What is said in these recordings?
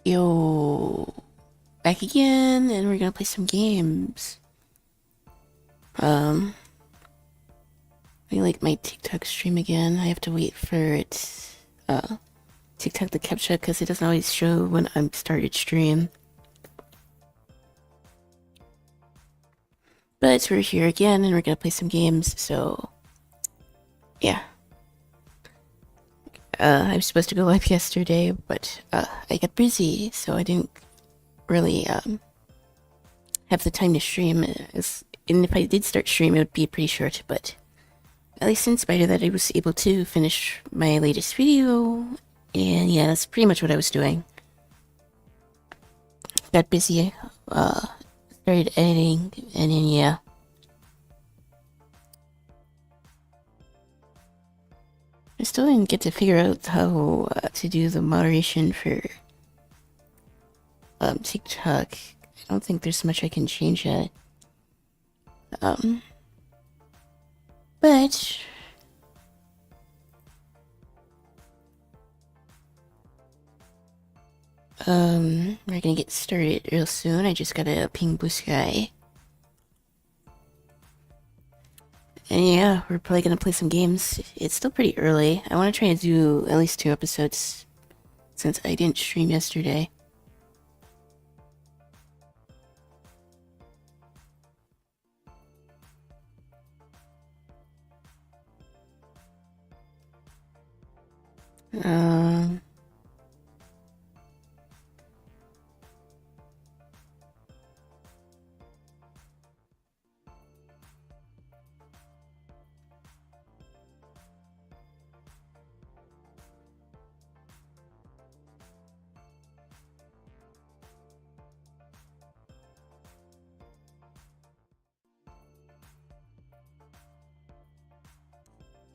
Yo, back again, and we're gonna play some games. Um, I like my TikTok stream again. I have to wait for it, TikTok to capture because it doesn't always show when I'm started stream. But we're here again, and we're gonna play some games. So, yeah. I was supposed to go live yesterday, but I got busy, so I didn't really have the time to stream. And if I did start stream, it would be pretty short, but. At least in spite of that, I was able to finish my latest video, and yeah, that's pretty much what I was doing. Got busy, started editing, and then yeah. I still didn't get to figure out how to do the moderation for TikTok. I don't think there's much I can change yet. But we're gonna get started real soon. I just gotta ping Blue Sky. And yeah, we're probably gonna play some games. It's still pretty early. I want to try to do at least 2 episodes since I didn't stream yesterday. Um,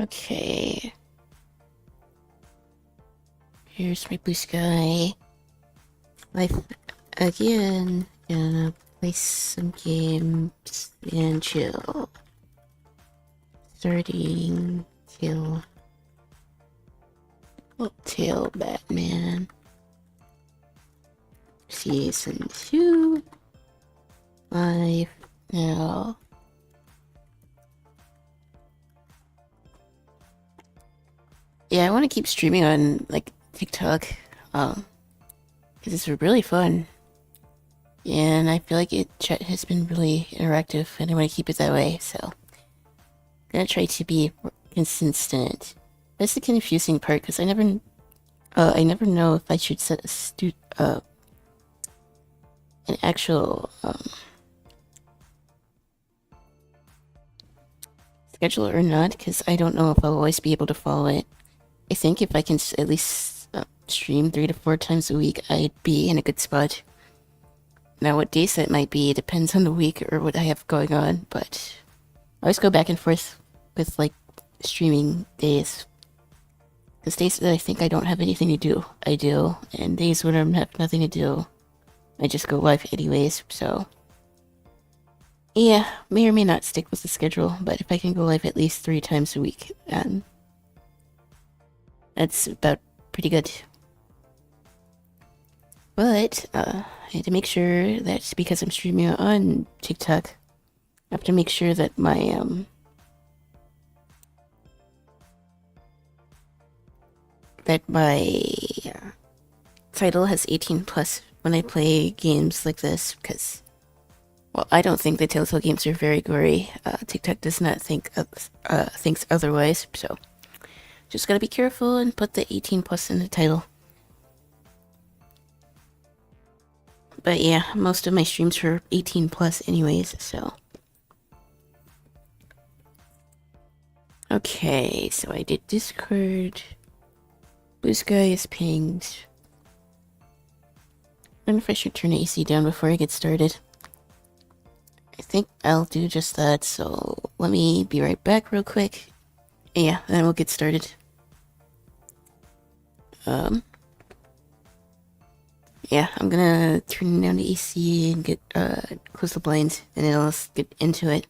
okay. Here's my Blue Sky. Life again. Gonna play some games and chill. Starting TellTale Batman. Season 2. Live now. Yeah, I want to keep streaming on like TikTok, because it's really fun, and I feel like chat has been really interactive, and I want to keep it that way. So, I'm gonna try to be consistent. That's the confusing part because I never know if I should set an actual schedule or not, because I don't know if I'll always be able to follow it. I think if I can at least stream 3 to 4 times a week, I'd be in a good spot. Now, what days that might be depends on the week or what I have going on, but I always go back and forth with like streaming days. Because days that I think I don't have anything to do, I do, and days when I have nothing to do, I just go live anyways. So, yeah, may or may not stick with the schedule, but if I can go live at least 3 times a week, that's about pretty good. But I had to make sure that because I'm streaming on TikTok, I have to make sure that my title has 18 plus when I play games like this, because well, I don't think the TellTale games are very gory. TikTok does not thinks otherwise, so just gotta be careful and put the 18 plus in the title. But yeah, most of my streams are 18 plus anyways, so. Okay, so I did Discord. Blue Sky is pinged. I wonder if I should turn the AC down before I get started. I think I'll do just that, so let me be right back real quick. Yeah, then we'll get started. Yeah, I'm gonna turn down the AC and get, close the blinds, and then let's get into it.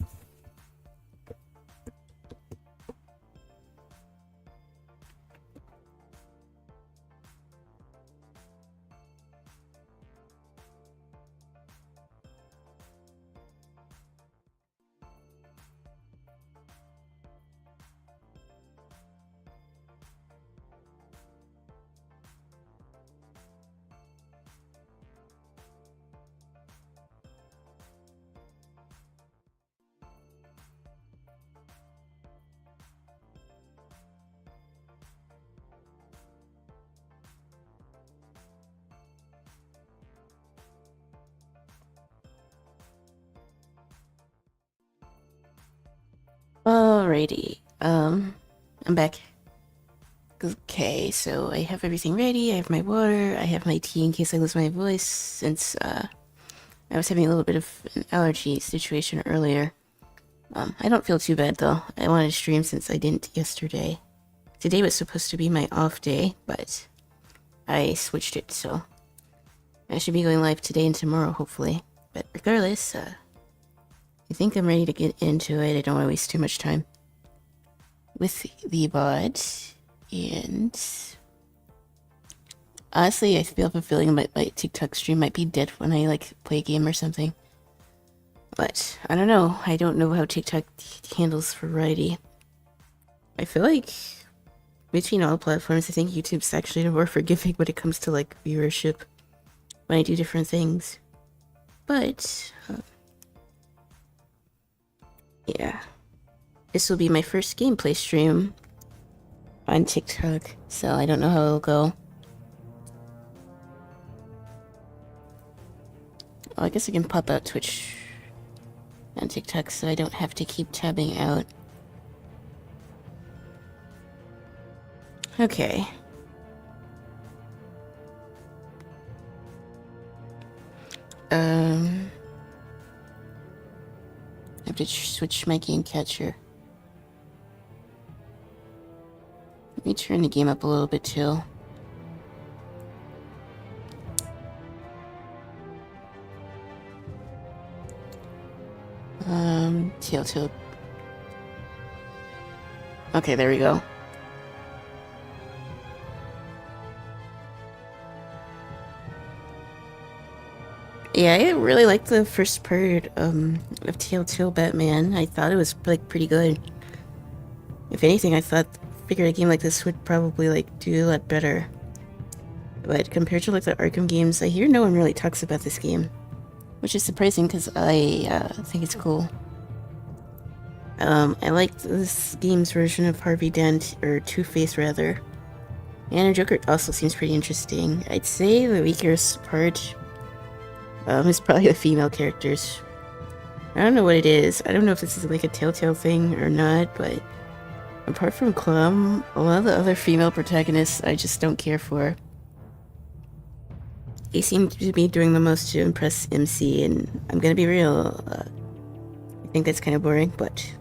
Alrighty. I'm back. Okay, so I have everything ready. I have my water. I have my tea in case I lose my voice, since I was having a little bit of an allergy situation earlier. I don't feel too bad though. I wanted to stream since I didn't yesterday. Today was supposed to be my off day, but I switched it, so I should be going live today and tomorrow, hopefully. But regardless, I think I'm ready to get into it. I don't want to waste too much time with the VOD. And honestly, I feel a feeling my TikTok stream might be dead when I play a game or something. But I don't know. I don't know how TikTok handles variety. I feel like between all platforms, I think YouTube's actually more forgiving when it comes to viewership when I do different things. But yeah, this will be my first gameplay stream on TikTok, so I don't know how it'll go. Well, I guess I can pop out Twitch on TikTok so I don't have to keep tabbing out. Okay. I have to switch my game catcher. Let me turn the game up a little bit too. TellTale. Okay, there we go. Yeah, I really liked the first part of TellTale Batman. I thought it was pretty good. If anything, I figured a game like this would probably do a lot better. But compared to the Arkham games, I hear no one really talks about this game, which is surprising because I think it's cool. I liked this game's version of Harvey Dent, or Two-Face rather. And the Joker also seems pretty interesting. I'd say the weakest part is probably the female characters. I don't know what it is. I don't know if this is a TellTale thing or not, but apart from Clum, a lot of the other female protagonists I just don't care for. They seem to be doing the most to impress MC, and I'm gonna be real, I think that's kind of boring, but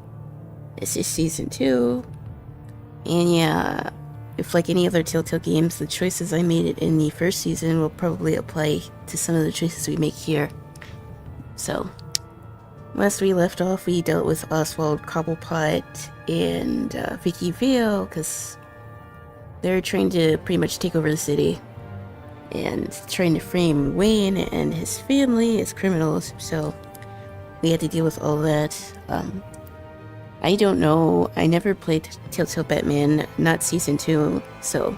this is season 2. And yeah, if like any other TellTale games, the choices I made in the first season will probably apply to some of the choices we make here. So, last we left off, we dealt with Oswald Cobblepot and Vicky Vale, because they're trying to pretty much take over the city and trying to frame Wayne and his family as criminals, so we had to deal with all that. I don't know, I never played TellTale Batman, not season 2, so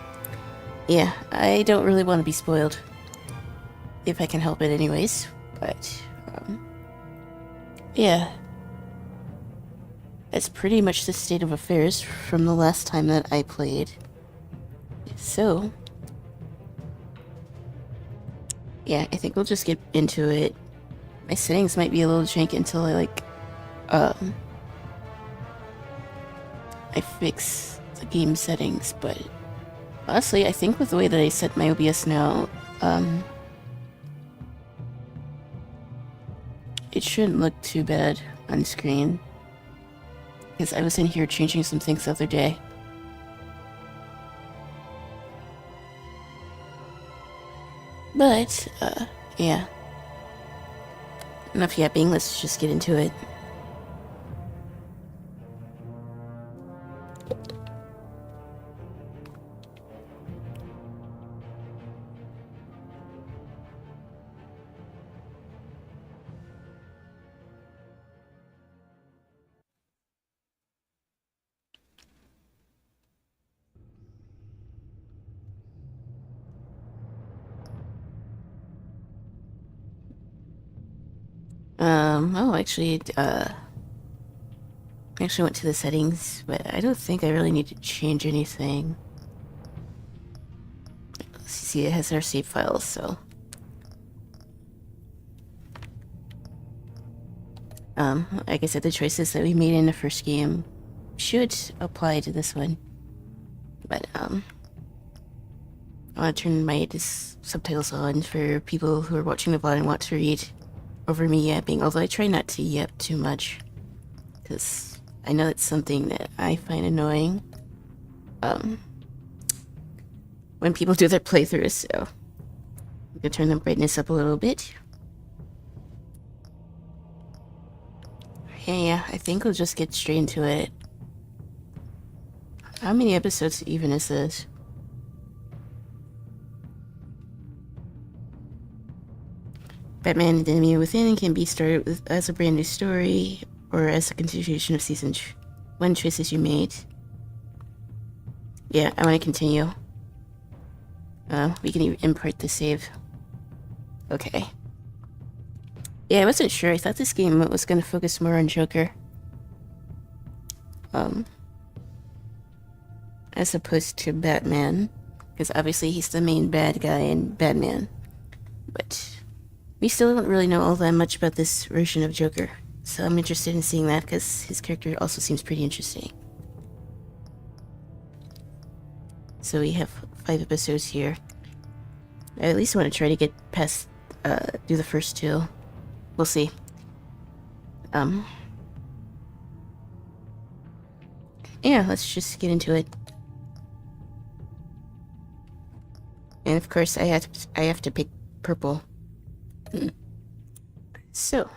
yeah, I don't really want to be spoiled, if I can help it anyways, but yeah, that's pretty much the state of affairs from the last time that I played. So yeah, I think we'll just get into it. My settings might be a little janky until I fix the game settings, but honestly, I think with the way that I set my OBS now, it shouldn't look too bad on screen, because I was in here changing some things the other day. But, yeah. Enough yapping, let's just get into it. Actually went to the settings, but I don't think I really need to change anything. Let's see, it has our save files, so. Like I said, the choices that we made in the first game should apply to this one. But, I want to turn my subtitles on for people who are watching the VOD and want to read over me yapping, although I try not to yap too much, because I know it's something that I find annoying, when people do their playthroughs, so I'm gonna turn the brightness up a little bit. Yeah, I think we'll just get straight into it. How many episodes even is this? Batman and the Enemy Within can be started with, as a brand new story, or as a continuation of season 1 choices you made. Yeah, I want to continue. We can even import the save. Okay. Yeah, I wasn't sure. I thought this game was going to focus more on Joker. As opposed to Batman. Because obviously he's the main bad guy in Batman. But we still don't really know all that much about this version of Joker. So I'm interested in seeing that because his character also seems pretty interesting. So we have 5 episodes here. I at least want to try to get past, do the first 2. We'll see. Yeah, let's just get into it. And of course, I have to pick purple. So.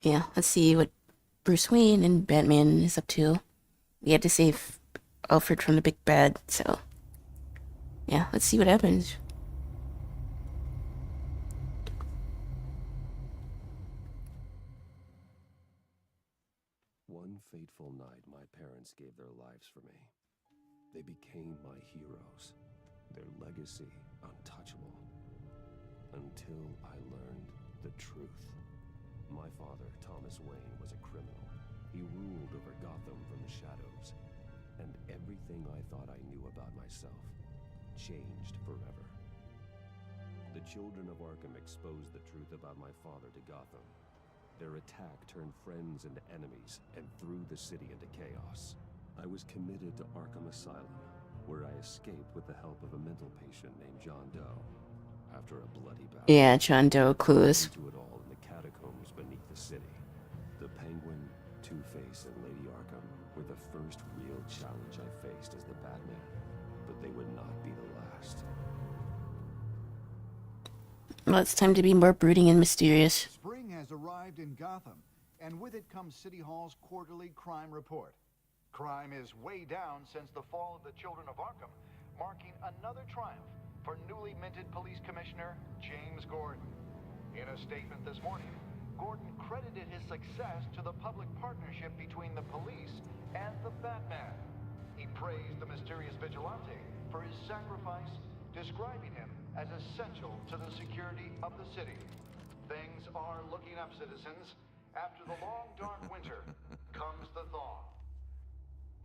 Yeah, let's see what Bruce Wayne and Batman is up to. We had to save Alfred from the big bad, so. Yeah, let's see what happens. One fateful night, my parents gave their lives for me. They became my heroes, their legacy untouchable. Until I learned the truth. My father, Thomas Wayne, was a criminal. He ruled over Gotham from the shadows. And everything I thought I knew about myself changed forever. The children of Arkham exposed the truth about my father to Gotham. Their attack turned friends into enemies and threw the city into chaos. I was committed to Arkham Asylum, where I escaped with the help of a mental patient named John Doe. After a bloody battle, yeah, John Doe clues. To it all in the catacombs beneath the city. The Penguin, Two-Face, and Lady Arkham were the first real challenge I faced as the Batman, but they would not be the last. Well, it's time to be more brooding and mysterious. Spring has arrived in Gotham, and with it comes City Hall's quarterly crime report. Crime is way down since the fall of the Children of Arkham, marking another triumph for newly minted Police Commissioner James Gordon. In a statement this morning, Gordon credited his success to the public partnership between the police and the Batman. He praised the mysterious vigilante for his sacrifice, describing him as essential to the security of the city. Things are looking up, citizens. After the long, dark winter comes the thaw.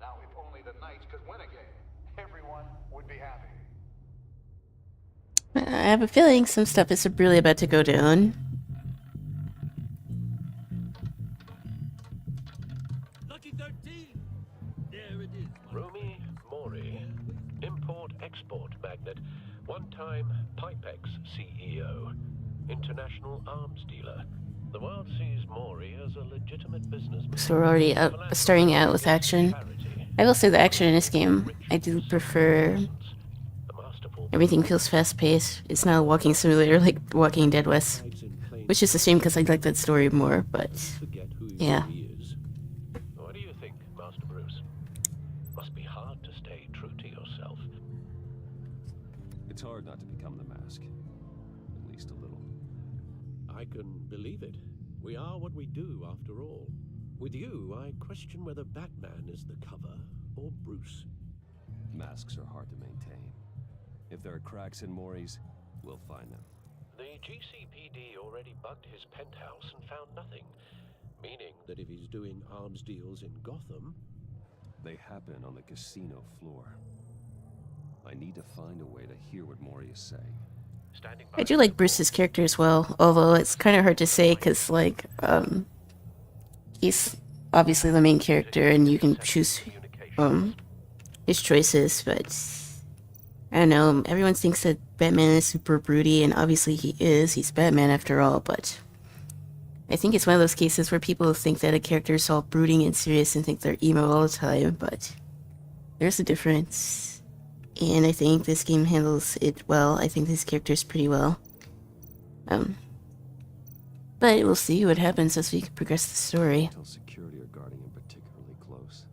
Now, if only the Knights could win again, everyone would be happy. I have a feeling some stuff is really about to go down. Lucky 13! There it is. Rumi Mori, import-export magnate, one-time Pipex CEO, international arms dealer. The world sees Mori as a legitimate businessman. So we're already starting out with action. I will say the action in this game, I do prefer. Everything feels fast-paced. It's not a walking simulator like Walking Dead was. Which is a shame because I like that story more, but yeah. What do you think, Master Bruce? Must be hard to stay true to yourself. It's hard not to become the mask. At least a little. I can believe it. We are what we do, after all. With you, I question whether Batman is the cover or Bruce. Masks are hard to maintain. If there are cracks in Mori's, we'll find them. The GCPD already bugged his penthouse and found nothing, meaning That if he's doing arms deals in Gotham, They happen on the casino floor. I need to find a way to hear what Mori is saying. standing I do like Bruce's character as well, although it's kind of hard to say because, like, he's obviously the main character, and you can choose his choices, but I don't know. Everyone thinks that Batman is super broody, and obviously he is. He's Batman after all, but I think it's one of those cases where people think that a character is all brooding and serious and think they're emo all the time, but there's a difference. And I think this game handles it well. I think this character is pretty well. But we'll see what happens as we progress the story. Until security are guarding him particularly close.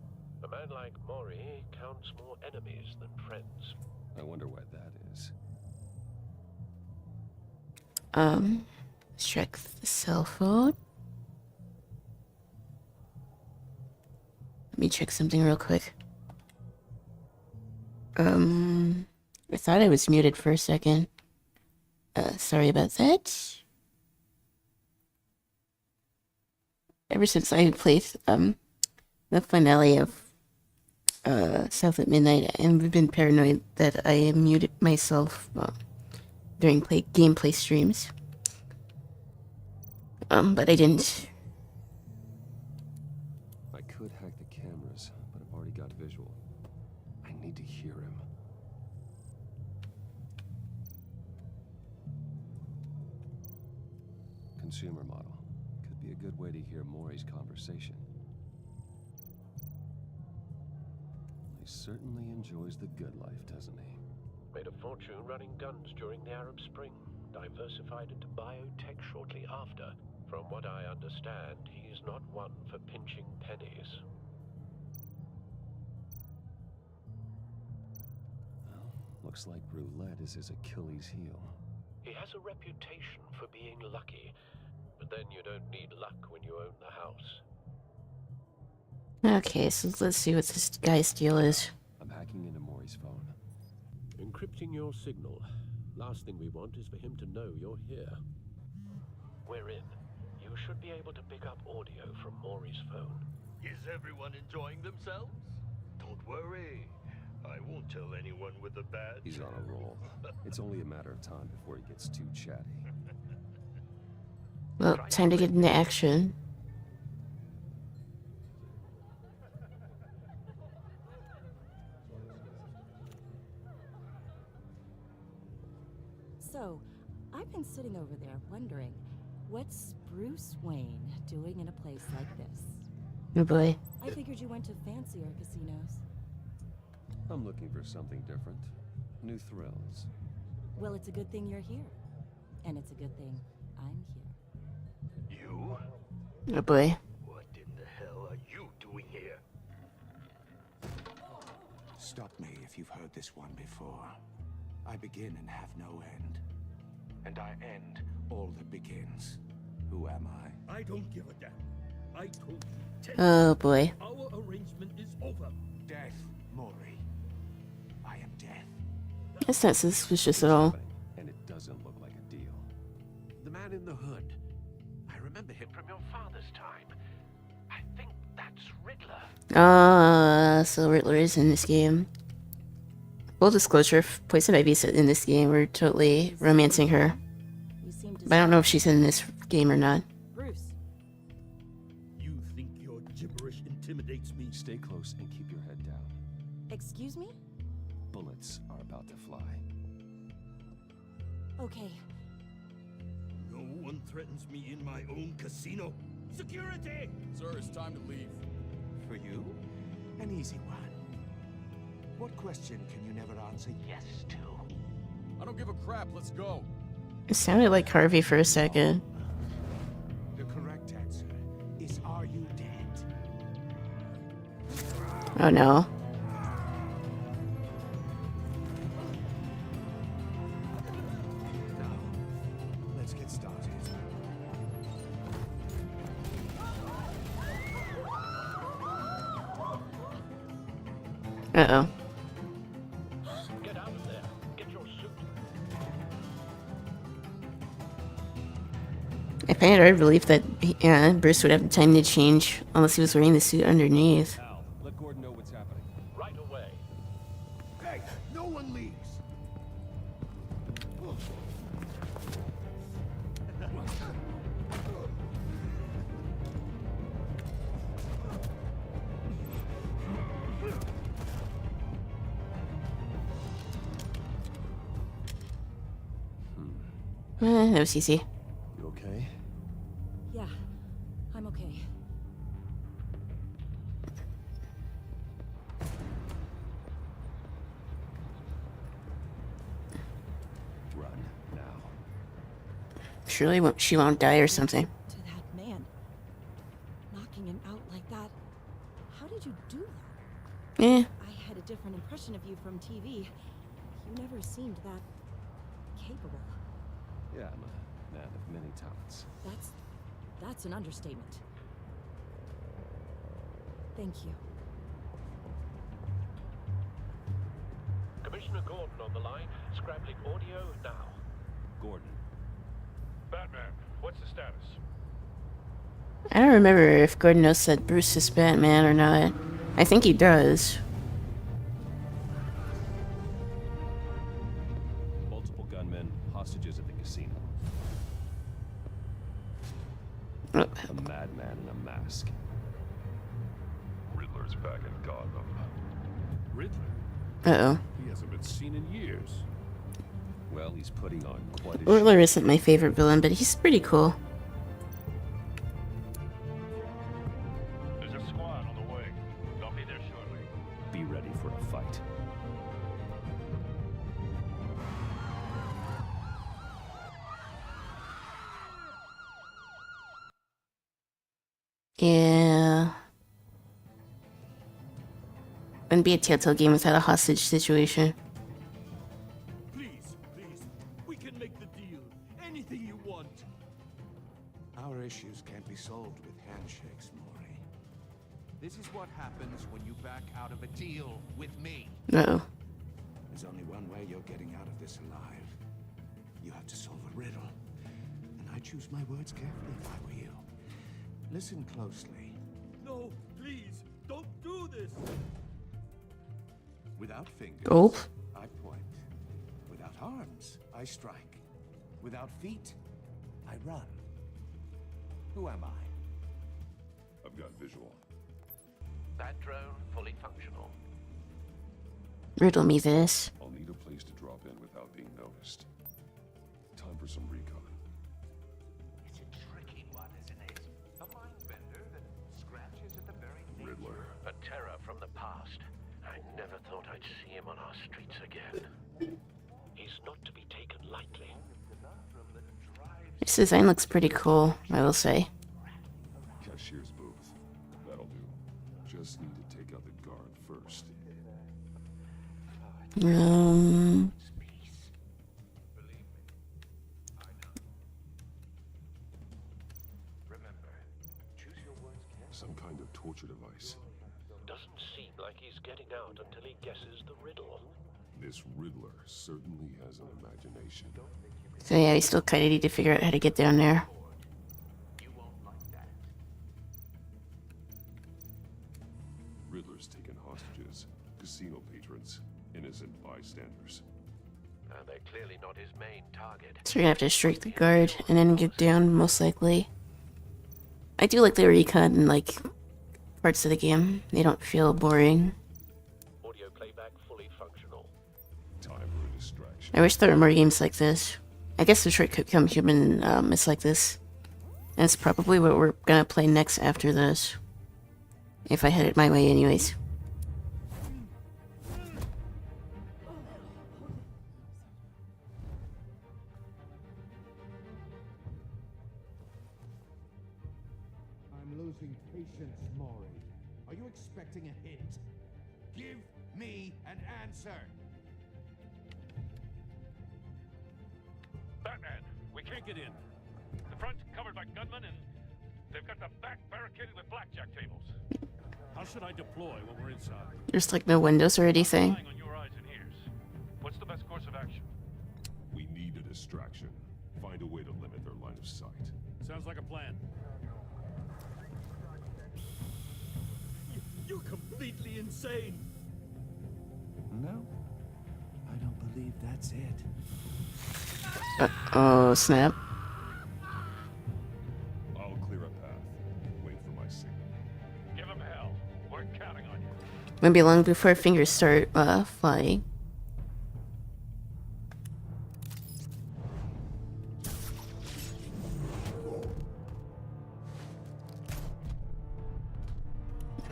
A man like Mori counts more enemies than friends. I wonder why that is. Let's check the cell phone. Let me check something real quick. I thought I was muted for a second. Sorry about that. Ever since I played, the finale of, South at Midnight, I've been paranoid that I muted myself, during gameplay streams. But I didn't. I could hack the cameras, but I've already got visual. I need to hear him. Consumer model. Could be a good way to hear Maury's conversation. He certainly enjoys the good life, doesn't he? Made a fortune running guns during the Arab Spring. Diversified into biotech shortly after. From what I understand, he's not one for pinching pennies. Well, looks like roulette is his Achilles heel. He has a reputation for being lucky, but then you don't need luck when you own the house. Okay, so let's see what this guy's deal is. I'm hacking into Maury's phone. Encrypting your signal. Last thing we want is for him to know you're here. We're in. You should be able to pick up audio from Maury's phone. Is everyone enjoying themselves? Don't worry. I won't tell anyone with a badge. He's on a roll. It's only a matter of time before he gets too chatty. Well, time to get into action. So, I've been sitting over there wondering, what's Bruce Wayne doing in a place like this? Oh boy. I figured you went to fancier casinos. I'm looking for something different. New thrills. Well, it's a good thing you're here. And it's a good thing I'm here. You? Oh boy. What in the hell are you doing here? Stop me if you've heard this one before. I begin and have no end. And I end all that begins. Who am I? I don't give a damn. I told you. Oh boy. Our arrangement is over. Death, Maury. I am death. That's not suspicious at all. And it doesn't look like a deal. The man in the hood. I remember him from your father's time. I think that's Riddler. So Riddler is in this game. Full disclosure, Poison Ivy's in this game. We're totally romancing her. You seem to But I don't know if she's in this game or not. Bruce, You think your gibberish intimidates me? Stay close and keep your head down. excuse me? Bullets are about to fly. Okay, No one threatens me in my own casino. Security! Sir, it's time to leave. For you, an easy one. What question can you never answer yes to? I don't give a crap. Let's go. It sounded like Harvey for a second. The correct answer is, are you dead? Oh no. Now, let's get started. Uh-oh. Get out of there. Get your suit. I find it hard to believe that Bruce would have time to change unless he was wearing the suit underneath. Al, let Gordon know what's happening. Right away. Hey, no one leaves. That was easy. You okay? Yeah, I'm okay. Run now. Surely she won't die or something. To that man. Knocking him out like that. How did you do that? Eh. I had a different impression of you from TV. You never seemed that capable. Yeah, I'm a man of many talents. That's an understatement. Thank you. Commissioner Gordon on the line, scrabbling audio now. Gordon. Batman, what's the status? I don't remember if Gordon knows that Bruce is Batman or not. I think he does. Multiple gunmen, hostages at the casino. Oh. A madman in a mask. Riddler's back in Gotham. Riddler? Uh-oh. He hasn't been seen in years. Well, he's putting on quite a Riddler show. isn't my favorite villain, but he's pretty cool. There's a squad on the way. They'll be there shortly. Be ready for a fight. Yeah. Wouldn't be a TellTale game without a hostage situation. Please, we can make the deal. Anything you want. Our issues can't be solved with handshakes, Maury. This is what happens when you back out of a deal with me. Uh-oh. There's only one way you're getting out of this alive. You have to solve a riddle. And I choose my words carefully if I were you. Listen closely. No, please, don't do this. Without fingers, Gulp. I point. Without arms, I strike. Without feet, I run. Who am I? I've got visual. That drone fully functional. Riddle me this. I'll need a place to drop in without being noticed. Time for some recon. It's a tricky one, isn't it? A mind bender that scratches at the very Riddler. A terror from the past. I never thought I'd see him on our streets again. He's not to be taken lightly. This design looks pretty cool, I will say. Cashier's booth. That'll do. Just need to take out the guard first. Some kind of torture device. Doesn't seem like he's getting out until he guesses the riddle. This Riddler certainly has an imagination. So yeah, we still kinda need to figure out how to get down there. Riddler's taken hostages, casino patrons, innocent bystanders. And they're clearly not his main target. So we're gonna have to strike the guard and then get down, most likely. I do like the recon in, like, parts of the game. They don't feel boring. Audio playback fully functional. Time for a distraction. I wish there were more games like this. I guess Detroit Become Human is like this. And it's probably what we're gonna play next after this. If I had it my way anyways. I'm losing patience, Maury. Are you expecting a hint? Give me an answer. Batman, we can't get in. The front covered by gunmen, and they've got the back barricaded with blackjack tables. How should I deploy when we're inside? There's like no windows or anything. Relying on your eyes and ears. What's the best course of action? We need a distraction. Find a way to limit their line of sight. Sounds like a plan. You're completely insane. No, I don't believe that's it. Oh, snap. I'll clear a path. Wait for my signal. Give them hell. We're counting on you. Won't be long before fingers start flying.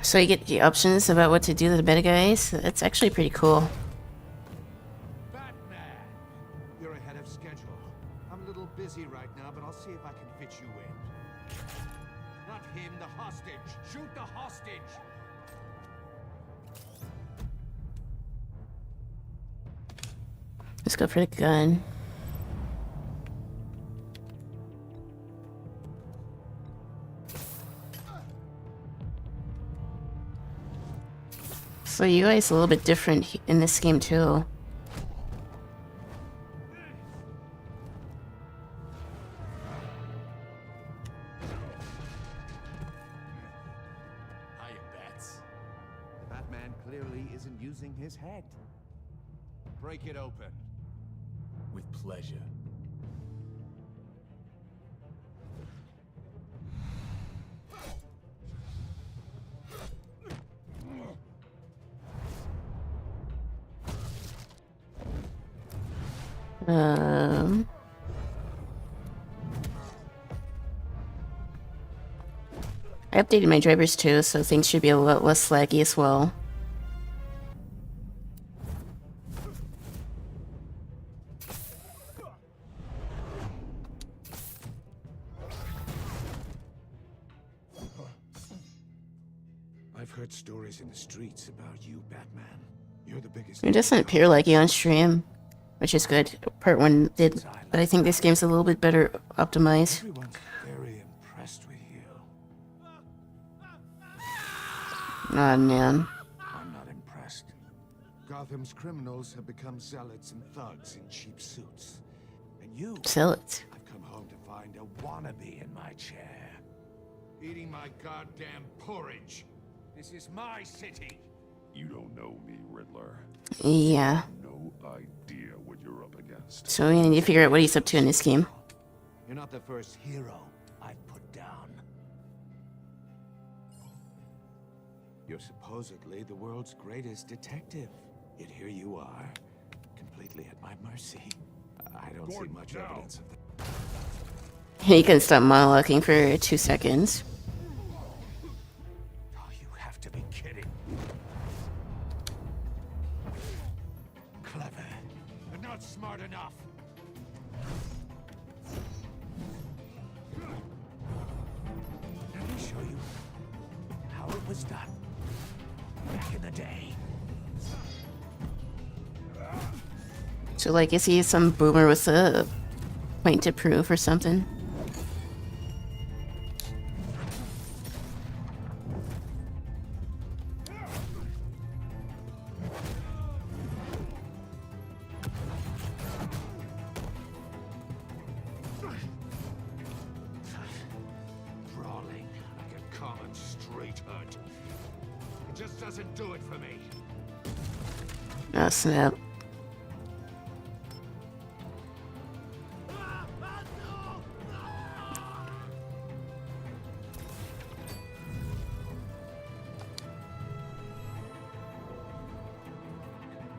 So you get the options about what to do to the bad guys. That's actually pretty cool. Batman! You're ahead of schedule. I'm a little busy right now, but I'll see if I can fit you in. Not him, the hostage! Shoot the hostage! Let's go for the gun. So UI is a little bit different in this game too. Hiya, Bats. The Batman clearly isn't using his head. Break it open. With pleasure. I updated my drivers too, so things should be a lot less laggy as well. I've heard stories in the streets about you, Batman. You're the biggest. It doesn't appear laggy on stream, which is good. Part 1 did, but I think this game's a little bit better optimized. Everyone's very impressed with you. Aw, man. I'm not impressed. Gotham's criminals have become zealots and thugs in cheap suits. And you... Zealots? I've come home to find a wannabe in my chair. Eating my goddamn porridge. This is my city. You don't know me, Riddler. Yeah. No idea what you're up against. So we need to figure out what he's up to in this game. You're not the first hero I've put down. You're supposedly the world's greatest detective. Yet here you are, completely at my mercy. I don't see much evidence of that. He can stop monologuing for 2 seconds. Oh, you have to be kidding. Clever, but not smart enough. Let me show you how it was done back in the day. So, like, is he some boomer with a point to prove or something? Brawling like a common street hurt. It just doesn't do it for me. Oh, snap.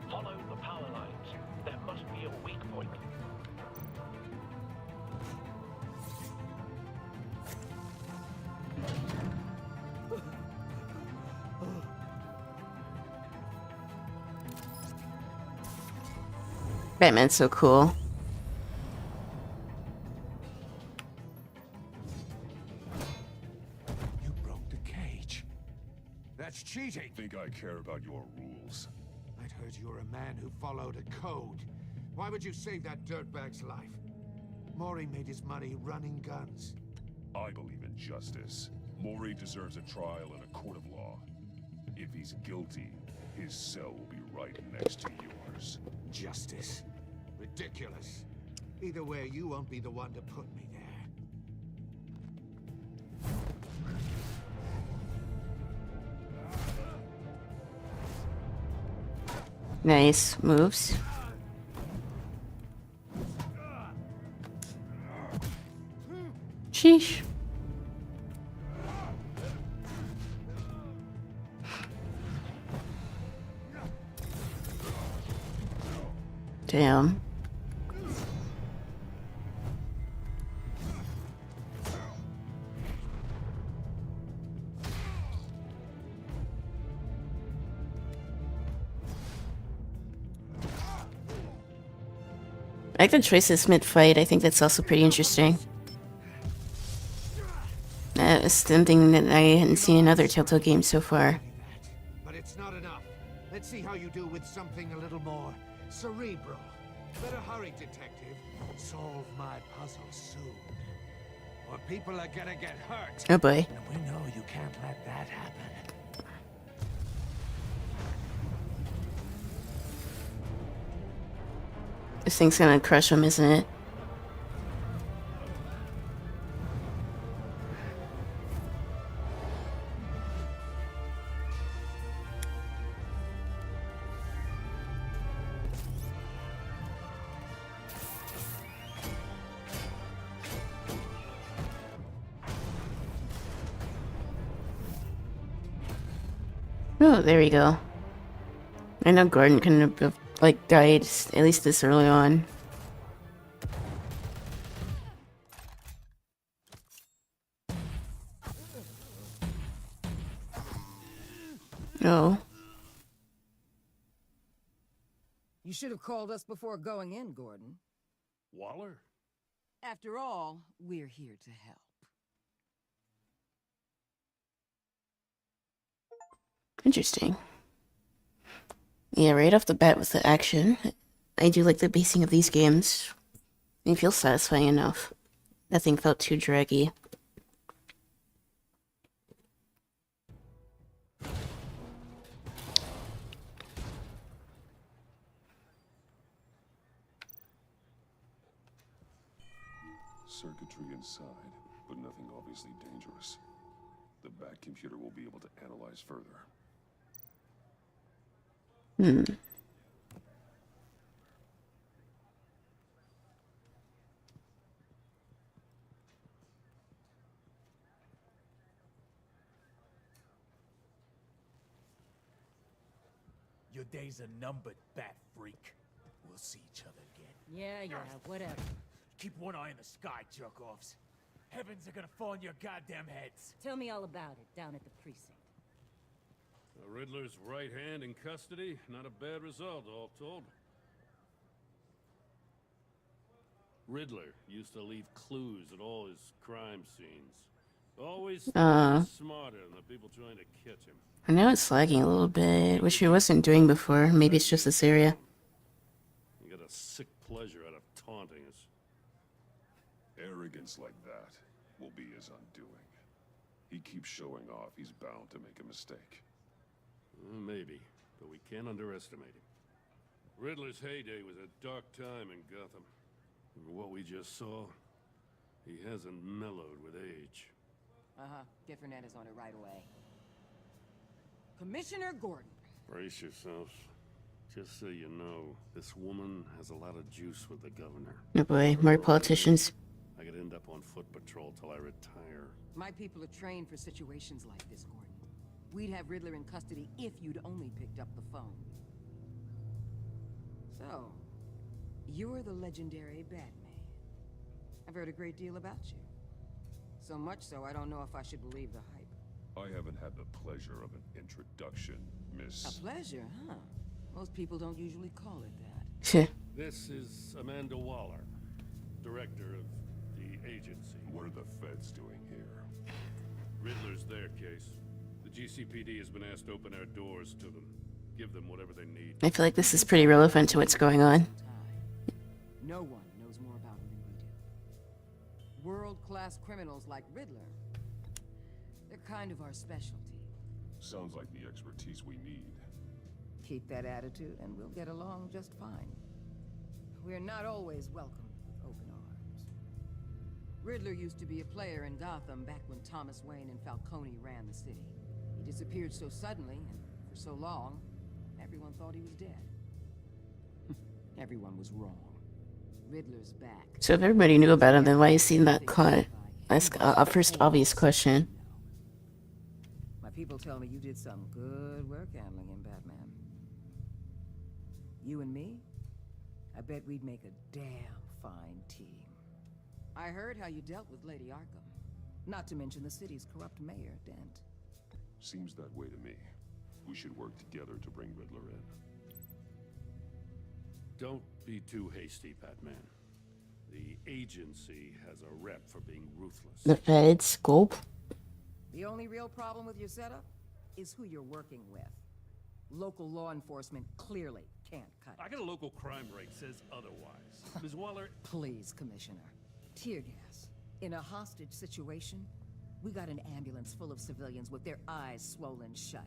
Follow the power lines. There must be a weak point. Batman's so cool. You broke the cage. That's cheating. Think I care about your rules? I'd heard you're a man who followed a code. Why would you save that dirtbag's life? Maury made his money running guns. I believe in justice. Maury deserves a trial in a court of law. If he's guilty, his cell will be right next to yours. Justice? Ridiculous. Either way, you won't be the one to put me there. Nice moves. Sheesh. Damn. I like the choices mid-fight. I think that's also pretty interesting. It's something that I hadn't seen in other TellTale games so far. But it's not enough. Let's see how you do with something a little more cerebral. Better hurry, detective. Solve my puzzle soon. Or people are gonna get hurt. Oh boy. And we know you can't let that happen. This thing's gonna crush him, isn't it? Oh, there we go. I know Gordon couldn't have, like, died, at least this early on. Oh. You should have called us before going in, Gordon. Waller? After all, we're here to help. Interesting. Yeah, right off the bat with the action. I do like the pacing of these games. It feels satisfying enough. Nothing felt too draggy. Circuitry inside, but nothing obviously dangerous. The back computer will be able to analyze further. Your days are numbered, bat freak. We'll see each other again. Yeah, whatever. Keep one eye in the sky, jerk-offs. Heavens are gonna fall on your goddamn heads. Tell me all about it down at the precinct. The Riddler's right hand in custody. Not a bad result, all told. Riddler used to leave clues at all his crime scenes. Always smarter than the people trying to catch him. I know it's lagging a little bit, which it wasn't doing before. Maybe it's just this area. You got a sick pleasure out of taunting us. Arrogance like that will be his undoing. He keeps showing off, he's bound to make a mistake. Maybe, but we can't underestimate him. Riddler's heyday was a dark time in Gotham. For what we just saw, he hasn't mellowed with age. Get Fernandez on it right away. Commissioner Gordon. Brace yourselves. Just so you know, this woman has a lot of juice with the governor. Oh boy, more politicians. I could end up on foot patrol till I retire. My people are trained for situations like this, Gordon. We'd have Riddler in custody if you'd only picked up the phone. So, you're the legendary Batman. I've heard a great deal about you. So much so, I don't know if I should believe the hype. I haven't had the pleasure of an introduction, Miss... A pleasure, huh? Most people don't usually call it that. This is Amanda Waller, director of the agency. What are the feds doing here? Riddler's their case. The GCPD has been asked to open our doors to them. Give them whatever they need. I feel like this is pretty relevant to what's going on. No one knows more about him than we do. World-class criminals like Riddler. They're kind of our specialty. Sounds like the expertise we need. Keep that attitude and we'll get along just fine. We're not always welcomed with open arms. Riddler used to be a player in Gotham back when Thomas Wayne and Falcone ran the city. He disappeared so suddenly and for so long, everyone thought he was dead. Everyone was wrong. Riddler's back. So if everybody knew about him, then why is he not caught? That's a first obvious question. My people tell me you did some good work handling him, Batman. You and me? I bet we'd make a damn fine team. I heard how you dealt with Lady Arkham. Not to mention the city's corrupt mayor, Dent. Seems that way to me. We should work together to bring Riddler in. Don't be too hasty, Batman. The agency has a rep for being ruthless. The Fed scope. The only real problem with your setup is who you're working with. Local law enforcement clearly can't cut it. I got a local crime rate says otherwise. Ms. Waller... Please, Commissioner. Tear gas. In a hostage situation, we got an ambulance full of civilians with their eyes swollen shut.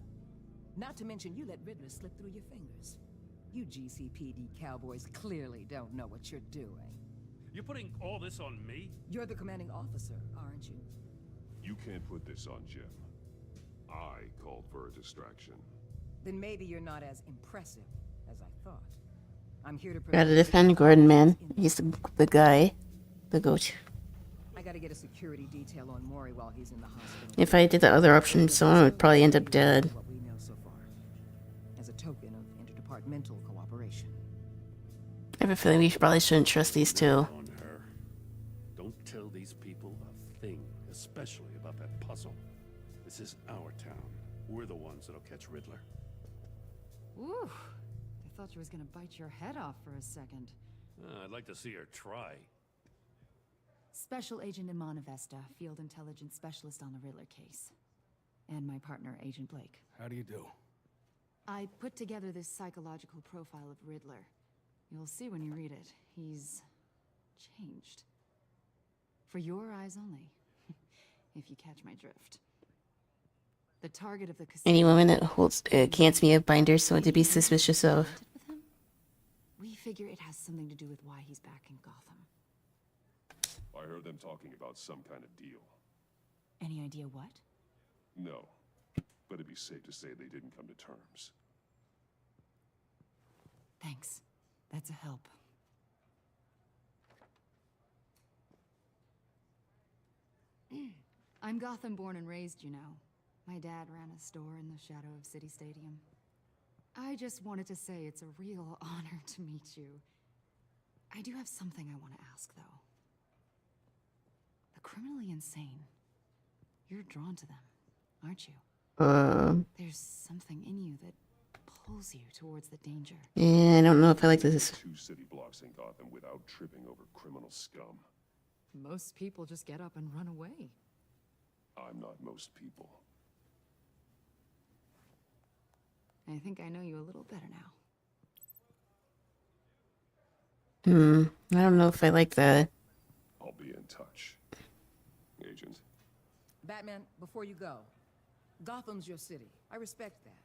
Not to mention you let Riddler slip through your fingers. You GCPD cowboys clearly don't know what you're doing. You're putting all this on me? You're the commanding officer, aren't you? You can't put this on Jim. I called for a distraction. Then maybe you're not as impressive as I thought. I'm here to Gotta defend Gordon, man. He's the guy. The goat. I gotta get a security detail on Maury while he's in the hospital. If I did the other option, someone would probably end up dead. What we know so far, as a token of interdepartmental cooperation. I have a feeling we probably shouldn't trust these two. On her. Don't tell these people a thing, especially about that puzzle. This is our town. We're the ones that'll catch Riddler. Ooh, I thought you was gonna bite your head off for a second. I'd like to see her try. Special Agent Imana Vesta, Field Intelligence Specialist on the Riddler case. And my partner, Agent Blake. How do you do? I put together this psychological profile of Riddler. You'll see when you read it. He's changed. For your eyes only. If you catch my drift. The target of the casino... Any woman that holds can't me a binder, so to be suspicious of. We figure it has something to do with why he's back in Gotham. I heard them talking about some kind of deal. Any idea what? No, but it'd be safe to say they didn't come to terms. Thanks. That's a help. I'm Gotham born and raised, you know. My dad ran a store in the shadow of City Stadium. I just wanted to say it's a real honor to meet you. I do have something I want to ask, though. The criminally insane. You're drawn to them, aren't you? There's something in you that pulls you towards the danger. Yeah, I don't know if I like this. 2 city blocks in Gotham without tripping over criminal scum. Most people just get up and run away. I'm not most people. I think I know you a little better now. I don't know if I like that. I'll be in touch. Agent. Batman, before you go, Gotham's your city. I respect that.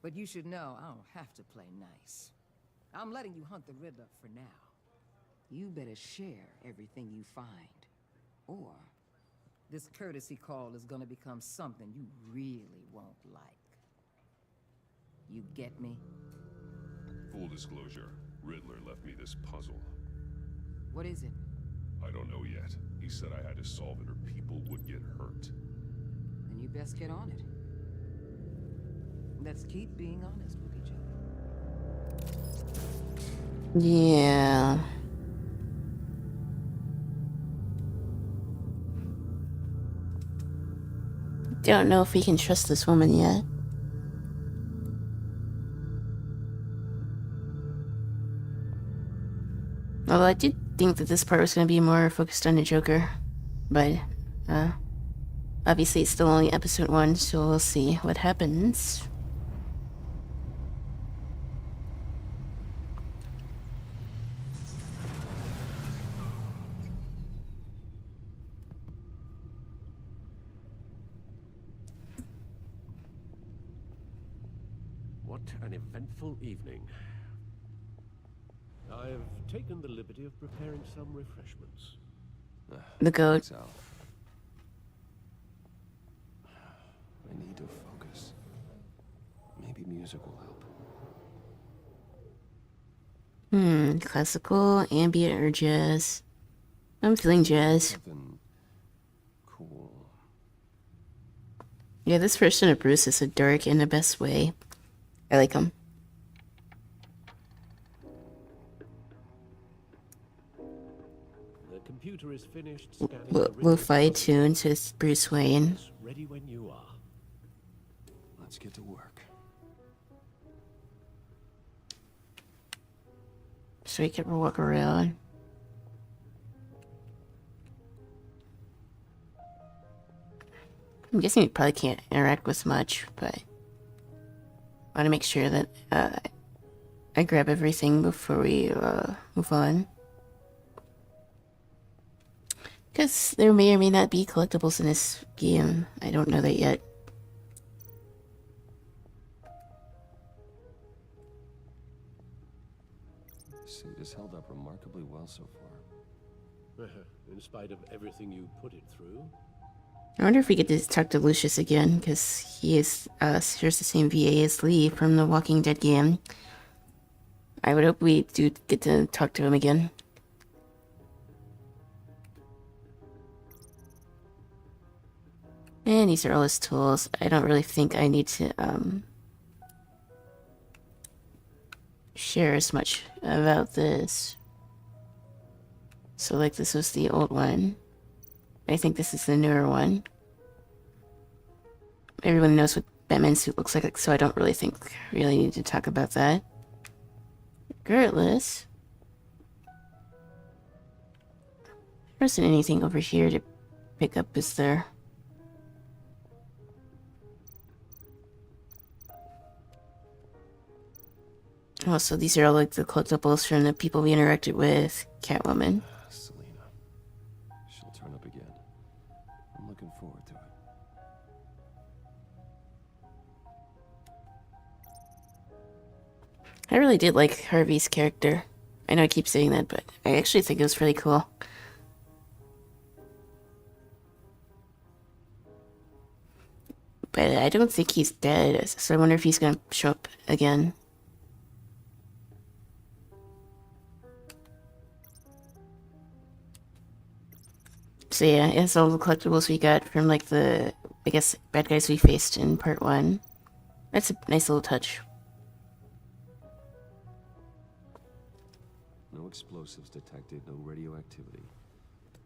But you should know I don't have to play nice. I'm letting you hunt the Riddler for now. You better share everything you find. Or this courtesy call is gonna become something you really won't like. You get me? Full disclosure, Riddler left me this puzzle. What is it? I don't know yet. He said I had to solve it or people would get hurt. Then you best get on it. Let's keep being honest with each other. Yeah. Don't know if we can trust this woman yet. Although I did think that this part was going to be more focused on the Joker. But, obviously it's still only episode 1, so we'll see what happens. What an eventful evening. I've taken the liberty of preparing some refreshments. The goat. I need to focus. Maybe music will help. Classical, ambient, or jazz? I'm feeling jazz. Something cool. Yeah, this version of Bruce is a dark in the best way. I like him. The computer is finished scanning Lo-fi tune says Bruce Wayne. Ready when you are. Let's get to work. so we can walk around. I'm guessing we probably can't interact with much, but I want to make sure that I grab everything before we move on. Because there may or may not be collectibles in this game. I don't know that yet. The suit has held up remarkably well so far. In spite of everything you put it through? I wonder if we get to talk to Lucius again, because he is shares the same VA as Lee from the Walking Dead game. I would hope we do get to talk to him again. And these are all his tools. I don't really think I need to share as much about this. So like this was the old one. I think this is the newer one. Everyone knows what Batman's suit looks like, so I don't really think really need to talk about that. Regardless, there isn't anything over here to pick up, is there? Oh, so these are all like the collectibles from the people we interacted with. Catwoman. Selena. She'll turn up again. I'm looking forward to it. I really did like Harvey's character. I know I keep saying that, but I actually think it was really cool. But I don't think he's dead, so I wonder if he's gonna show up again. So yeah, it's all the collectibles we got from like the, I guess, bad guys we faced in part 1. That's a nice little touch. No explosives detected, no radioactivity.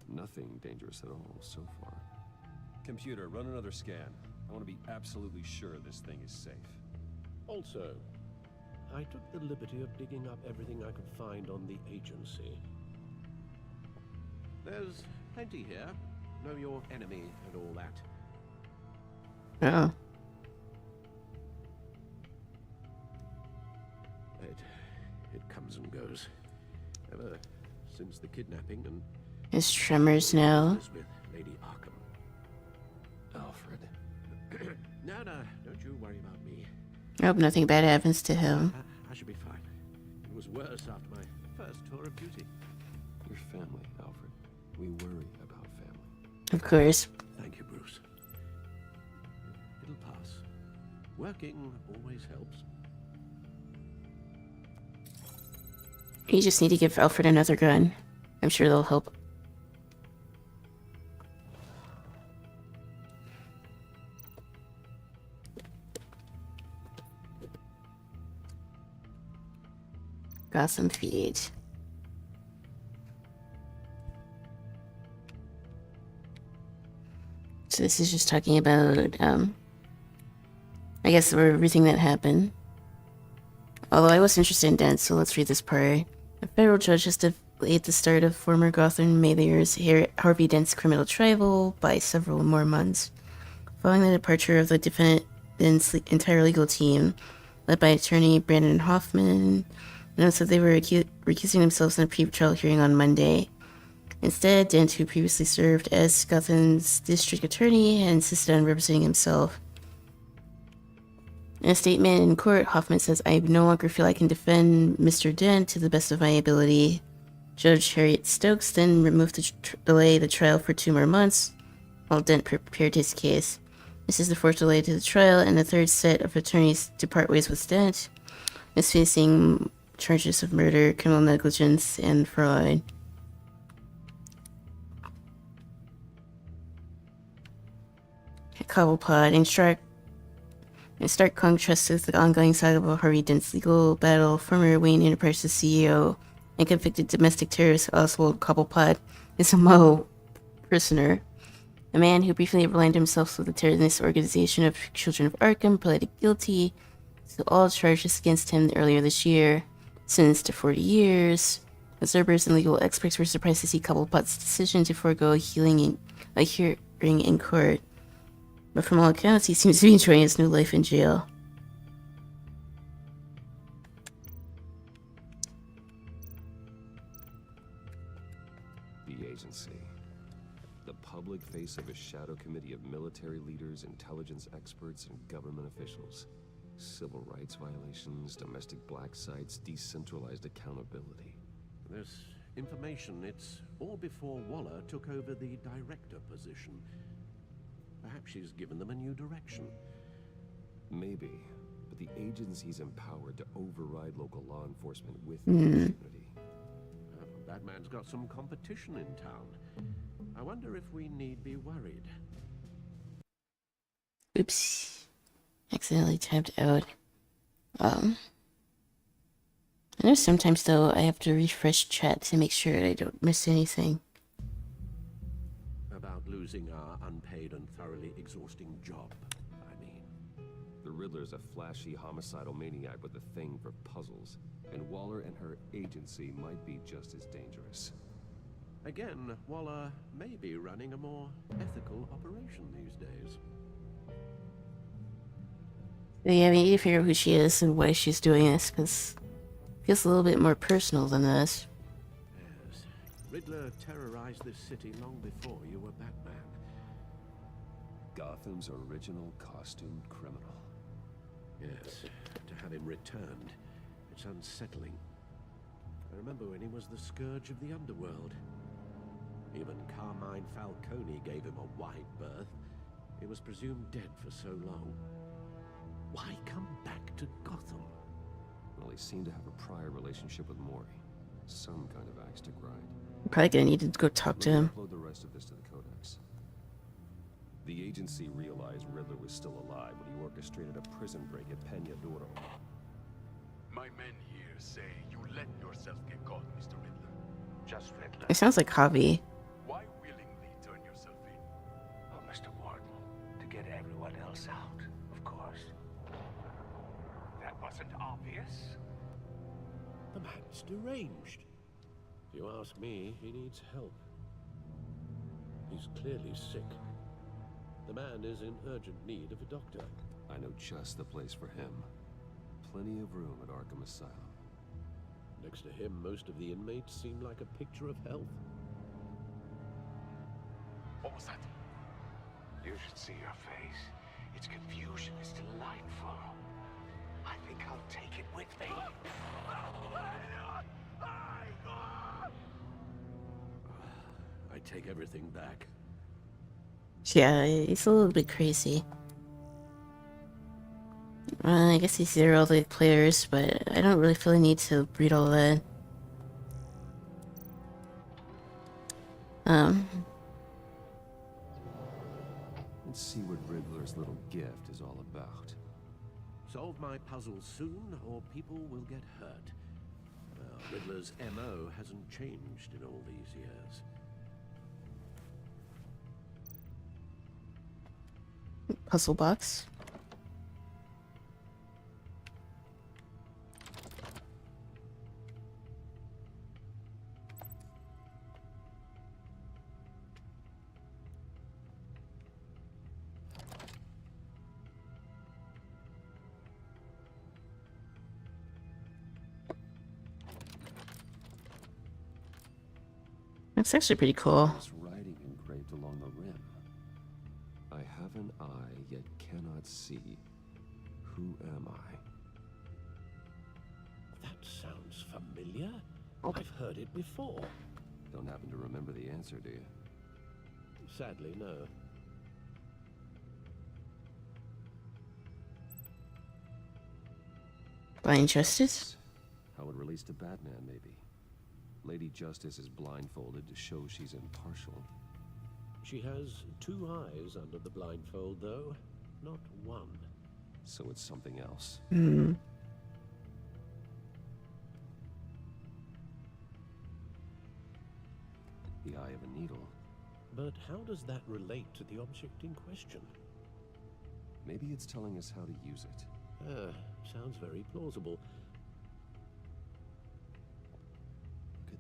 Nothing dangerous at all so far. Computer, run another scan. I want to be absolutely sure this thing is safe. Also, I took the liberty of digging up everything I could find on the agency. There's plenty here. Know your enemy and all that. Oh. It comes and goes. Ever since the kidnapping and His tremors now. with Lady Arkham. Alfred. No, don't you worry about me. I hope nothing bad happens to him. I should be fine. It was worse after my first tour of duty. Your family, Alfred. We worry about family. Of course. Thank you, Bruce. It'll pass. Working always helps. You just need to give Alfred another gun. I'm sure they'll help. Gotham feed. So this is just talking about, I guess everything that happened. Although I was interested in Dent, so let's read this part. A federal judge has delayed the start of former Gotham Mayor's Harvey Dent's criminal trial by several more months. Following the departure of the defendant's entire legal team, led by attorney Brandon Hoffman, announced that they were recusing themselves in a pre-trial hearing on Monday. Instead, Dent, who previously served as Gotham's district attorney, had insisted on representing himself. In a statement in court, Hoffman says, "I no longer feel I can defend Mr. Dent to the best of my ability." Judge Harriet Stokes then moved to delay the trial for 2 more months, while Dent prepared his case. This is the 4th delay to the trial, and the 3rd set of attorneys to part ways with Dent, is facing charges of murder, criminal negligence, and fraud. Cobblepot in stark contrast to the ongoing saga of Harvey Dent's legal battle, former Wayne Enterprises CEO and convicted domestic terrorist Oswald Cobblepot is a model prisoner. A man who briefly aligned himself with the terrorist organization of Children of Arkham pleaded guilty to all charges against him earlier this year. sentenced to 40 years. Observers and legal experts were surprised to see Cobblepot's decision to forego a hearing in court. But from all accounts, he seems to be enjoying his new life in jail. The agency. The public face of a shadow committee of military leaders, intelligence experts, and government officials. Civil rights violations, domestic black sites, decentralized accountability. This information, it's all before Waller took over the director position. Perhaps she's given them a new direction. Maybe, but the agency's empowered to override local law enforcement with impunity. Batman's got some competition in town. I wonder if we need be worried. Oops. Accidentally tapped out. I know sometimes, though, I have to refresh chat to make sure I don't miss anything. About losing our unpaid and thoroughly exhausting job, I mean. The Riddler's a flashy homicidal maniac with a thing for puzzles, and Waller and her agency might be just as dangerous. Again, Waller may be running a more ethical operation these days. Yeah, we need to figure out who she is and why she's doing this, because it feels a little bit more personal than this. Yes. Riddler terrorized this city long before you were Batman. Gotham's original costumed criminal. Yes, to have him returned, it's unsettling. I remember when he was the scourge of the underworld. Even Carmine Falcone gave him a wide berth. He was presumed dead for so long. Why come back to Gotham? Well, he seemed to have a prior relationship with Mori. Some kind of axe to grind. I'm probably gonna need to go talk to him. Upload the rest of this to the Codex. The agency realized Riddler was still alive when he orchestrated a prison break at Peña Duro. My men here say you let yourself get caught, Mr. Riddler. Just Riddler. It sounds like Javi. Why willingly turn yourself in? Oh, Mr. Warden, to get everyone else out, of course. That wasn't obvious. The man's deranged. If you ask me, he needs help. He's clearly sick. The man is in urgent need of a doctor. I know just the place for him. Plenty of room at Arkham Asylum. Next to him, most of the inmates seem like a picture of health. What was that? You should see your face. Its confusion is delightful. I think I'll take it with me. I take everything back. Yeah, he's a little bit crazy. I guess he's there all the players, but I don't really feel the need to read all that. Let's see what Riddler's little gift is all about. Solve my puzzle soon, or people will get hurt. Riddler's MO hasn't changed in all these years. Puzzle box. That's actually pretty cool. There's writing engraved along the rim. I have an eye, yet cannot see. Who am I? That sounds familiar. I've heard it before. Don't happen to remember the answer, do you? Sadly, no. Blind Justice? How it relates to Batman, maybe. Lady Justice is blindfolded to show she's impartial. She has two eyes under the blindfold, though, not one. So it's something else. Hmm. The eye of a needle. But how does that relate to the object in question? Maybe it's telling us how to use it. Sounds very plausible.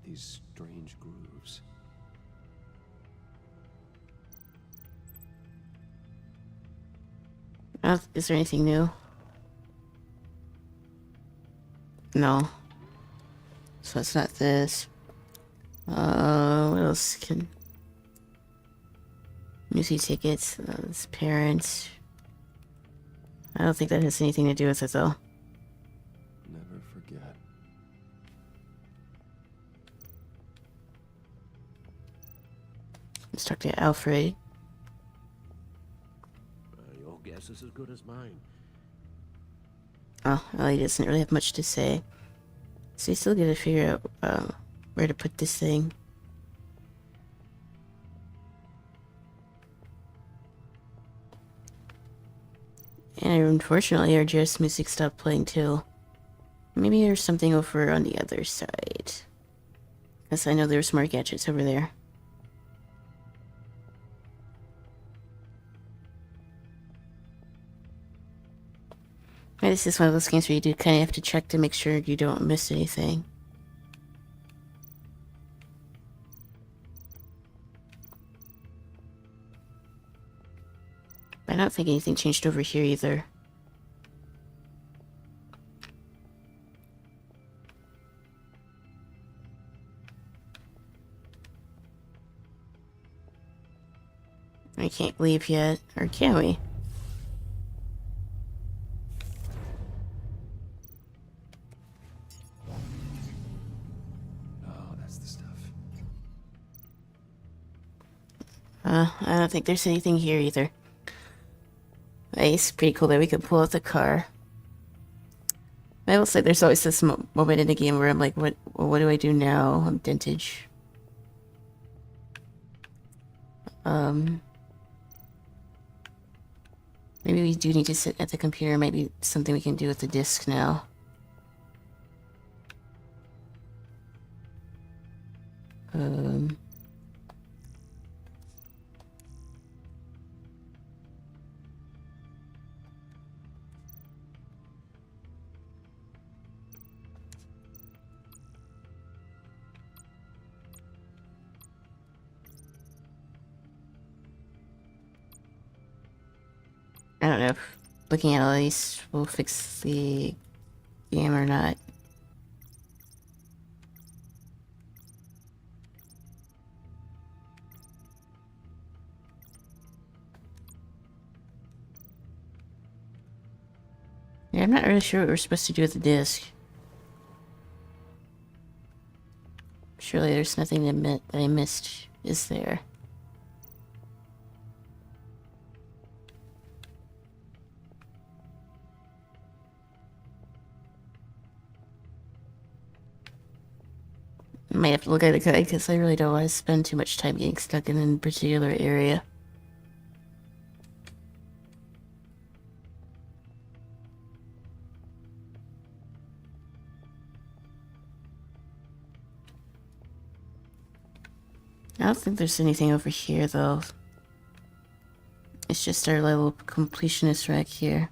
these strange grooves. Is there anything new? No. So it's not this. What else can... Music tickets, it's parents. I don't think that has anything to do with it, though. Never forget. Let's talk to Alfred. Your guess is as good as mine. Oh, well, he doesn't really have much to say. So we still gotta figure out where to put this thing. And unfortunately, our Jazz music stopped playing too. Maybe there's something over on the other side. Because I know there's more gadgets over there. This is one of those games where you do kind of have to check to make sure you don't miss anything. I don't think anything changed over here either. I can't leave yet, or can we? Oh, that's the stuff. I don't think there's anything here either. It's pretty cool that we can pull out the car. I will say there's always this moment in the game where I'm like, what do I do now? I'm vintage. Maybe we do need to sit at the computer. Maybe something we can do with the disc now. I don't know if looking at all these will fix the game or not. Yeah, I'm not really sure what we're supposed to do with the disc. Surely there's nothing that I missed, is there? I might have to look at a guide because I really don't want to spend too much time getting stuck in a particular area. I don't think there's anything over here though. It's just our little completionist rack here.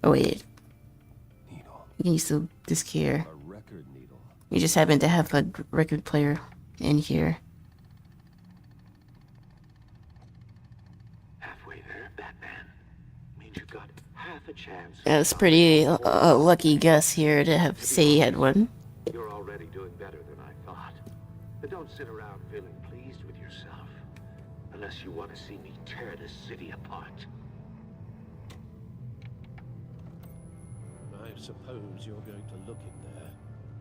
Oh wait. Needle. You can use the disc here. A record needle. We just happen to have a record player in here. Halfway there, Batman. Means you got half a chance. It was pretty lucky guess here to have say he had one. You're already doing better than I thought. But don't sit around feeling pleased with yourself. Unless you want to see me tear this city apart. I suppose you're going to look in there.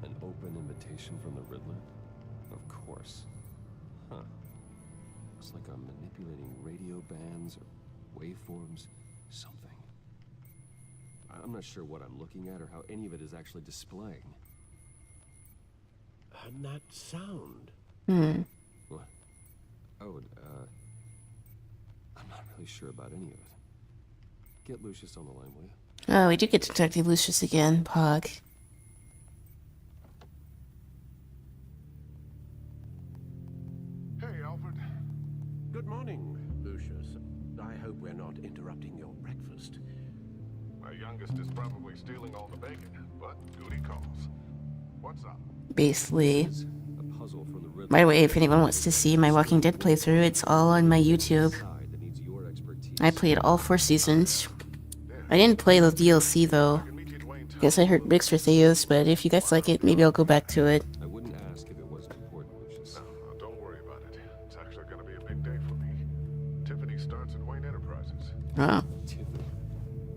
An open invitation from the Riddler? Of course. Huh. Looks like I'm manipulating radio bands or waveforms. Something. I'm not sure what I'm looking at or how any of it is actually displaying. And that sound. What? Oh, I'm not really sure about any of it. Get Lucius on the line, will you? Oh, we do get Detective Lucius again, Pog. Hey, Alfred. Good morning, Lucius. I hope we're not interrupting your breakfast. My youngest is probably stealing all the bacon, but duty calls. What's up? Basically. puzzle from the Riddler. By the way, if anyone wants to see my Walking Dead playthrough, it's all on my YouTube. I played all 4 seasons. I didn't play the DLC though. Guess I heard mixed reviews, but if you guys like it, maybe I'll go back to it. I wouldn't ask if it wasn't important, Lucius. No, don't worry about it. It's actually gonna be a big day for me. Tiffany starts at Wayne Enterprises. Oh. Tiffany?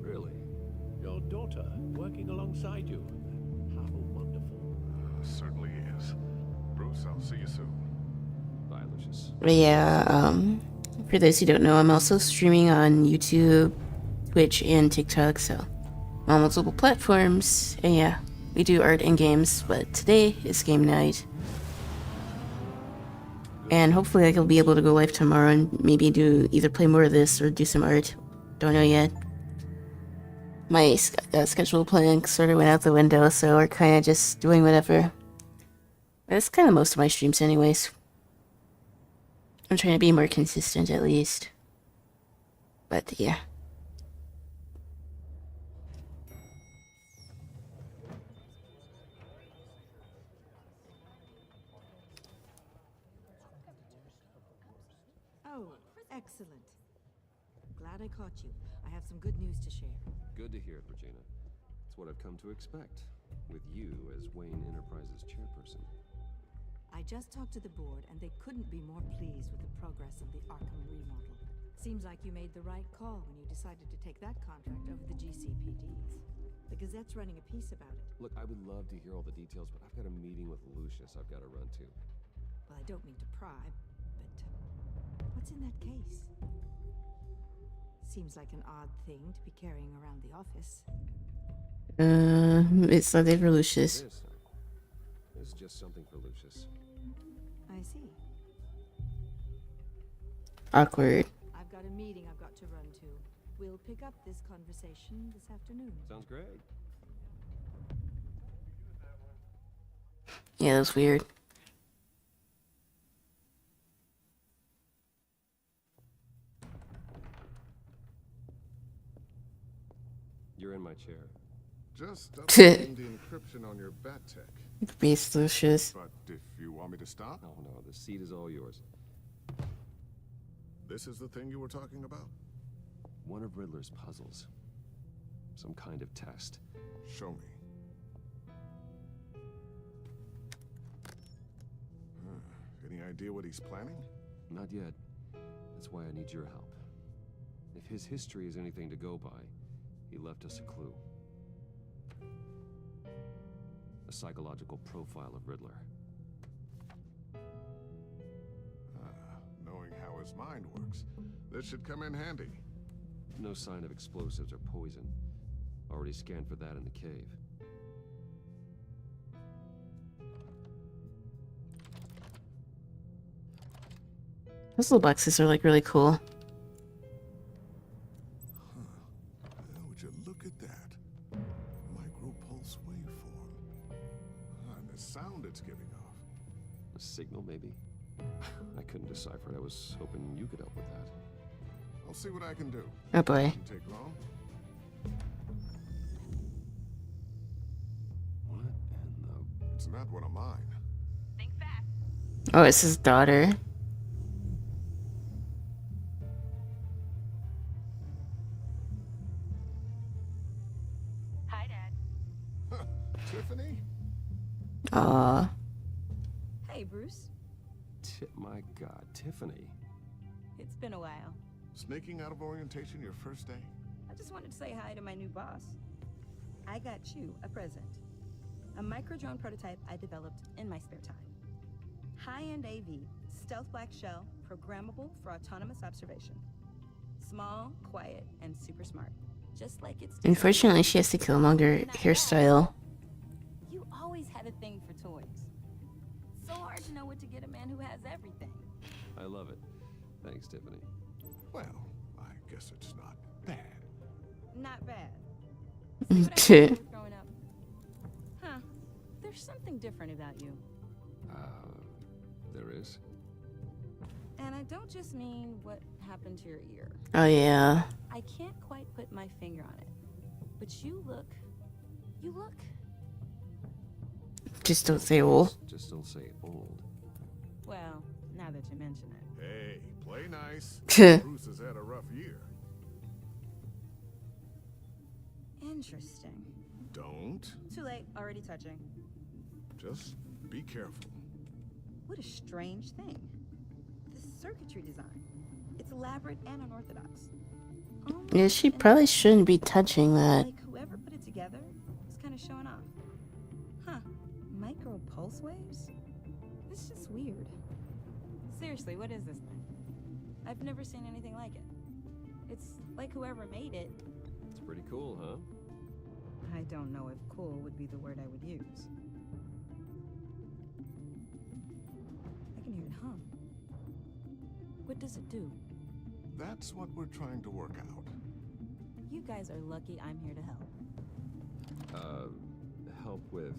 Really? Your daughter working alongside you. How wonderful. Certainly is. Bruce, I'll see you soon. Bye, Lucius. But yeah, for those who don't know, I'm also streaming on YouTube, Twitch, and TikTok, so on multiple platforms. And yeah, we do art and games, but today is game night. And hopefully I'll be able to go live tomorrow and maybe do either play more of this or do some art. Don't know yet. My scheduled plan sort of went out the window, so we're kind of just doing whatever. That's kind of most of my streams anyways. I'm trying to be more consistent at least. But yeah. Oh, excellent. Glad I caught you. I have some good news to share. Good to hear it, Regina. It's what I've come to expect, with you as Wayne Enterprises chairperson. I just talked to the board, and they couldn't be more pleased with the progress of the Arkham remodel. Seems like you made the right call when you decided to take that contract over the GCPD's. The Gazette's running a piece about it. Look, I would love to hear all the details, but I've got a meeting with Lucius I've got to run to. Well, I don't mean to pry, but what's in that case? Seems like an odd thing to be carrying around the office. It's nothing for Lucius. It's just something for Lucius. I see. Awkward. I've got a meeting I've got to run to. We'll pick up this conversation this afternoon. Sounds great. Yeah, that's weird. You're in my chair. Just updating the encryption on your bat tech. Beast Lucius. But if you want me to stop? Oh no, the seat is all yours. This is the thing you were talking about? One of Riddler's puzzles. Some kind of test. Show me. Any idea what he's planning? Not yet. That's why I need your help. If his history is anything to go by, he left us a clue. A psychological profile of Riddler. Knowing how his mind works, this should come in handy. No sign of explosives or poison. Already scanned for that in the cave. Those little boxes are like really cool. Would you look at that? Micropulse waveform. And the sound it's giving off. A signal, maybe? I couldn't decipher it. I was hoping you could help with that. I'll see what I can do. Oh boy. Shouldn't take long. What in the... It's not one of mine. Oh, it's his daughter. Hi, Dad. Tiffany? Aww. Hey, Bruce. My God, Tiffany. It's been a while. Sneaking out of orientation your first day? I just wanted to say hi to my new boss. I got you a present. A micro-drone prototype I developed in my spare time. High-end AV, stealth black shell, programmable for autonomous observation. Small, quiet, and super smart. Just like it's... Unfortunately, she has to kill him on her hairstyle. You always had a thing for toys. So hard to know what to get a man who has everything. I love it. Thanks, Tiffany. Well, I guess it's not bad. Not bad. See what I did growing up? Huh. There's something different about you. There is? And I don't just mean what happened to your ear. Oh yeah. I can't quite put my finger on it. But you look... Just don't say old. Just don't say old. Well, now that you mention it. Hey, play nice. Bruce has had a rough year. Interesting. Don't. Too late. Already touching. Just be careful. What a strange thing. This circuitry design. It's elaborate and unorthodox. Yeah, she probably shouldn't be touching that. Like whoever put it together was kind of showing off. Huh. Micro pulse waves? It's just weird. Seriously, what is this thing? I've never seen anything like it. It's like whoever made it. It's pretty cool, huh? I don't know if cool would be the word I would use. I can hear it hum. What does it do? That's what we're trying to work out. You guys are lucky I'm here to help. Help with...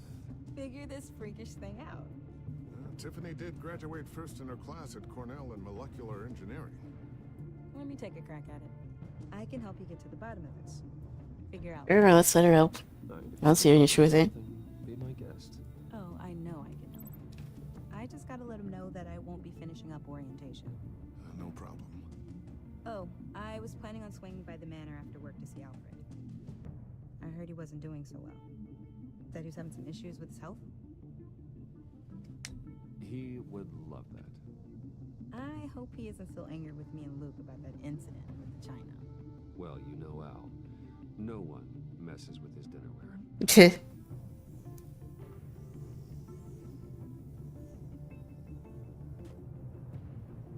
Figure this freakish thing out. Tiffany did graduate first in her class at Cornell in molecular engineering. Let me take a crack at it. I can help you get to the bottom of this. Figure out. Sure, let's let her help. I don't see any issue with it. Be my guest. Oh, I know I can help. I just gotta let him know that I won't be finishing up orientation. No problem. Oh, I was planning on swinging by the manor after work to see Alfred. I heard he wasn't doing so well. That he was having some issues with his health. He would love that. I hope he isn't still angered with me and Luke about that incident with the china. Well, you know Al. No one messes with his dinnerware.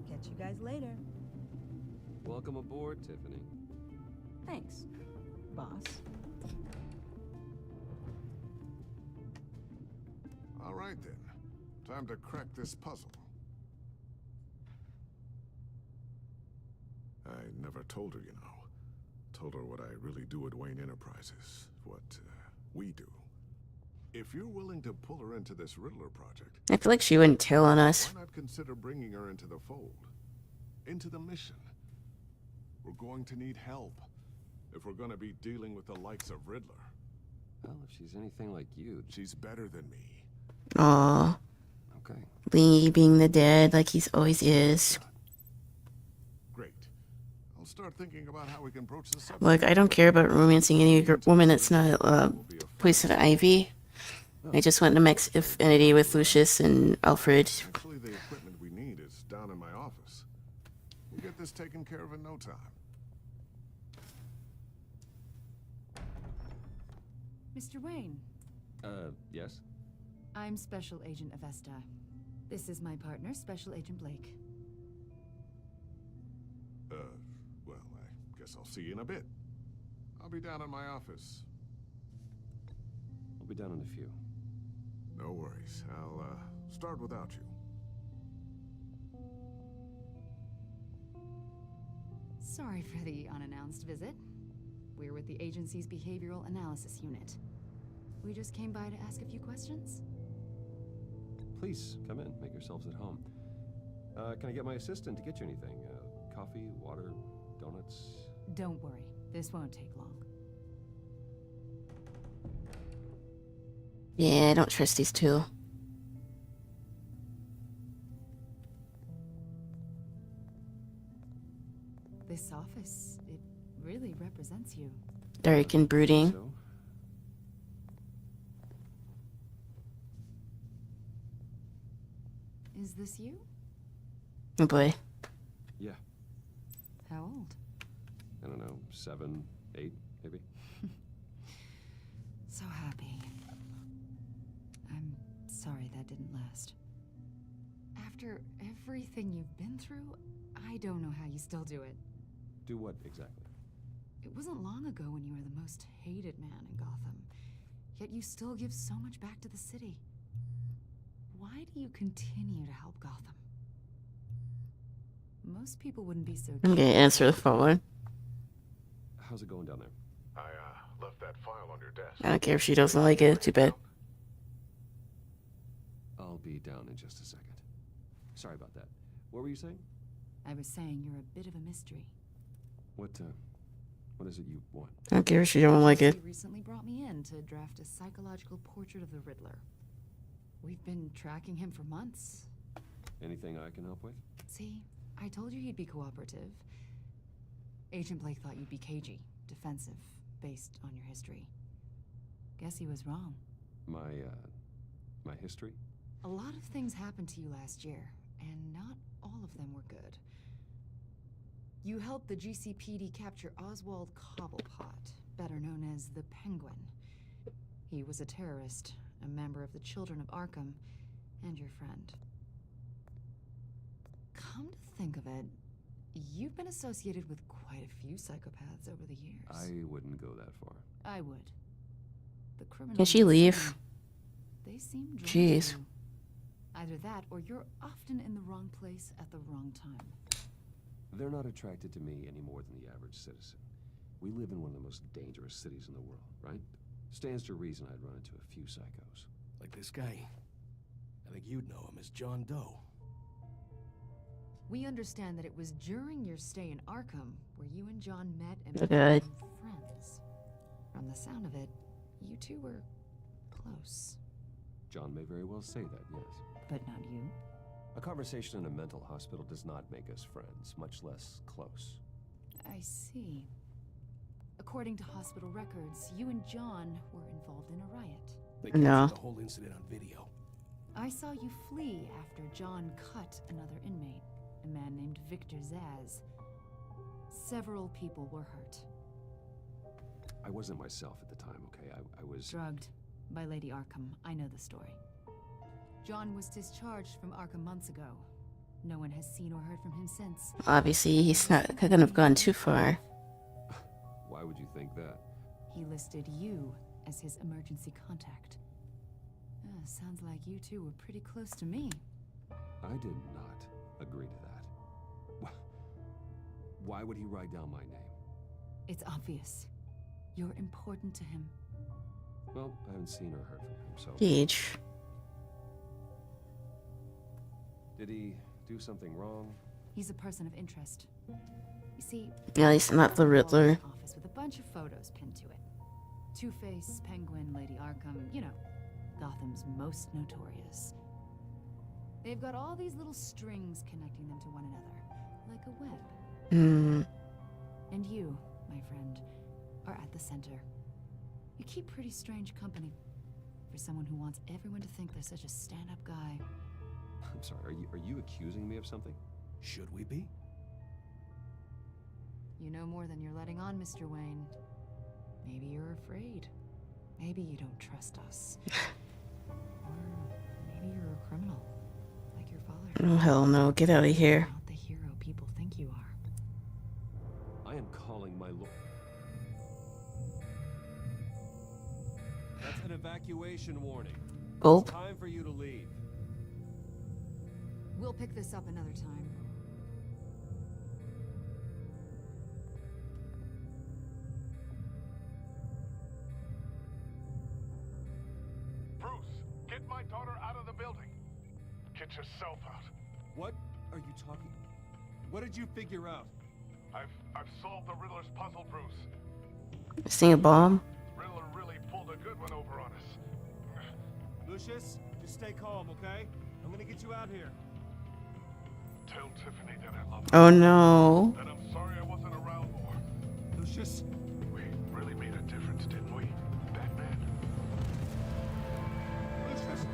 Catch you guys later. Welcome aboard, Tiffany. Thanks, boss. All right then. Time to crack this puzzle. I never told her, you know. Told her what I really do at Wayne Enterprises. What we do. If you're willing to pull her into this Riddler project... I feel like she wouldn't tell on us. Why not consider bringing her into the fold? Into the mission? We're going to need help. If we're going to be dealing with the likes of Riddler. Well, if she's anything like you... She's better than me. Aww. Okay. Lee being the dad like he's always is. Great. I'll start thinking about how we can broach the subject. Look, I don't care about romancing any woman that's not Poison Ivy. I just want to mix affinity with Lucius and Alfred. Actually, the equipment we need is down in my office. We'll get this taken care of in no time. Mr. Wayne. Yes? I'm Special Agent Avesta. This is my partner, Special Agent Blake. Well, I guess I'll see you in a bit. I'll be down in my office. I'll be down in a few. No worries. I'll, start without you. Sorry for the unannounced visit. We're with the agency's Behavioral Analysis Unit. We just came by to ask a few questions. Please, come in. Make yourselves at home. Can I get my assistant to get you anything? Coffee, water, donuts? Don't worry. This won't take long. Yeah, I don't trust these two. This office, it really represents you. Dark and brooding. So? Is this you? Oh boy. Yeah. How old? I don't know, 7, 8, maybe? So happy. I'm sorry that didn't last. After everything you've been through, I don't know how you still do it. Do what exactly? It wasn't long ago when you were the most hated man in Gotham. Yet you still give so much back to the city. Why do you continue to help Gotham? Most people wouldn't be so... I'm gonna answer the phone. How's it going down there? I left that file on your desk. I don't care if she doesn't like it. Too bad. I'll be down in just a second. Sorry about that. What were you saying? I was saying you're a bit of a mystery. What is it you want? I don't care if she don't like it. She recently brought me in to draft a psychological portrait of the Riddler. We've been tracking him for months. Anything I can help with? See, I told you he'd be cooperative. Agent Blake thought you'd be cagey, defensive, based on your history. Guess he was wrong. My history? A lot of things happened to you last year, and not all of them were good. You helped the GCPD capture Oswald Cobblepot, better known as the Penguin. He was a terrorist, a member of the Children of Arkham, and your friend. Come to think of it, you've been associated with quite a few psychopaths over the years. I wouldn't go that far. I would. The criminals. Can she leave? They seem drawn Jeez. to you. Either that, or you're often in the wrong place at the wrong time. They're not attracted to me any more than the average citizen. We live in one of the most dangerous cities in the world, right? Stands to reason I'd run into a few psychos. Like this guy. I think you'd know him as John Doe. We understand that it was during your stay in Arkham where you and John met and Good. became friends. From the sound of it, you two were close. John may very well say that, yes. But not you. A conversation in a mental hospital does not make us friends, much less close. I see. According to hospital records, you and John were involved in a riot. They No. captured the whole incident on video. I saw you flee after John cut another inmate, a man named Victor Zaz. Several people were hurt. I wasn't myself at the time, okay? I was... Drugged by Lady Arkham. I know the story. John was discharged from Arkham months ago. No one has seen or heard from him since. Obviously, he's not couldn't have gone too far. Why would you think that? He listed you as his emergency contact. Sounds like you two were pretty close to me. I did not agree to that. Why would he write down my name? It's obvious. You're important to him. Well, I haven't seen or heard from him, so... Gage. Did he do something wrong? He's a person of interest. You see... At least not the Riddler. Office with a bunch of photos pinned to it. Two-Face, Penguin, Lady Arkham, you know, Gotham's most notorious. They've got all these little strings connecting them to one another, like a web. And you, my friend, are at the center. You keep pretty strange company for someone who wants everyone to think they're such a stand-up guy. I'm sorry, are you accusing me of something? Should we be? You know more than you're letting on, Mr. Wayne. Maybe you're afraid. Maybe you don't trust us. Or maybe you're a criminal, like your father. Oh, hell no. Get out of here. Not the hero people think you are. I am calling my lord. That's an evacuation warning. Gulp. It's time for you to leave. We'll pick this up another time. Bruce, get my daughter out of the building. Get yourself out. What are you talking? What did you figure out? I've solved the Riddler's puzzle, Bruce. Seeing a bomb? Riddler really pulled a good one over on us. Lucius, just stay calm, okay? I'm gonna get you out here. Tell Tiffany that I love her. Oh no. And I'm sorry I wasn't around more. Lucius. We really made a difference, didn't we, Batman? Lucius.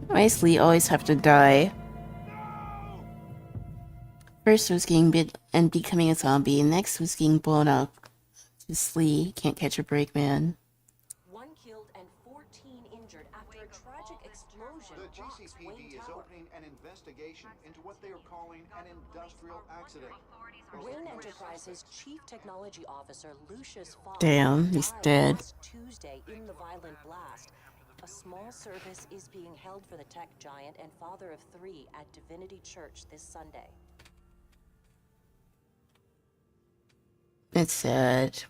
Why does Lee always have to die? First was getting bit and becoming a zombie, next was getting blown up. Just Lee can't catch a break, man. One killed and 14 injured after a tragic explosion. The GCPD is opening an investigation into what they are calling an industrial accident. Wayne Enterprises Chief Technology Officer Lucius Fox Damn, he's dead. last Tuesday in the violent blast. A small service is being held for the tech giant and father of 3 at Divinity Church this Sunday. It's sad.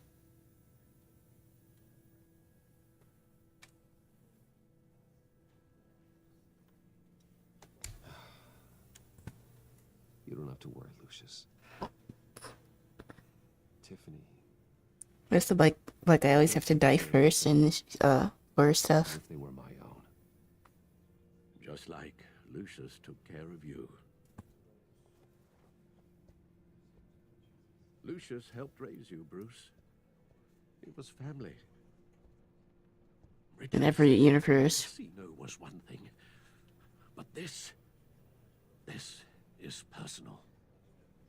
You don't have to worry, Lucius. Tiffany. It's like I always have to die first, and horror as stuff. if they were my own. Just like Lucius took care of you. Lucius helped raise you, Bruce. It was family. In every universe. Casino was one thing, but this is personal.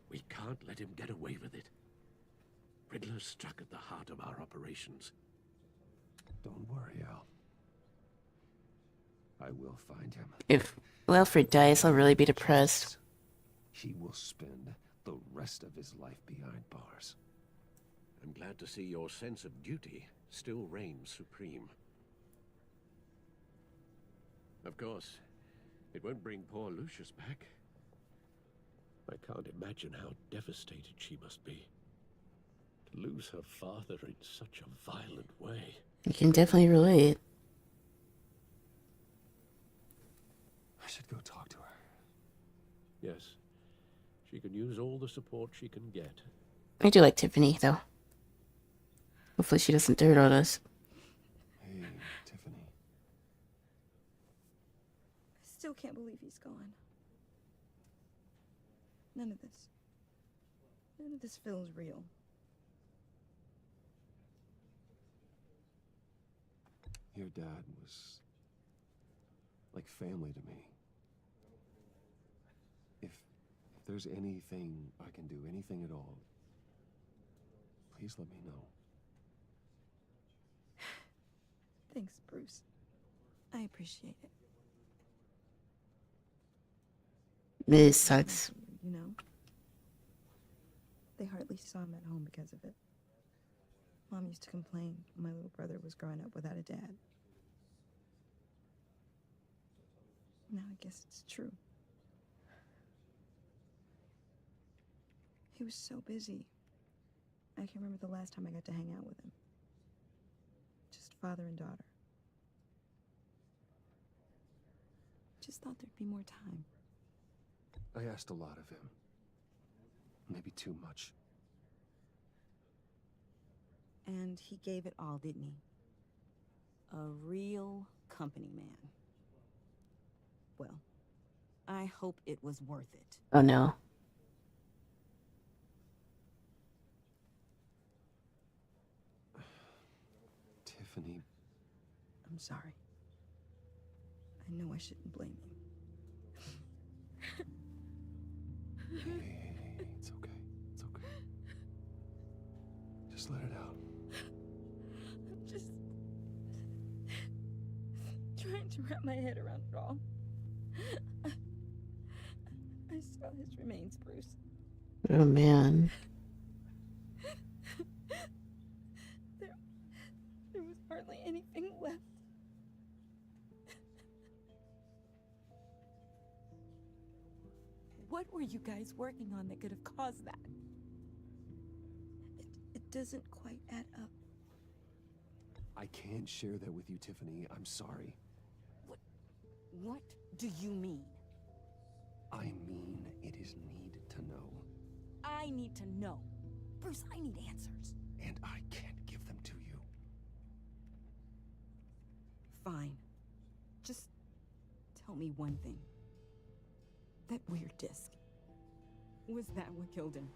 We can't let him get away with it. Riddler struck at the heart of our operations. Don't worry, Al. I will find him. If Wilfred dies, I'll really be depressed. He will spend the rest of his life behind bars. I'm glad to see your sense of duty still reigns supreme. Of course, it won't bring poor Lucius back. I can't imagine how devastated she must be. To lose her father in such a violent way. You can definitely relate. I should go talk to her. Yes, she can use all the support she can get. I do like Tiffany, though. Hopefully she doesn't dirt on us. Hey, Tiffany. I still can't believe he's gone. None of this feels real. Your dad was like family to me. If there's anything I can do, anything at all, please let me know. Thanks, Bruce. I appreciate it. This sucks. You know? They hardly saw him at home because of it. Mom used to complain my little brother was growing up without a dad. Now I guess it's true. He was so busy. I can remember the last time I got to hang out with him. Just father and daughter. Just thought there'd be more time. I asked a lot of him. Maybe too much. And he gave it all, didn't he? A real company man. Well, I hope it was worth it. Oh no. Tiffany. I'm sorry. I know I shouldn't blame you. Hey, it's okay. It's okay. Just let it out. I'm just trying to wrap my head around it all. I saw his remains, Bruce. Oh man. There was hardly anything left. What were you guys working on that could have caused that? It doesn't quite add up. I can't share that with you, Tiffany. I'm sorry. What do you mean? I mean, it is need to know. I need to know. Bruce, I need answers. And I can't give them to you. Fine. Just tell me one thing. That weird disc. Was that what killed him?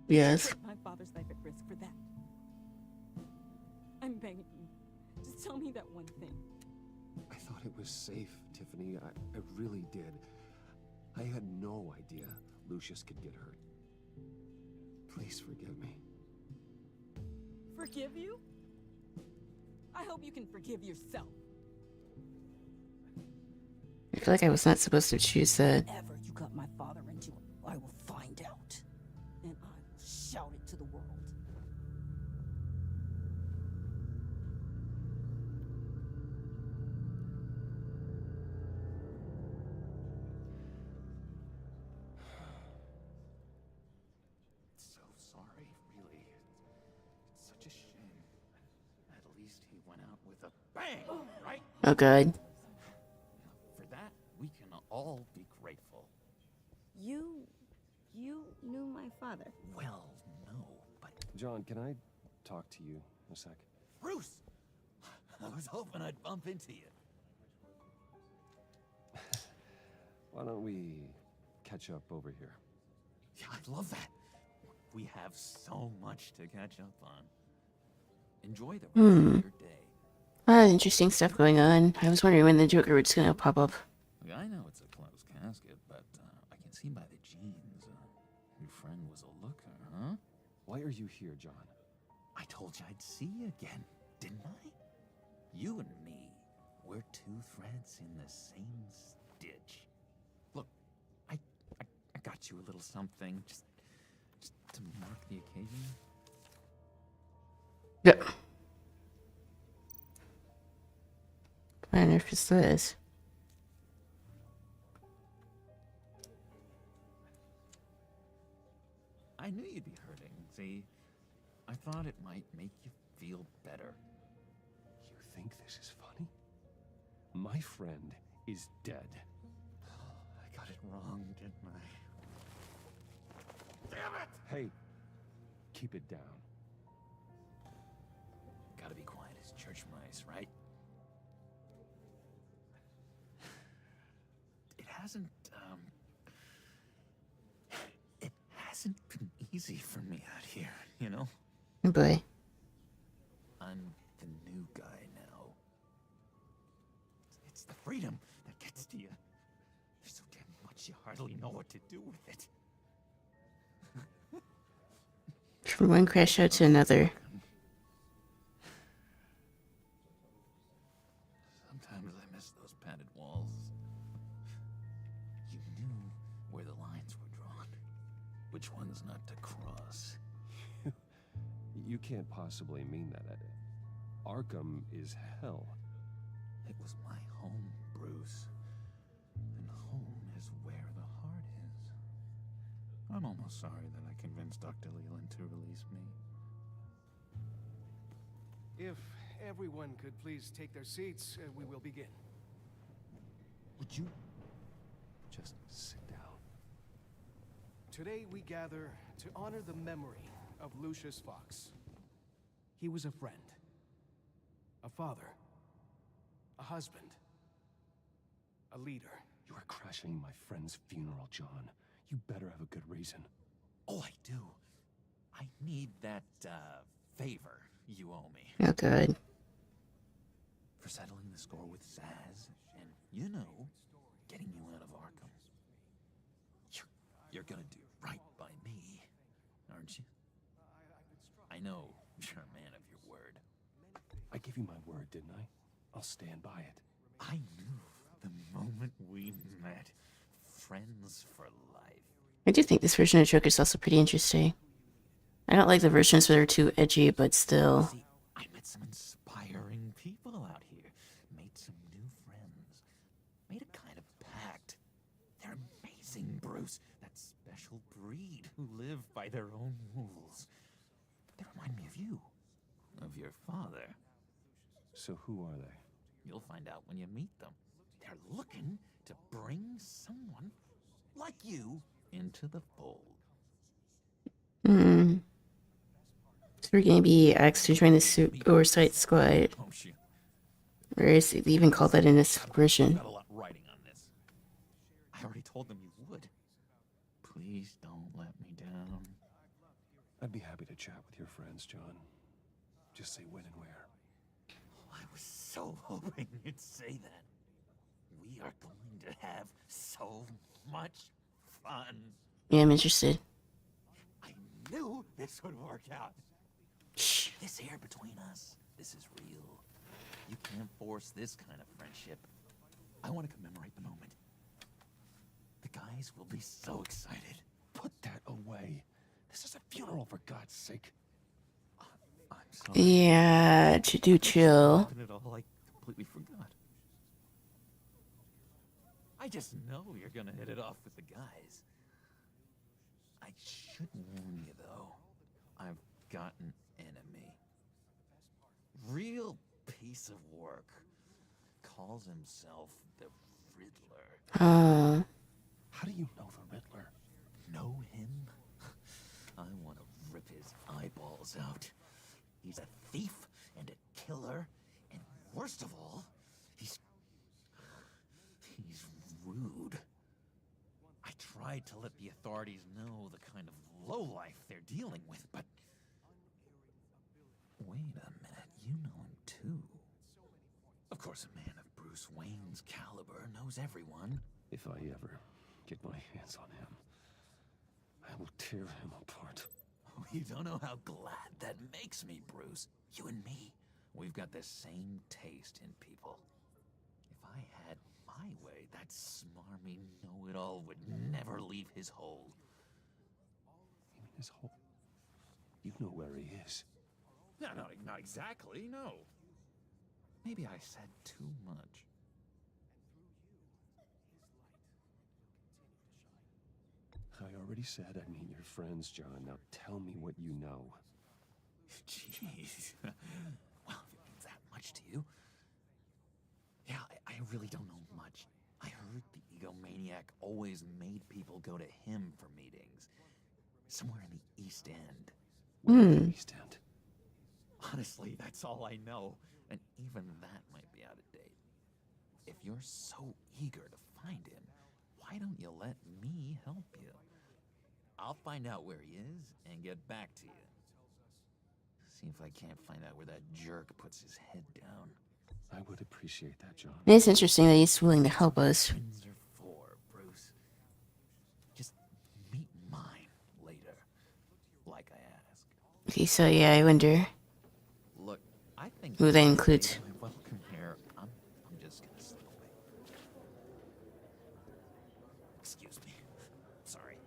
Yes. Put my father's life at risk for that. I'm begging you. Just tell me that one thing. I thought it was safe, Tiffany. I really did. I had no idea Lucius could get hurt. Please forgive me. Forgive you? I hope you can forgive yourself. I feel like I was not supposed to choose that. Whatever you got my father into, I will find out. And I will shout it to the world. So sorry, really. It's such a shame. At least he went out with a bang, right? Oh god. For that, we can all be grateful. You knew my father. Well, no, but... John, can I talk to you a sec? Bruce! I was hoping I'd bump into you. Why don't we catch up over here? Yeah, I'd love that. We have so much to catch up on. Enjoy the rest of your day. Interesting stuff going on. I was wondering when the Joker was gonna pop up. I know it's a closed casket, but I can see by the jeans. Your friend was a looker, huh? Why are you here, John? I told you I'd see you again, didn't I? You and me, we're two threads in the same stitch. Look, I got you a little something, just to mark the occasion. Yep. I wonder if it's this. I knew you'd be hurting, see? I thought it might make you feel better. You think this is funny? My friend is dead. I got it wrong, didn't I? Damn it! Hey, keep it down. Gotta be quiet as church mice, right? It hasn't been easy for me out here, you know? Oh boy. I'm the new guy now. It's the freedom that gets to you. There's so damn much you hardly know what to do with it. From one crash out to another. Sometimes I miss those padded walls. You knew where the lines were drawn. Which ones not to cross. You can't possibly mean that. Arkham is hell. It was my home, Bruce. And home is where the heart is. I'm almost sorry that I convinced Dr. Leland to release me. If everyone could please take their seats, we will begin. Would you just sit down? Today we gather to honor the memory of Lucius Fox. He was a friend, a father, a husband, a leader. You are crashing my friend's funeral, John. You better have a good reason. Oh, I do. I need that, favor you owe me. Oh, good. For settling the score with Zaz, and, you know, getting you out of Arkham. You're gonna do right by me, aren't you? I know you're a man of your word. I gave you my word, didn't I? I'll stand by it. I knew the moment we met. Friends for life. I do think this version of Joker is also pretty interesting. I don't like the versions where they're too edgy, but still. See, I met some inspiring people out here. Made some new friends. Made a kind of pact. They're amazing, Bruce. That special breed who live by their own rules. They remind me of you. Of your father. So who are they? You'll find out when you meet them. They're looking to bring someone like you into the fold. So we're gonna be asked to join the Oversight Squad. Oh, shoot. Or is it even called that in this version? Got a lot writing on this. I already told them you would. Please don't let me down. I'd be happy to chat with your friends, John. Just say when and where. I was so hoping you'd say that. We are going to have so much fun. Yeah, I'm interested. I knew this would work out. Shh. This air between us, this is real. You can't force this kind of friendship. I want to commemorate the moment. The guys will be so excited. Put that away. This is a funeral, for God's sake. I'm sorry. Yeah, to do chill. It all, I completely forgot. I just know you're gonna hit it off with the guys. I should warn you, though. I've got an enemy. Real piece of work. Calls himself the Riddler. How do you know the Riddler? Know him? I want to rip his eyeballs out. He's a thief and a killer and Worst of all, he's rude. I tried to let the authorities know the kind of lowlife they're dealing with, but... Wait a minute, you know him too. Of course, a man of Bruce Wayne's caliber knows everyone. If I ever get my hands on him, I will tear him apart. Oh, you don't know how glad that makes me, Bruce. You and me, we've got the same taste in people. If I had my way, that smarmy know-it-all would never leave his hole. You mean his hole? You know where he is. No, not exactly, no. Maybe I said too much. I already said I'd meet your friends, John. Now tell me what you know. Jeez. Well, if it means that much to you. Yeah, I really don't know much. I heard the egomaniac always made people go to him for meetings. Somewhere in the East End. Where in the East End? Honestly, that's all I know. And even that might be out of date. If you're so eager to find him, why don't you let me help you? I'll find out where he is and get back to you. See if I can't find out where that jerk puts his head down. I would appreciate that, John. It's interesting that he's willing to help us. Friends are for, Bruce. Just meet mine later, like I asked. Okay, so yeah, I wonder Look, I think who that includes. my welcome here. I'm just gonna slip away. Excuse me. Sorry.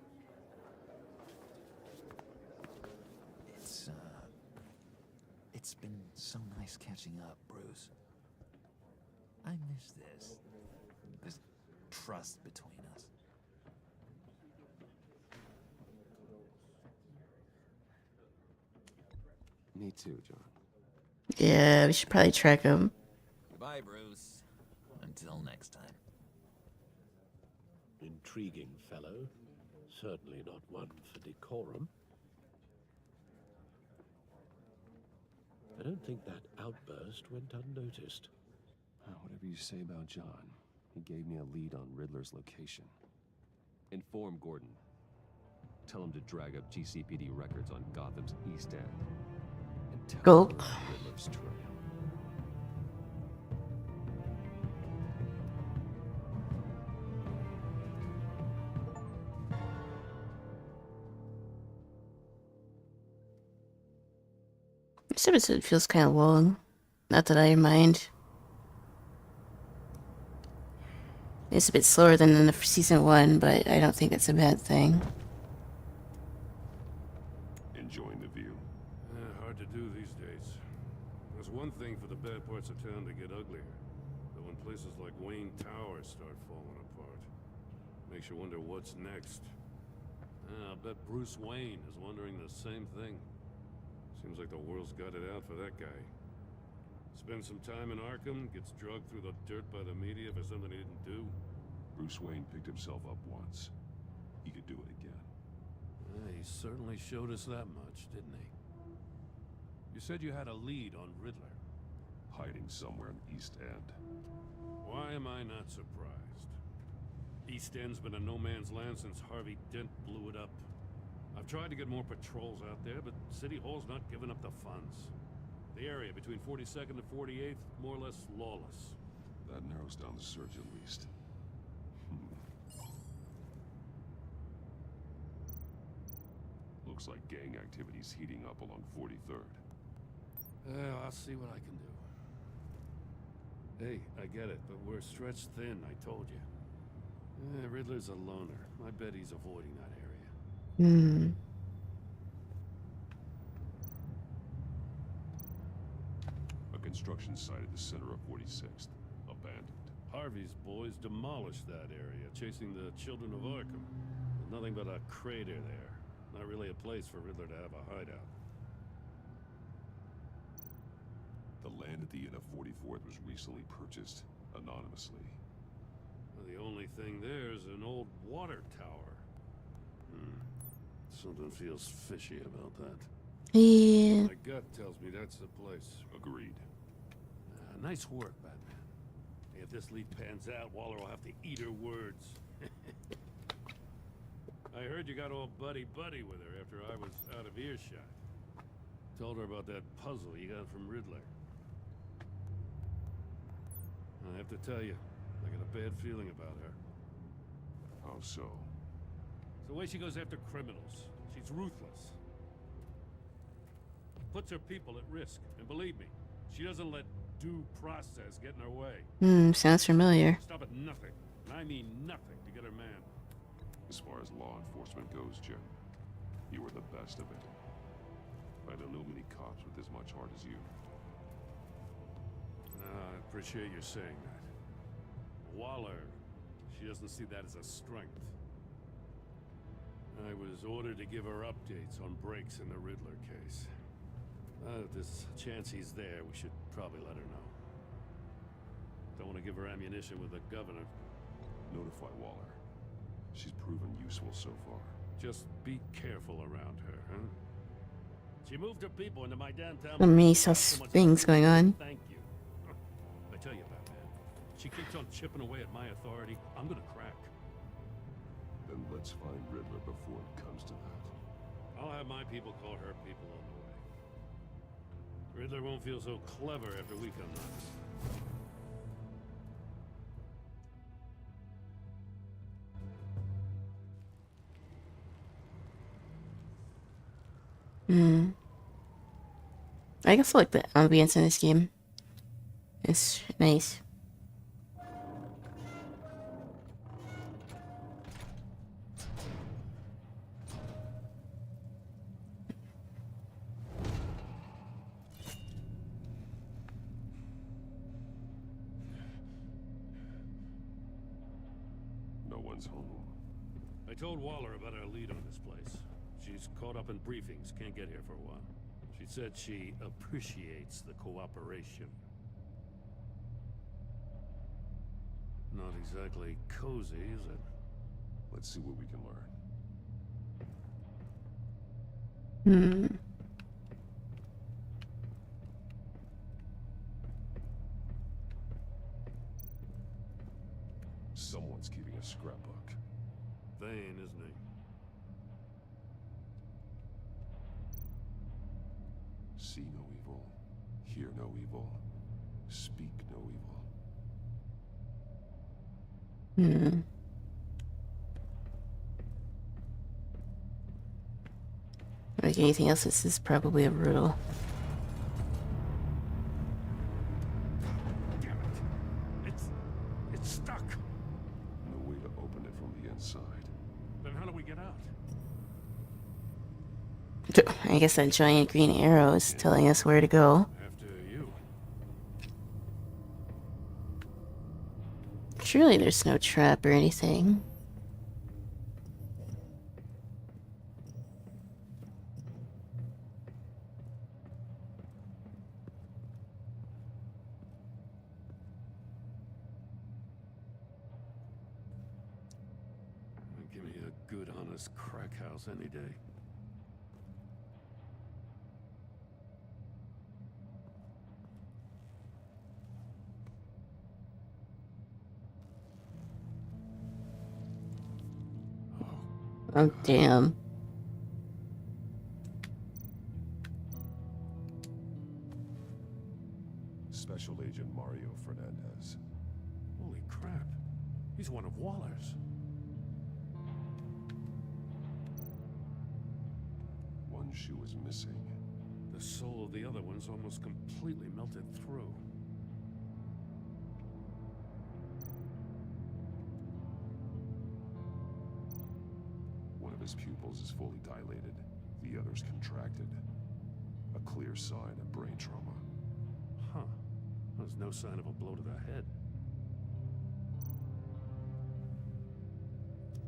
It's been so nice catching up, Bruce. I miss this trust between us. Me too, John. Yeah, we should probably track him. Goodbye, Bruce. Until next time. Intriguing fellow. Certainly not one for decorum. I don't think that outburst went unnoticed. Whatever you say about John, he gave me a lead on Riddler's location. Inform Gordon. Tell him to drag up GCPD records on Gotham's East End. And tell Go. him about Riddler's trail. This episode feels kind of long. Not that I mind. It's a bit slower than in the season 1, but I don't think that's a bad thing. Enjoying the view. Hard to do these days. There's one thing for the bad parts of town to get uglier. But when places like Wayne Tower start falling apart, makes you wonder what's next. I'll bet Bruce Wayne is wondering the same thing. Seems like the world's got it out for that guy. Spends some time in Arkham, gets drugged through the dirt by the media for something he didn't do. Bruce Wayne picked himself up once. He could do it again. He certainly showed us that much, didn't he? You said you had a lead on Riddler. Hiding somewhere in the East End. Why am I not surprised? East End's been a no-man's land since Harvey Dent blew it up. I've tried to get more patrols out there, but City Hall's not giving up the funds. The area between 42nd and 48th, more or less lawless. That narrows down the search at least. Looks like gang activity's heating up along 43rd. I'll see what I can do. Hey, I get it, but we're stretched thin, I told you. Riddler's a loner. I bet he's avoiding that area. A construction site at the center of 46th. Abandoned. Harvey's boys demolished that area, chasing the children of Arkham. There's nothing but a crater there. Not really a place for Riddler to have a hideout. The land at the end of 44th was recently purchased anonymously. Well, the only thing there is an old water tower. Something feels fishy about that. Yeah. My gut tells me that's the place. Agreed. Nice work, Batman. If this lead pans out, Waller will have to eat her words. I heard you got all buddy-buddy with her after I was out of earshot. Told her about that puzzle you got from Riddler. I have to tell you, I got a bad feeling about her. How so? It's the way she goes after criminals. She's ruthless. Puts her people at risk. And believe me, she doesn't let due process get in her way. Sounds familiar. Stop at nothing. And I mean nothing to get her man. As far as law enforcement goes, Jim, you were the best of it. I don't know many cops with as much heart as you. I appreciate you saying that. Waller, she doesn't see that as a strength. I was ordered to give her updates on breaks in the Riddler case. If there's a chance he's there, we should probably let her know. Don't want to give her ammunition with the governor. Notify Waller. She's proven useful so far. Just be careful around her, huh? She moved her people into my downtown... Many sus things going on. Thank you. I tell you, Batman, she keeps on chipping away at my authority, I'm gonna crack. Then let's find Riddler before it comes to that. I'll have my people call her people on the way. Riddler won't feel so clever after we come knocking. I guess I like the ambience in this game. It's nice. No one's home. I told Waller about our lead on this place. She's caught up in briefings, can't get here for a while. She said she appreciates the cooperation. Not exactly cozy, is it? Let's see what we can learn. Someone's keeping a scrapbook. Vain, isn't he? See no evil, hear no evil, speak no evil. Like anything else, this is probably a riddle. Damn it. It's stuck. No way to open it from the inside. Then how do we get out? I guess that giant green arrow is telling us where to go. After you. Surely there's no trap or anything. Give me a good, honest crack house any day. Oh, damn. Special Agent Mario Fernandez. Holy crap. He's one of Waller's. One shoe is missing. The soul of the other one's almost completely melted through. One of his pupils is fully dilated. The other's contracted. A clear sign of brain trauma. Huh. There's no sign of a blow to the head.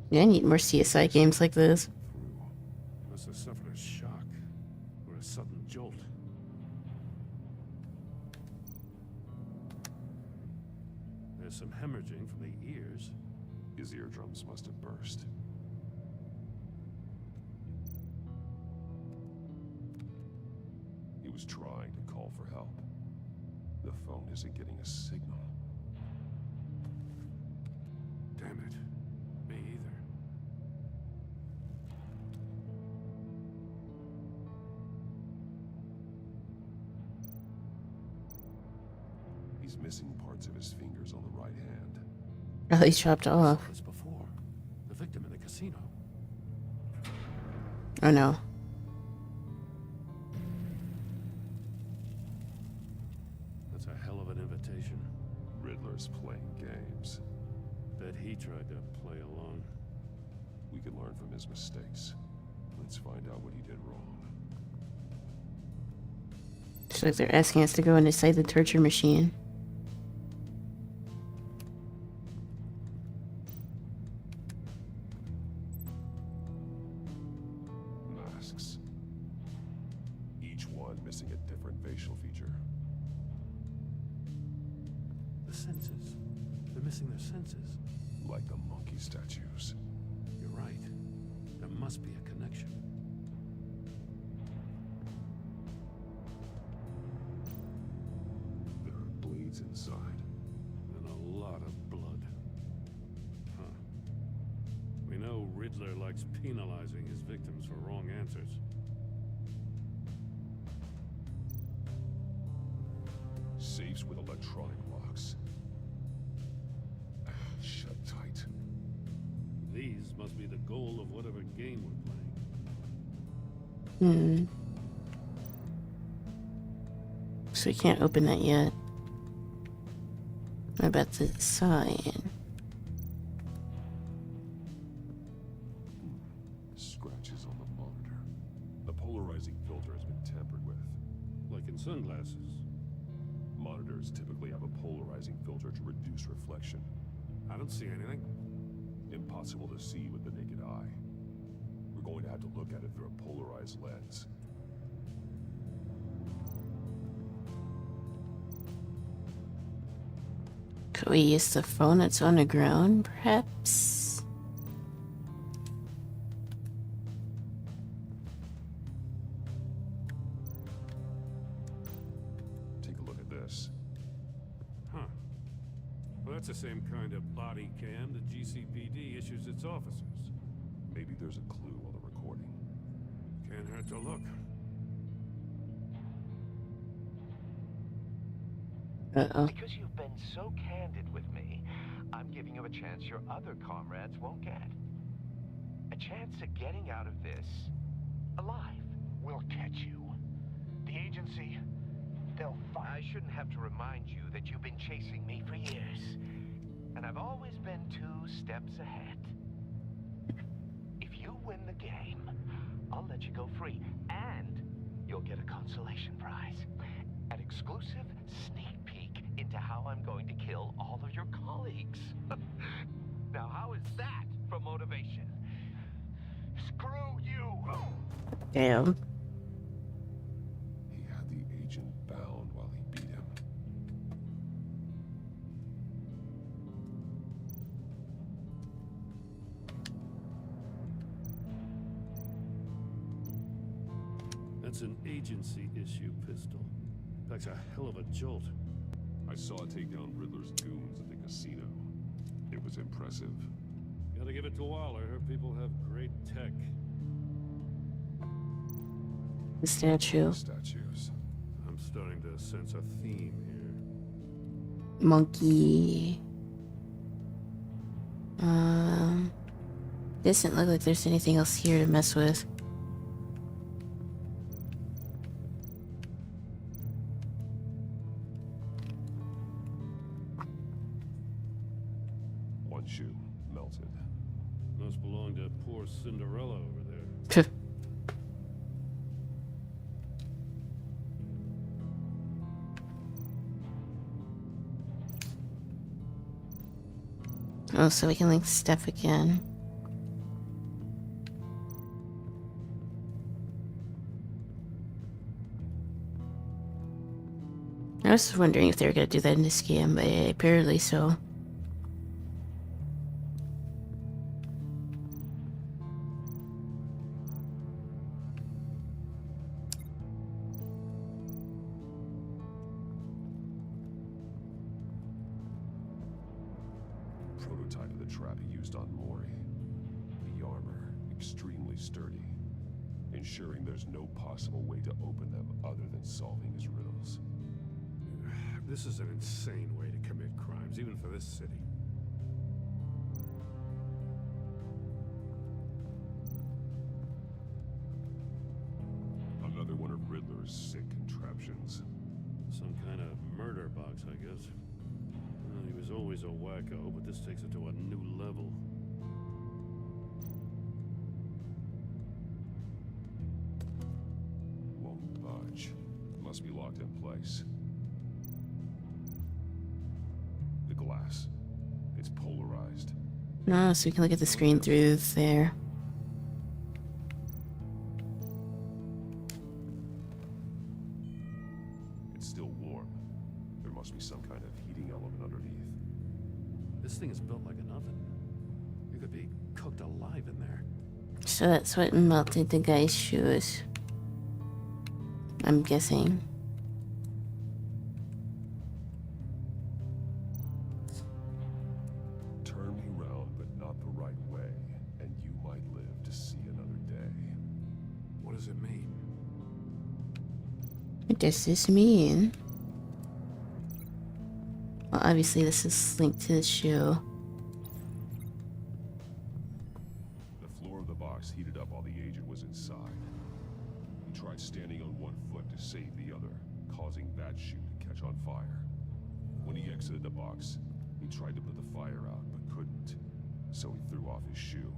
Yeah, I need more CSI games like this. Must have suffered a shock or a sudden jolt. There's some hemorrhaging from the ears. His eardrums must have burst. He was trying to call for help. The The phone isn't getting a signal. Damn it. Me either. He's missing parts of his fingers on the right hand. Oh, he's chopped off. This before. The victim in the casino. Oh no. That's a hell of an invitation. Riddler's playing games. Bet he tried to play along. We can learn from his mistakes. Let's find out what he did wrong. So they're asking us to go inside the torture machine. Masks. Each one missing a different facial feature. The senses. They're missing their senses. Like the monkey statues. You're right. There must be a connection. There are bleeds inside. And a lot of blood. Huh. We know Riddler likes penalizing his victims for wrong answers. Safes with electronic locks. Shut tight. These must be the goal of whatever game we're playing. So we can't open that yet. What about the sign? Scratches on the monitor. The polarizing filter has been tampered with. Like in sunglasses. Monitors typically have a polarizing filter to reduce reflection. I don't see anything. Impossible to see with the naked eye. We're going to have to look at it through a polarized lens. Could we use the phone that's on the ground, perhaps? Take a look at this. Huh. Well, that's the same kind of body cam the GCPD issues its officers. Maybe there's a clue on the recording. Can't hurt to look. Uh-oh. Because you've been so candid with me, I'm giving you a chance your other comrades won't get. A chance at getting out of this alive. We'll catch you. The agency, they'll find. I shouldn't have to remind you that you've been chasing me for years. And I've always been 2 steps ahead. If you win the game, I'll let you go free. And you'll get a consolation prize. An exclusive sneak peek into how I'm going to kill all of your colleagues. Now, how is that for motivation? Screw you! Damn. He had the agent bound while he beat him. That's an agency issue pistol. Packs a hell of a jolt. I saw it take down Riddler's goons at the casino. It was impressive. Gotta give it to Waller. Her people have great tech. The statue. Statues. I'm starting to sense a theme here. Monkey. Doesn't look like there's anything else here to mess with. One shoe melted. Must belong to poor Cinderella over there. Oh, so we can link stuff again. I was wondering if they were gonna do that in this game, but apparently so. kind of the trap he used on Mori. The armor, extremely sturdy, ensuring there's no possible way to open them other than solving his riddles. This is an insane way to commit crimes, even for this city. Another one of Riddler's sick contraptions. Some kind of murder box, I guess. Well, he was always a wacko, but this takes it to a new level. Won't budge. Must be locked in place. The glass. It's polarized. No, so we can look at the screen through there. It's still warm. There must be some kind of heating element underneath. This thing is built like an oven. You could be cooked alive in there. So that's what melted the guy's shoes. I'm guessing. Turn me round, but not the right way, and you might live to see another day. What does it mean? What does this mean? Well, obviously this is linked to the shoe. The floor of the box heated up while the agent was inside. He tried standing on one foot to save the other, causing that shoe to catch on fire. When he exited the box, he tried to put the fire out, but couldn't, so he threw off his shoe.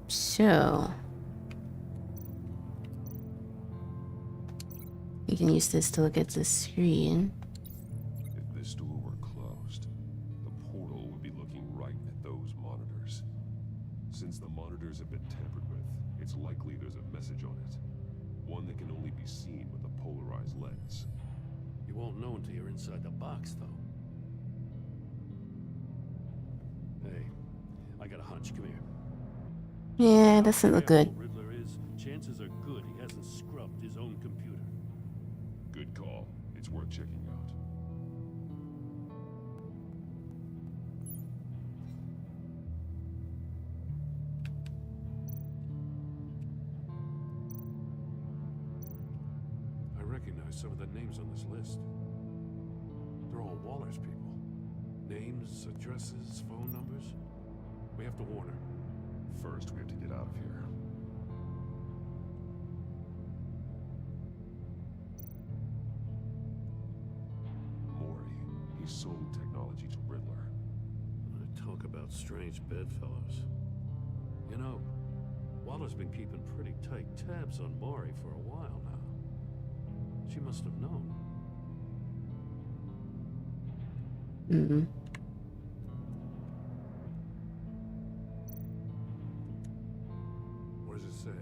So you can use this to look at the screen. If this door were closed, the portal would be looking right at those monitors. Since the monitors have been tampered with, it's likely there's a message on it. One that can only be seen with a polarized lens. You won't know until you're inside the box, though. Hey, I got a hunch. Come here. Yeah, it doesn't look good. Riddler is, chances are good he hasn't scrubbed his own computer. Good call. It's worth checking out. I recognize some of the names on this list. They're all Waller's people. Names, addresses, phone numbers. We have to warn her. First, we have to get out of here. Mori, he sold technology to Riddler. Talk about strange bedfellows. You know, Waller's been keeping pretty tight tabs on Mori for a while now. She must have known. Mm-hmm. What does it say?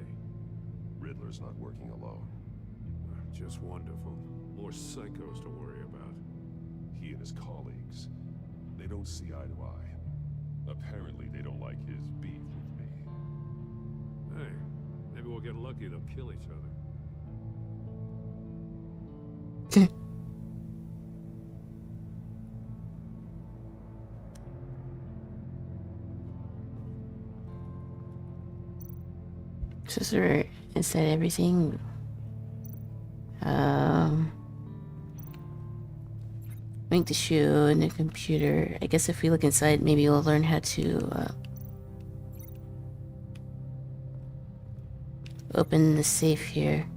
Riddler's not working alone. Just wonderful. More psychos to worry about. He and his colleagues, they don't see eye to eye. Apparently, they don't like his beef with me. Hey, maybe we'll get lucky. They'll kill each other. So is that everything? Link the shoe and the computer. I guess if we look inside, maybe we'll learn how to open the safe here.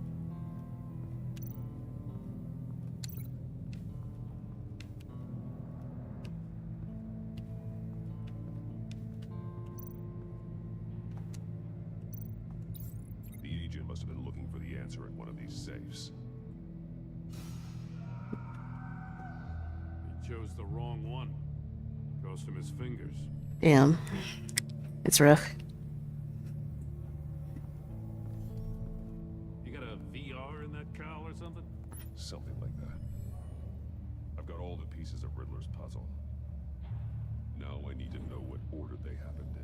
The agent must have been looking for the answer in one of these safes. He chose the wrong one. Cost him his fingers. Damn. It's rough. You got a VR in that cowl or something? Something like that. I've got all the pieces of Riddler's puzzle. Now I need to know what order they happened in.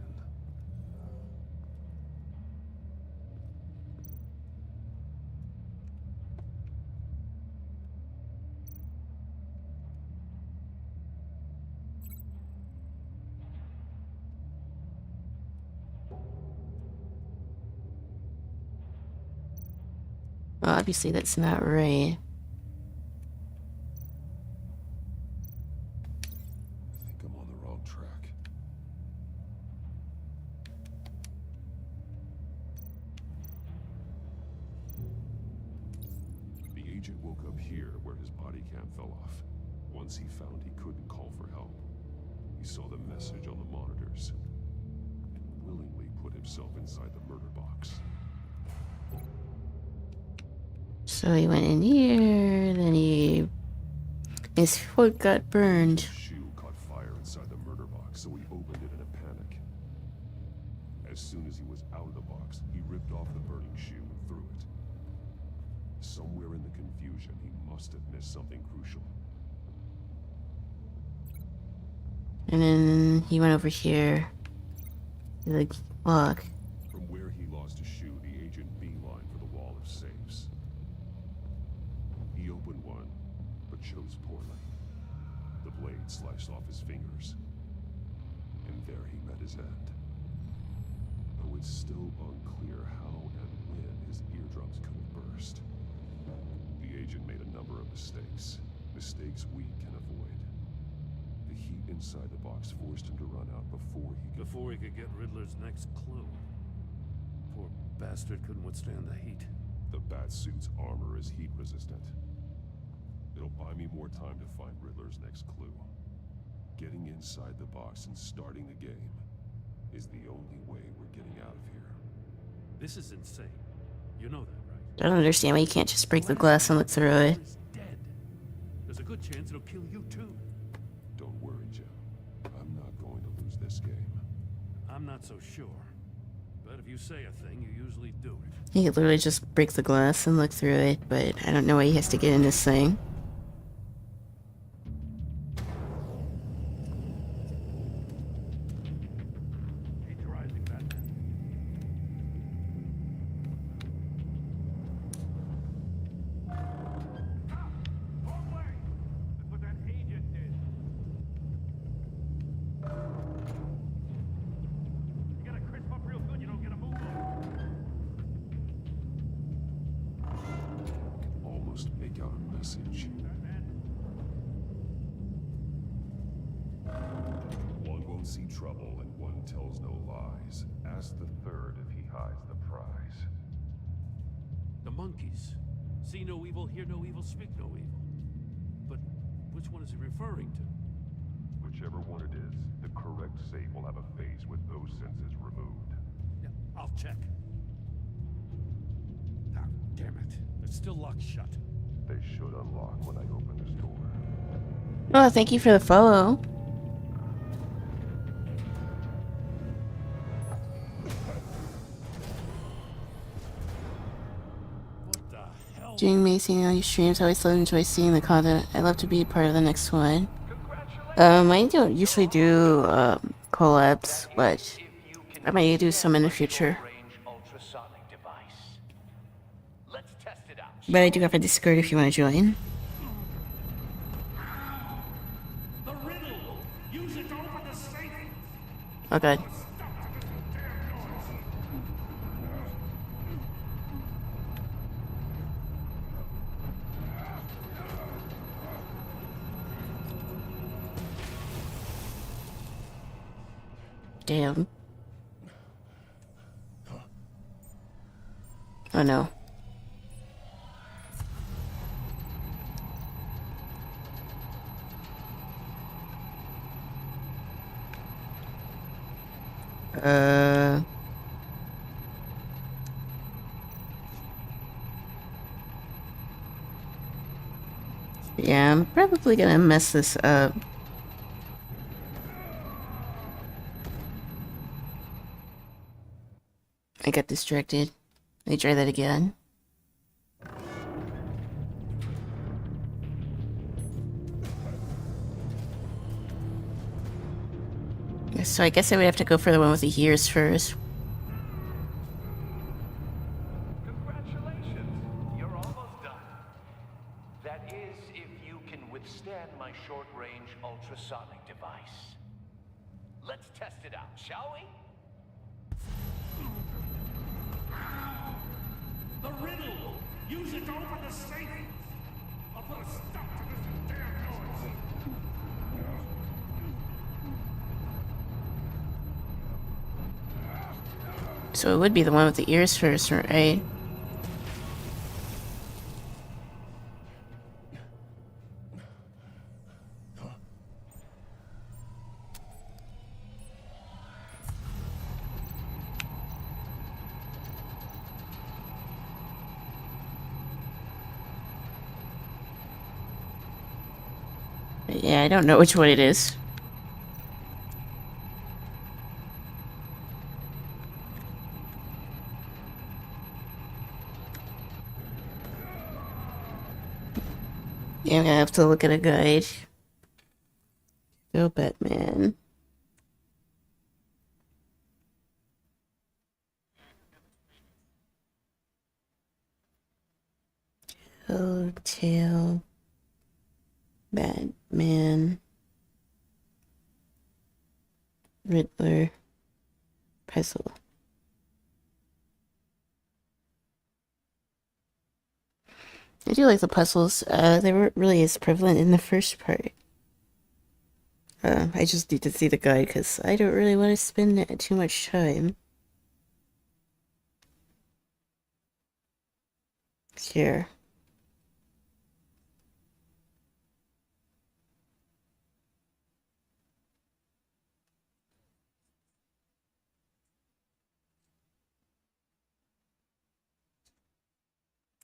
Obviously, that's not right. I think I'm on the wrong track. The agent woke up here where his body cam fell off. Once he found he couldn't call for help, he saw the message on the monitors and willingly put himself inside the murder box. So he went in here, then his foot got burned. His shoe caught fire inside the murder box, so he opened it in a panic. As soon as he was out of the box, he ripped off the burning shoe and threw it. Somewhere in the confusion, he must have missed something crucial. And then he went over here to the lock. From where he lost his shoe, the agent beelined for the wall of safes. He opened one, but chose poorly. The blade sliced off his fingers. And there he met his end. Though it's still unclear how and when his eardrums could have burst. The agent made a number of mistakes. Mistakes we can avoid. The heat inside the box forced him to run out before he could get Riddler's next clue. Poor bastard couldn't withstand the heat. The Batsuit's armor is heat resistant. It'll buy me more time to find Riddler's next clue. Getting inside the box and starting the game is the only way we're getting out of here. This is insane. You know that, right? I don't understand why you can't just break the glass and look through it. Dead. There's a good chance it'll kill you too. Don't worry, Jim. I'm not going to lose this game. I'm not so sure. But if you say a thing, you usually do it. He could literally just break the glass and look through it, but I don't know why he has to get in this thing. Almost make out a message. One won't see trouble and one tells no lies. Ask the third if he hides the prize. The monkeys. See no evil, hear no evil, speak no evil. But which one is he referring to? Whichever one it is, the correct safe will have a face with those senses removed. Yeah, I'll check. Ah, damn it. It's still locked shut. They should unlock when I open this door. Oh, thank you for the follow. Doing amazing on your streams. I always love and enjoy seeing the content. I love to be part of the next one. I don't usually do collabs, but I might do some in the future. But I do have a Discord if you want to join. Oh god. Damn. Oh no. Yeah, I'm probably gonna mess this up. I got distracted. Let me try that again. So I guess I would have to go for the one with the ears first. Congratulations, you're almost done. That is, if you can withstand my short-range ultrasonic device. Let's test it out, shall we? The riddle! Use it to open the safe! I'll put a stop to this damn noise! So it would be the one with the ears first, right? Yeah, I don't know which one it is. Yeah, I'm gonna have to look at a guide. Go Batman. TellTale. Batman. Riddler. Puzzle. I do like the puzzles. They weren't really as prevalent in the first part. I just need to see the guide because I don't really want to spend too much time. Here.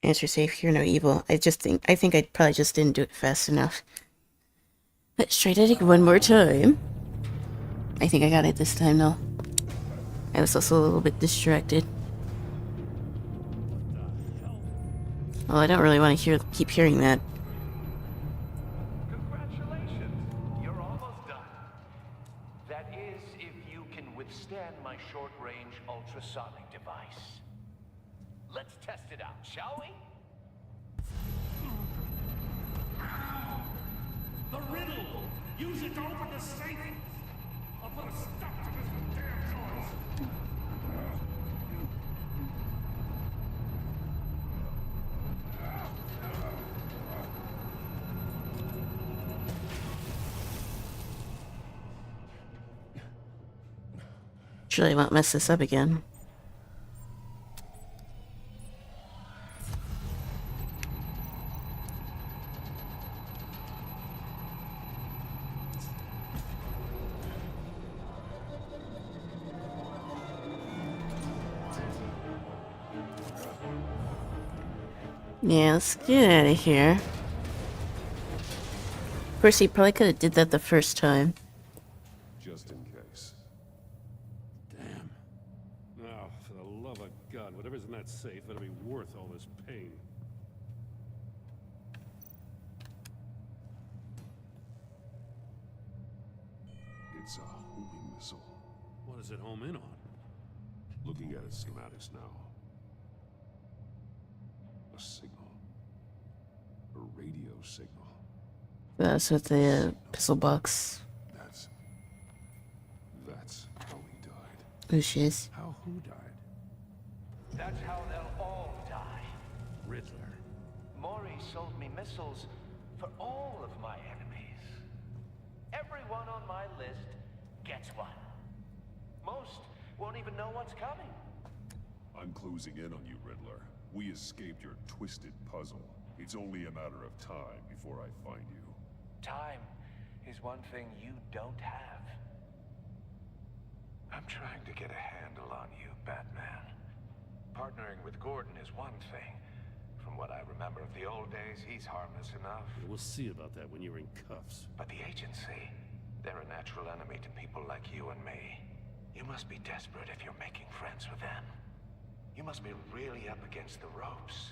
Answer safe, hear no evil. I think I probably just didn't do it fast enough. Let's try that one more time. I think I got it this time though. I was also a little bit distracted. Well, I don't really want to keep hearing that. Congratulations, you're almost done. That is, if you can withstand my short-range ultrasonic device. Let's test it out, shall we? The riddle! Use it to open the safe! I'll put a stop to this damn noise! Surely I won't mess this up again. Yeah, let's get out of here. Of course, he probably could have did that the first time. Just in case. Damn. Now, for the love of God, whatever's in that safe better be worth all this pain. It's a homing missile. What does it home in on? Looking at its schematics now. A signal. A radio signal. That's with the pistol box. That's how he died. Lucius. How who died? That's how they'll all die. Riddler. Maury sold me missiles for all of my enemies. Everyone on my list gets one. Most won't even know what's coming. I'm closing in on you, Riddler. We escaped your twisted puzzle. It's only a matter of time before I find you. Time is one thing you don't have. I'm trying to get a handle on you, Batman. Partnering with Gordon is one thing. From what I remember of the old days, he's harmless enough. We'll see about that when you're in cuffs. But the agency, they're a natural enemy to people like you and me. You must be desperate if you're making friends with them. You must be really up against the ropes.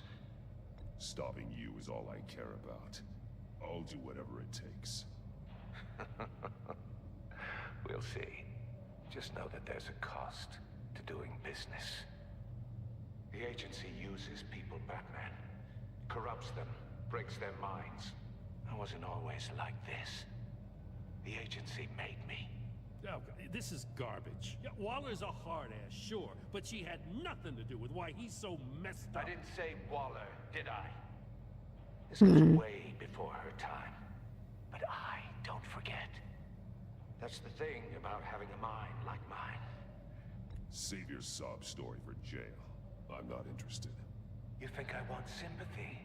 Stopping you is all I care about. I'll do whatever it takes. We'll see. Just know that there's a cost to doing business. The agency uses people, Batman. Corrupts them, breaks their minds. I wasn't always like this. The agency made me. Oh, this is garbage. Yeah, Waller's a hard-ass, sure, but she had nothing to do with why he's so messed up. I didn't say Waller, did I? This goes way before her time. But I don't forget. That's the thing about having a mind like mine. Save your sob story for jail. I'm not interested. You think I want sympathy?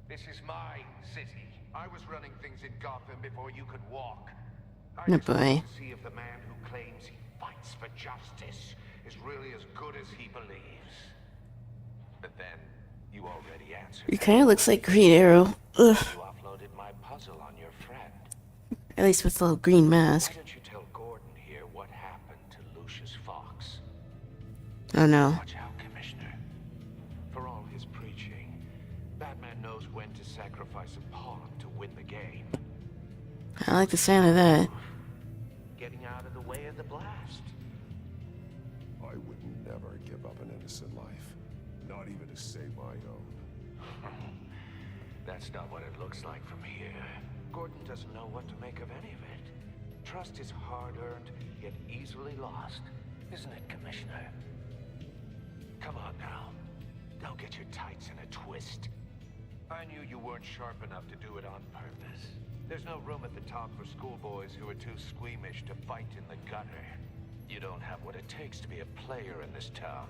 This is my city. I was running things in Gotham before you could walk. I No just wanted boy. to see if the man who claims he fights for justice is really as good as he believes. But then, you already answered. He kind of looks like Green Arrow. Ugh. You offloaded my puzzle on your friend. At least with the little green mask. Why don't you tell Gordon here what happened to Lucius Fox? Oh no. Watch out, Commissioner. For all his preaching, Batman knows when to sacrifice a pawn to win the game. I like the sound of that. Getting out of the way of the blast. I would never give up an innocent life. Not even to save my own. That's not what it looks like from here. Gordon doesn't know what to make of any of it. Trust is hard-earned, yet easily lost. Isn't it, Commissioner? Come on now. Don't get your tights in a twist. I knew you weren't sharp enough to do it on purpose. There's no room at the top for schoolboys who are too squeamish to fight in the gutter. You don't have what it takes to be a player in this town.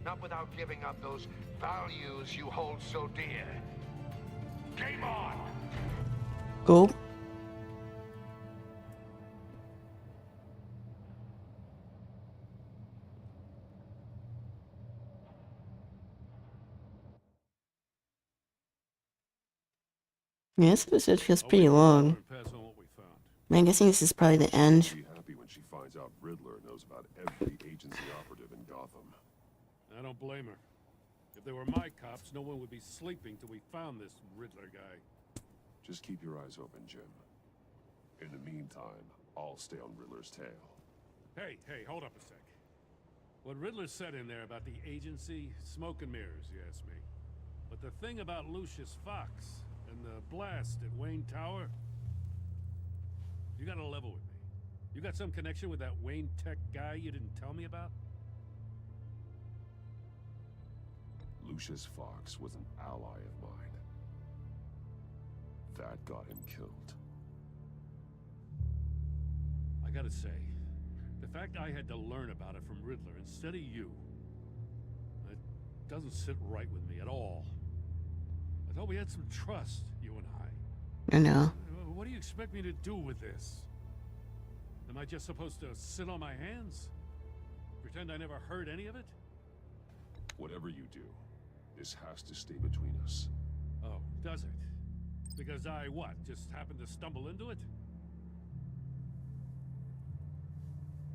Not without giving up those values you hold so dear. Game on! Go. Yeah, this episode feels pretty long. I'm guessing this is probably the end. She'll be happy when she finds out Riddler knows about every agency operative in Gotham. I don't blame her. If they were my cops, no one would be sleeping till we found this Riddler guy. Just keep your eyes open, Jim. In the meantime, I'll stay on Riddler's tail. Hey, hold up a sec. What Riddler said in there about the agency, smoke and mirrors, you ask me. But the thing about Lucius Fox and the blast at Wayne Tower, you gotta level with me. You got some connection with that Wayne Tech guy you didn't tell me about? Lucius Fox was an ally of mine. That got him killed. I gotta say, the fact I had to learn about it from Riddler instead of you, it doesn't sit right with me at all. I thought we had some trust, you and I. I know. What do you expect me to do with this? Am I just supposed to sit on my hands? Pretend I never heard any of it? Whatever you do, this has to stay between us. Oh, does it? Because I, what, just happened to stumble into it?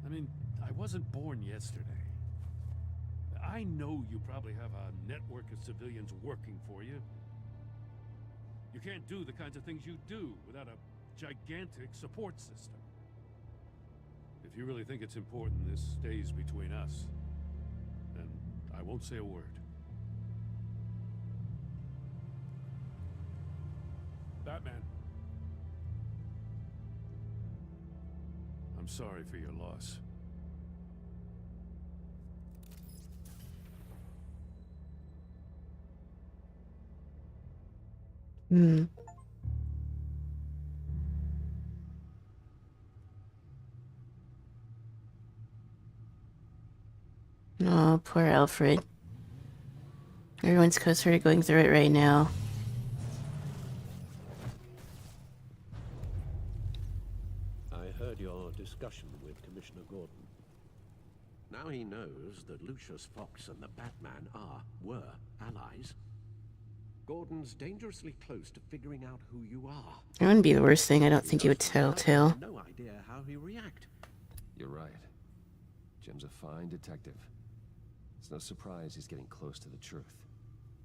I mean, I wasn't born yesterday. I know you probably have a network of civilians working for you. You can't do the kinds of things you do without a gigantic support system. If you really think it's important this stays between us, then I won't say a word. Batman. I'm sorry for your loss. Hmm. Oh, poor Alfred. Everyone's sort of going through it right now. I heard your discussion with Commissioner Gordon. Now he knows that Lucius Fox and the Batman were allies. Gordon's dangerously close to figuring out who you are. That wouldn't be the worst thing. I don't think he would TellTale. No idea how he react. You're right. Jim's a fine detective. It's no surprise he's getting close to the truth.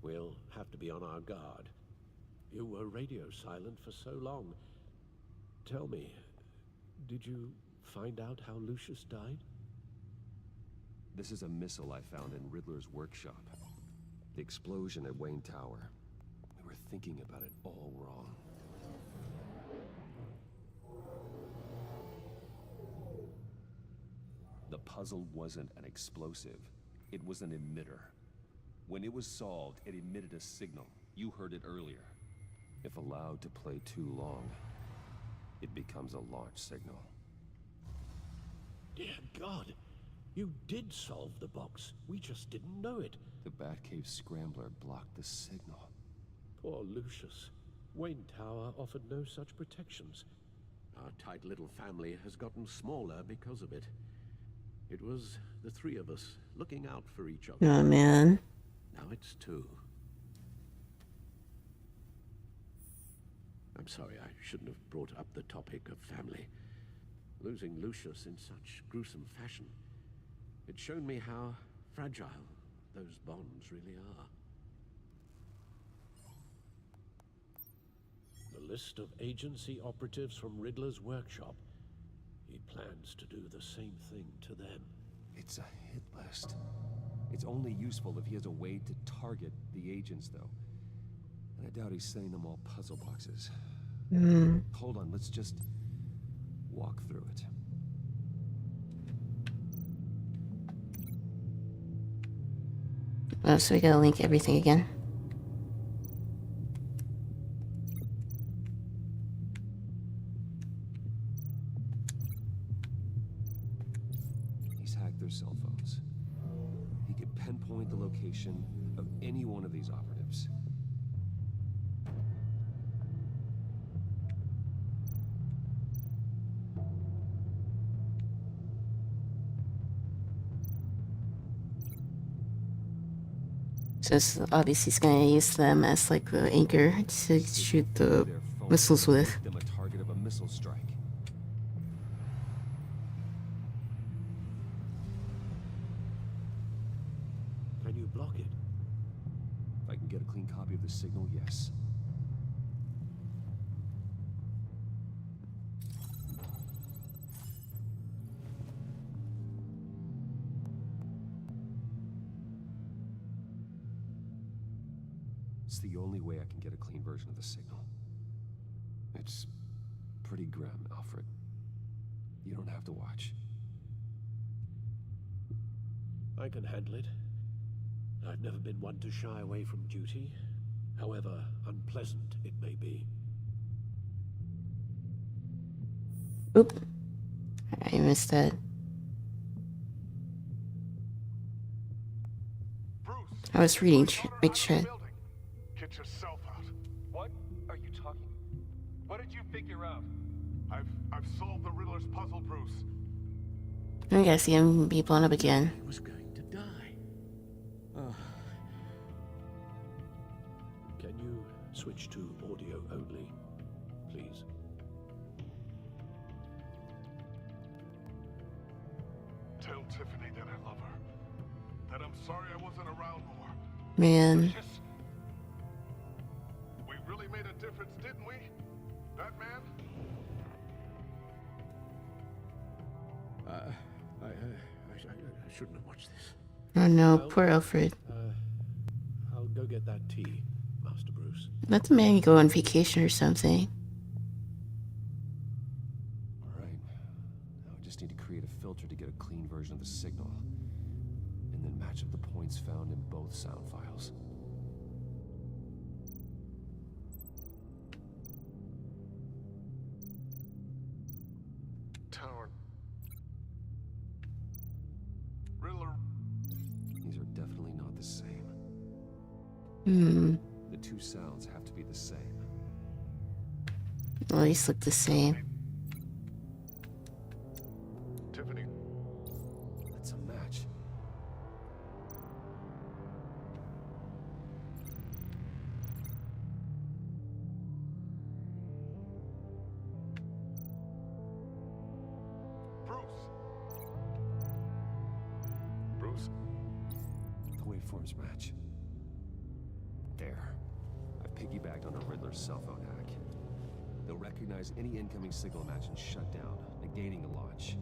We'll have to be on our guard. You were radio silent for so long. Tell me, did you find out how Lucius died? This is a missile I found in Riddler's workshop. The explosion at Wayne Tower. We were thinking about it all wrong. puzzle wasn't an explosive. It was an emitter. When it was solved, it emitted a signal. You heard it earlier. If allowed to play too long, it becomes a launch signal. Dear God, you did solve the box. We just didn't know it. The Batcave Scrambler blocked the signal. Poor Lucius. Wayne Tower offered no such protections. Our tight little family has gotten smaller because of it. It was the three of us looking out for each other. Oh, man. Now it's two. I'm sorry, I shouldn't have brought up the topic of family. Losing Lucius in such gruesome fashion, it's shown me how fragile those bonds really are. The list of agency operatives from Riddler's workshop. He plans to do the same thing to them. It's a hit list. It's only useful if he has a way to target the agents, though. And I doubt he's sending them all puzzle boxes. Hold on, let's just walk through it. Oh, so we gotta link everything again. He's hacked their cell phones. He could pinpoint the location of any one of these operatives. So it's obviously he's gonna use them as like the anchor to shoot the missiles with. Make them a target of a missile strike. Can you block it? If I can get a clean copy of the signal, yes. It's the only way I can get a clean version of the signal. It's pretty grim, Alfred. You don't have to watch. I can handle it. I've never been one to shy away from duty, however unpleasant it may be. Oop. I missed that. I was reading Big Chat. Get yourself out. What are you talking? What did you figure out? I've solved the Riddler's puzzle, Bruce. I gotta see him be blown up again. He was going to die. Can you switch to audio only, please? Tell Tiffany that I love her. That I'm sorry I wasn't around more. Man. We really made a difference, didn't we? Batman? I shouldn't have watched this. Oh no, Well, poor Alfred. I'll go get that tea, Master Bruce. Let the man go on vacation or something. Alright. Now I just need to create a filter to get a clean version of the signal. And then match up the points found in both sound files. Tower. Riddler. These are definitely not the same. The two sounds have to be the same. Well, these look the same. Tiffany. That's a match. Bruce. The waveforms match. There. I've piggybacked on a Riddler's cell phone hack. They'll recognize any incoming signal match and shut down, negating the launch.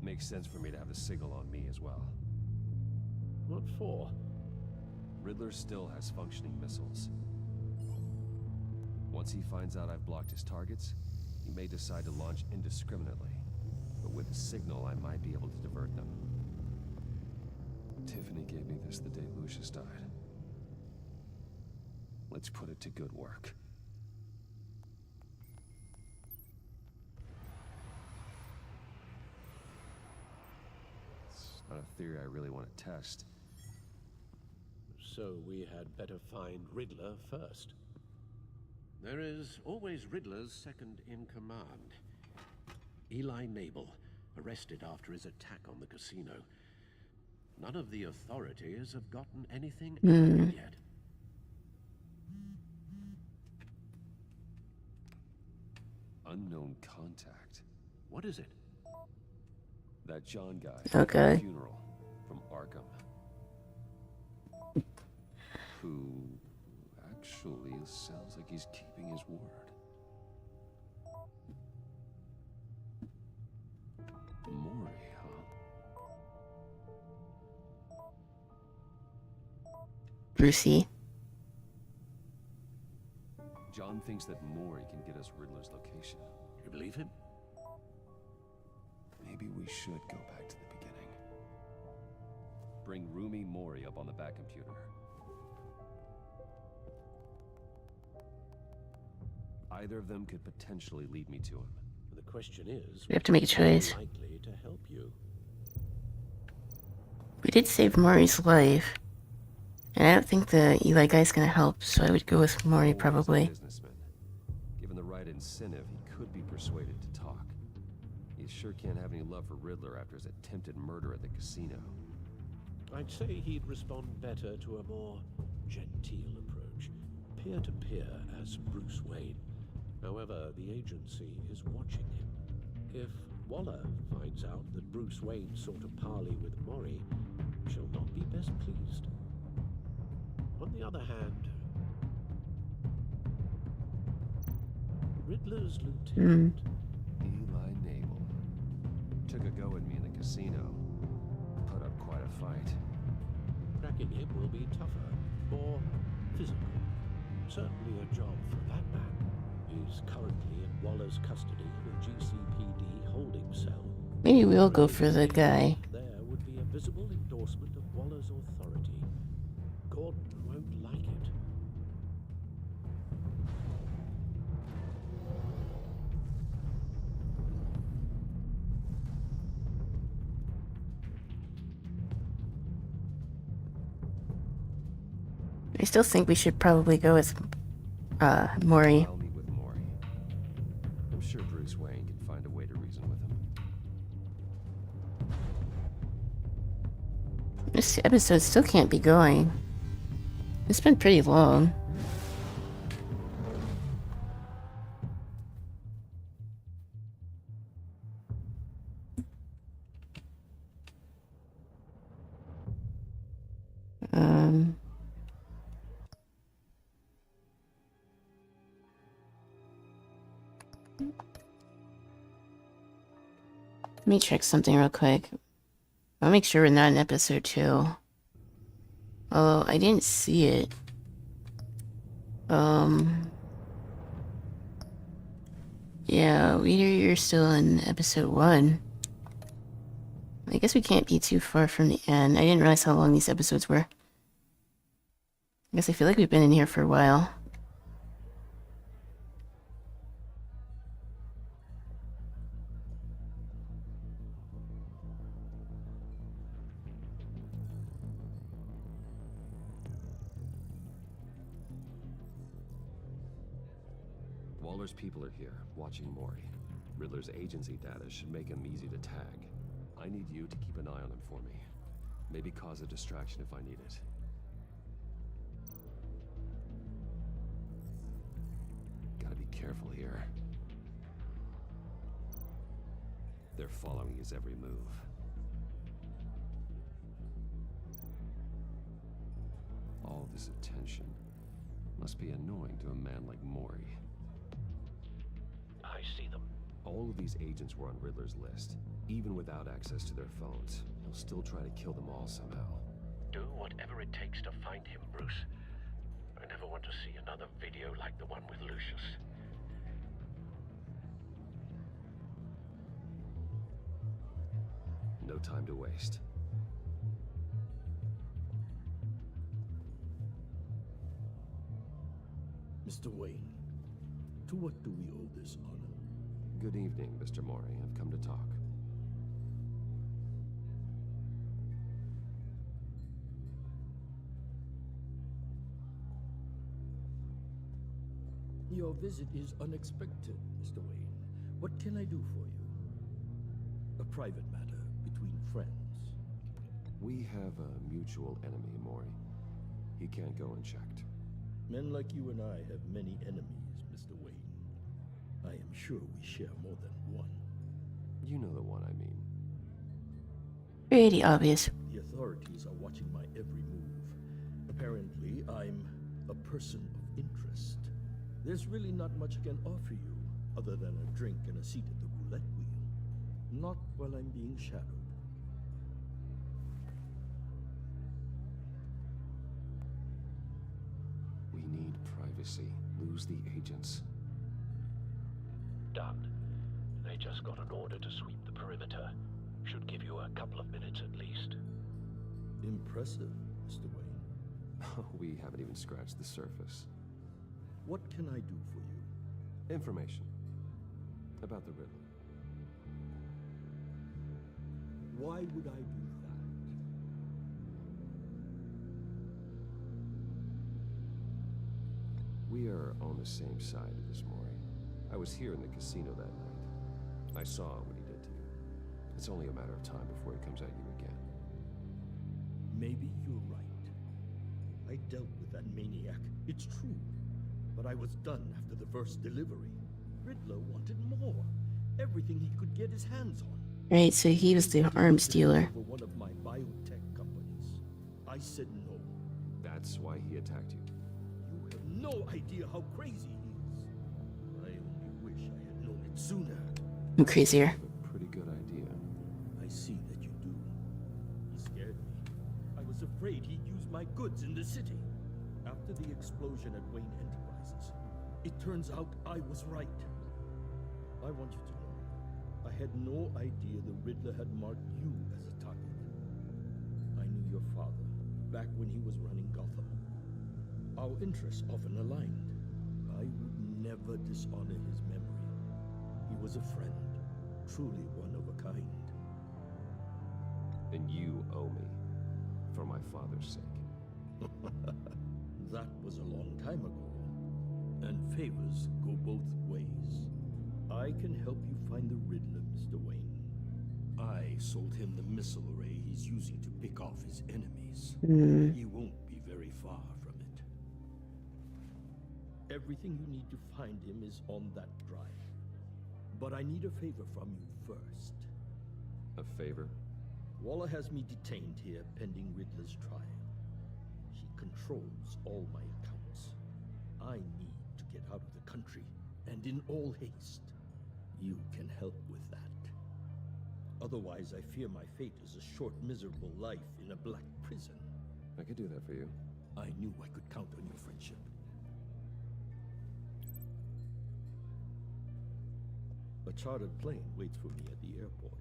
Makes sense for me to have the signal on me as well. What for? Riddler still has functioning missiles. Once he finds out I've blocked his targets, He may decide to launch indiscriminately, but with a signal, I might be able to divert them. Tiffany gave me this the day Lucius died. Let's put it to good work. It's not a theory I really want to test. So we had better find Riddler first. There is always Riddler's second in command. Eli Nabel, arrested after his attack on the casino. None of the authorities have gotten anything out of it yet. Unknown contact. What is it? That John guy. Okay. At the funeral from Arkham. Who actually sounds like he's keeping his word. Mori, huh? Brucey. John thinks that Mori can get us Riddler's location. You believe him? Maybe we should go back to the beginning. Bring Rumi Mori up on the back computer. Either of them could potentially lead me to him. The question is, We have to make a choice. likely to help you. We did save Maury's life. And I don't think the Eli guy's gonna help, so I would go with Maury probably. Businessman. Given the right incentive, he could be persuaded to talk. He sure can't have any love for Riddler after his attempted murder at the casino. I'd say he'd respond better to a more genteel approach. Peer-to-peer as Bruce Wayne. However, the agency is watching him. If Waller finds out that Bruce Wayne sought a parley with Mori, she'll not be best pleased. On the other hand, Riddler's lieutenant, Eli Nabel. Took a go at me in the casino. Put up quite a fight. cracking him will be tougher, more physical. Certainly a job for that man. He's currently in Waller's custody in a GCPD holding cell. Maybe we'll go for the guy. There would be a visible endorsement of Waller's authority. Gordon won't like it. I still think we should probably go with Maury. I'll meet with Mori. I'm sure Bruce Wayne can find a way to reason with him. This episode still can't be going. It's been pretty long. Let me check something real quick. I'll make sure we're not in episode 2. Although I didn't see it. Yeah, you're still in episode 1. I guess we can't be too far from the end. I didn't realize how long these episodes were. I guess I feel like we've been in here for a while. Waller's people are here, watching Mori. Riddler's agency data should make him easy to tag. I need you to keep an eye on him for me. Maybe cause a distraction if I need it. Gotta be careful here. They're following his every move. All this attention must be annoying to a man like Mori. I see them. All of these agents were on Riddler's list. Even without access to their phones, he'll still try to kill them all somehow. Do whatever it takes to find him, Bruce. I never want to see another video like the one with Lucius. No time to waste. Mr. Wayne, to what do we owe this honor? Good evening, Mr. Mori. I've come to talk. Your visit is unexpected, Mr. Wayne. What can I do for you? A private matter between friends. We have a mutual enemy, Mori. He can't go unchecked. Men like you and I have many enemies, Mr. Wayne. I am sure we share more than one. You know the one I mean. Pretty obvious. The authorities are watching my every move. Apparently, I'm a person of interest. There's really not much I can offer you, other than a drink and a seat at the roulette wheel. Not while I'm being shadowed. We need privacy. Lose the agents. Done. They just got an order to sweep the perimeter. Should give you a couple of minutes at least. Impressive, Mr. Wayne. We haven't even scratched the surface. What can I do for you? Information. About the Riddler. Why would I do that? We are on the same side of this, Mori. I was here in the casino that night. I saw what he did to you. It's only a matter of time before he comes at you again. Maybe you're right. I dealt with that maniac, it's true. But I was done after the first delivery. Riddler wanted more. Everything he could get his hands on. Right, so he was the arms dealer. For one of my biotech companies. I said no. That's why he attacked you. You have no idea how crazy he is. I only wish I had known it sooner. I'm crazier. A pretty good idea. I see that you do. He scared me. I was afraid he'd use my goods in the city. After the explosion at Wayne Enterprises, it turns out I was right. I want you to know, I had no idea the Riddler had marked you as a target. I knew your father back when he was running Gotham. Our interests often aligned. I would never dishonor his memory. He was a friend, truly one of a kind. And you owe me, for my father's sake. That was a long time ago, and favors go both ways. I can help you find the Riddler, Mr. Wayne. I sold him the missile array he's using to pick off his enemies. You won't be very far from it. Everything you need to find him is on that drive. But I need a favor from you first. A favor? Waller has me detained here pending Riddler's trial. She controls all my accounts. I need to get out of the country, and in all haste. You can help with that. Otherwise, I fear my fate is a short, miserable life in a black prison. I could do that for you. I knew I could count on your friendship. A chartered plane waits for me at the airport.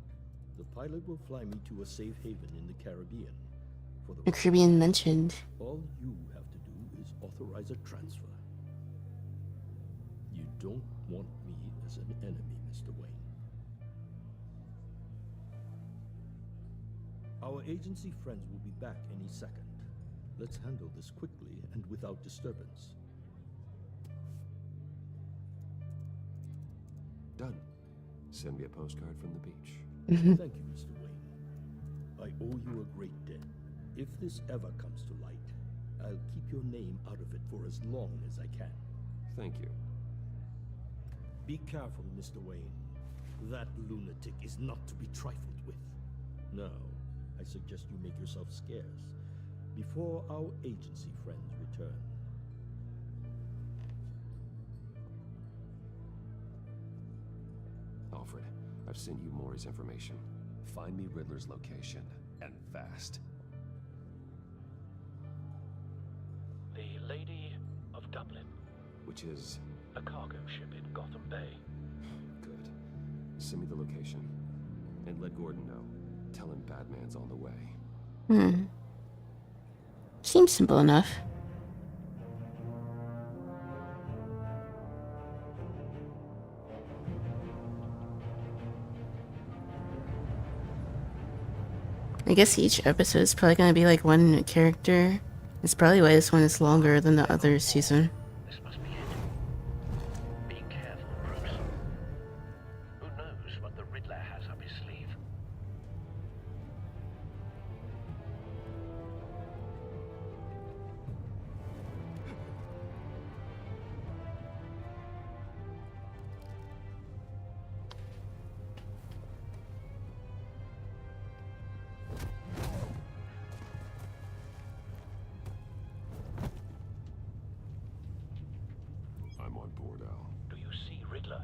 The pilot will fly me to a safe haven in the Caribbean. For The Caribbean mentioned. All you have to do is authorize a transfer. You don't want me as an enemy, Mr. Wayne. Our agency friends will be back any second. Let's handle this quickly and without disturbance. Done. Send me a postcard from the beach. Thank you, Mr. Wayne. I owe you a great debt. If this ever comes to light, I'll keep your name out of it for as long as I can. Thank you. Be careful, Mr. Wayne. That lunatic is not to be trifled with. Now, I suggest you make yourself scarce before our agency friends return. Alfred, I've sent you Maury's information. Find me Riddler's location, and fast. The Lady of Dublin. Which is? A cargo ship in Gotham Bay. Good. Send me the location. And let Gordon know. Tell him Batman's on the way. Seems simple enough. I guess each episode is probably gonna be like one character. It's probably why this one is longer than the other season. This must be it. Be careful, Bruce. Who knows what the Riddler has up his sleeve? I'm on board, Al. Do you see Riddler?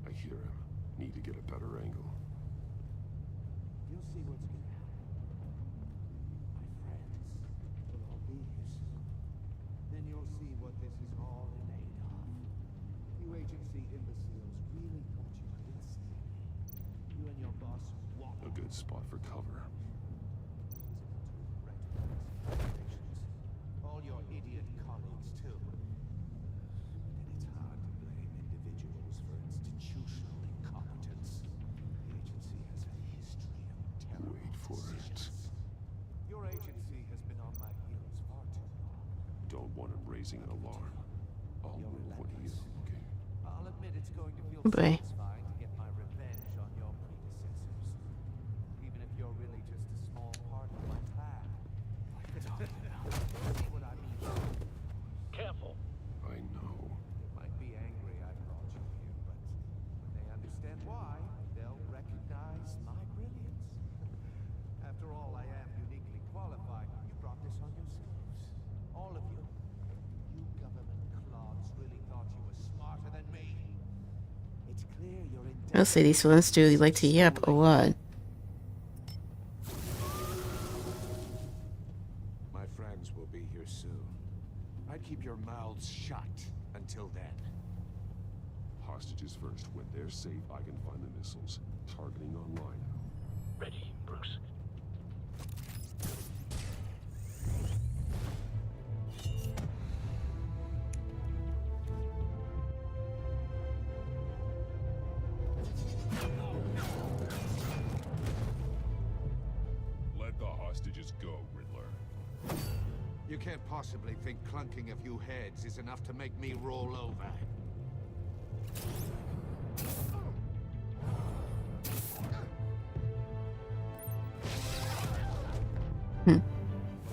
I hear him. Need to get a better angle. You'll see what's gonna happen. My friends will all be here soon. Then you'll see what this is all in aid of. You agency imbeciles really thought you couldn't see me. You and your boss walked. A good spot for cover. All your idiot colleagues, too. And it's hard to blame individuals for institutional incompetence. The agency has a history of terrible Wait for it. Your agency has been on my heels far too long. Don't want him raising an alarm. I'll move when he is looking. I'll admit it's going to feel Oh boy. satisfying to get my revenge on your predecessors. Even if you're really just a small part of my plan. What are you talking about? See what I mean? Careful. I know. They might be angry I brought you here, but when they understand why, they'll recognize my brilliance. After all, I am uniquely qualified. You brought this on yourselves. All of you. You government clods really thought you were smarter than me. It's clear you're in I'll say these ones do like to yap a lot. My friends will be here soon. I'd keep your mouths shut until then. Hostages first. When they're safe, I can find the missiles. Targeting online. Ready, Bruce. Let the hostages go, Riddler. You can't possibly think clunking a few heads is enough to make me roll over.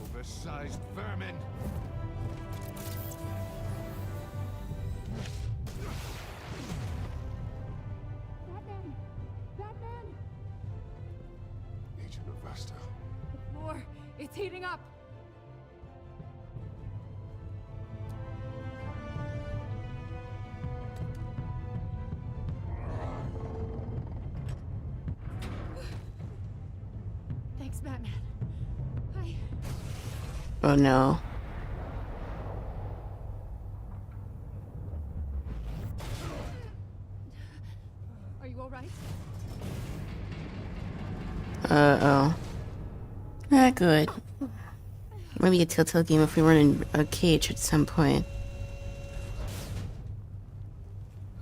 Oversized vermin! Batman! Batman! Agent Avesta. The floor, it's heating up. Thanks, Batman. Oh no. Are you all right? Uh-oh. Ah, good. Maybe a TellTale game if we were in a cage at some point.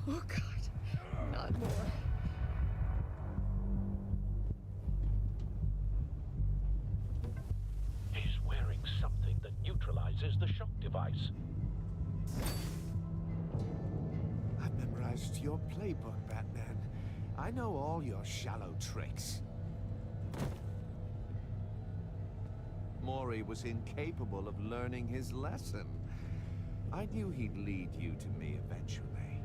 Oh God, not more. He's wearing something that neutralizes the shock device. I've memorized your playbook, Batman. I know all your shallow tricks. Mori was incapable of learning his lesson. I knew he'd lead you to me eventually.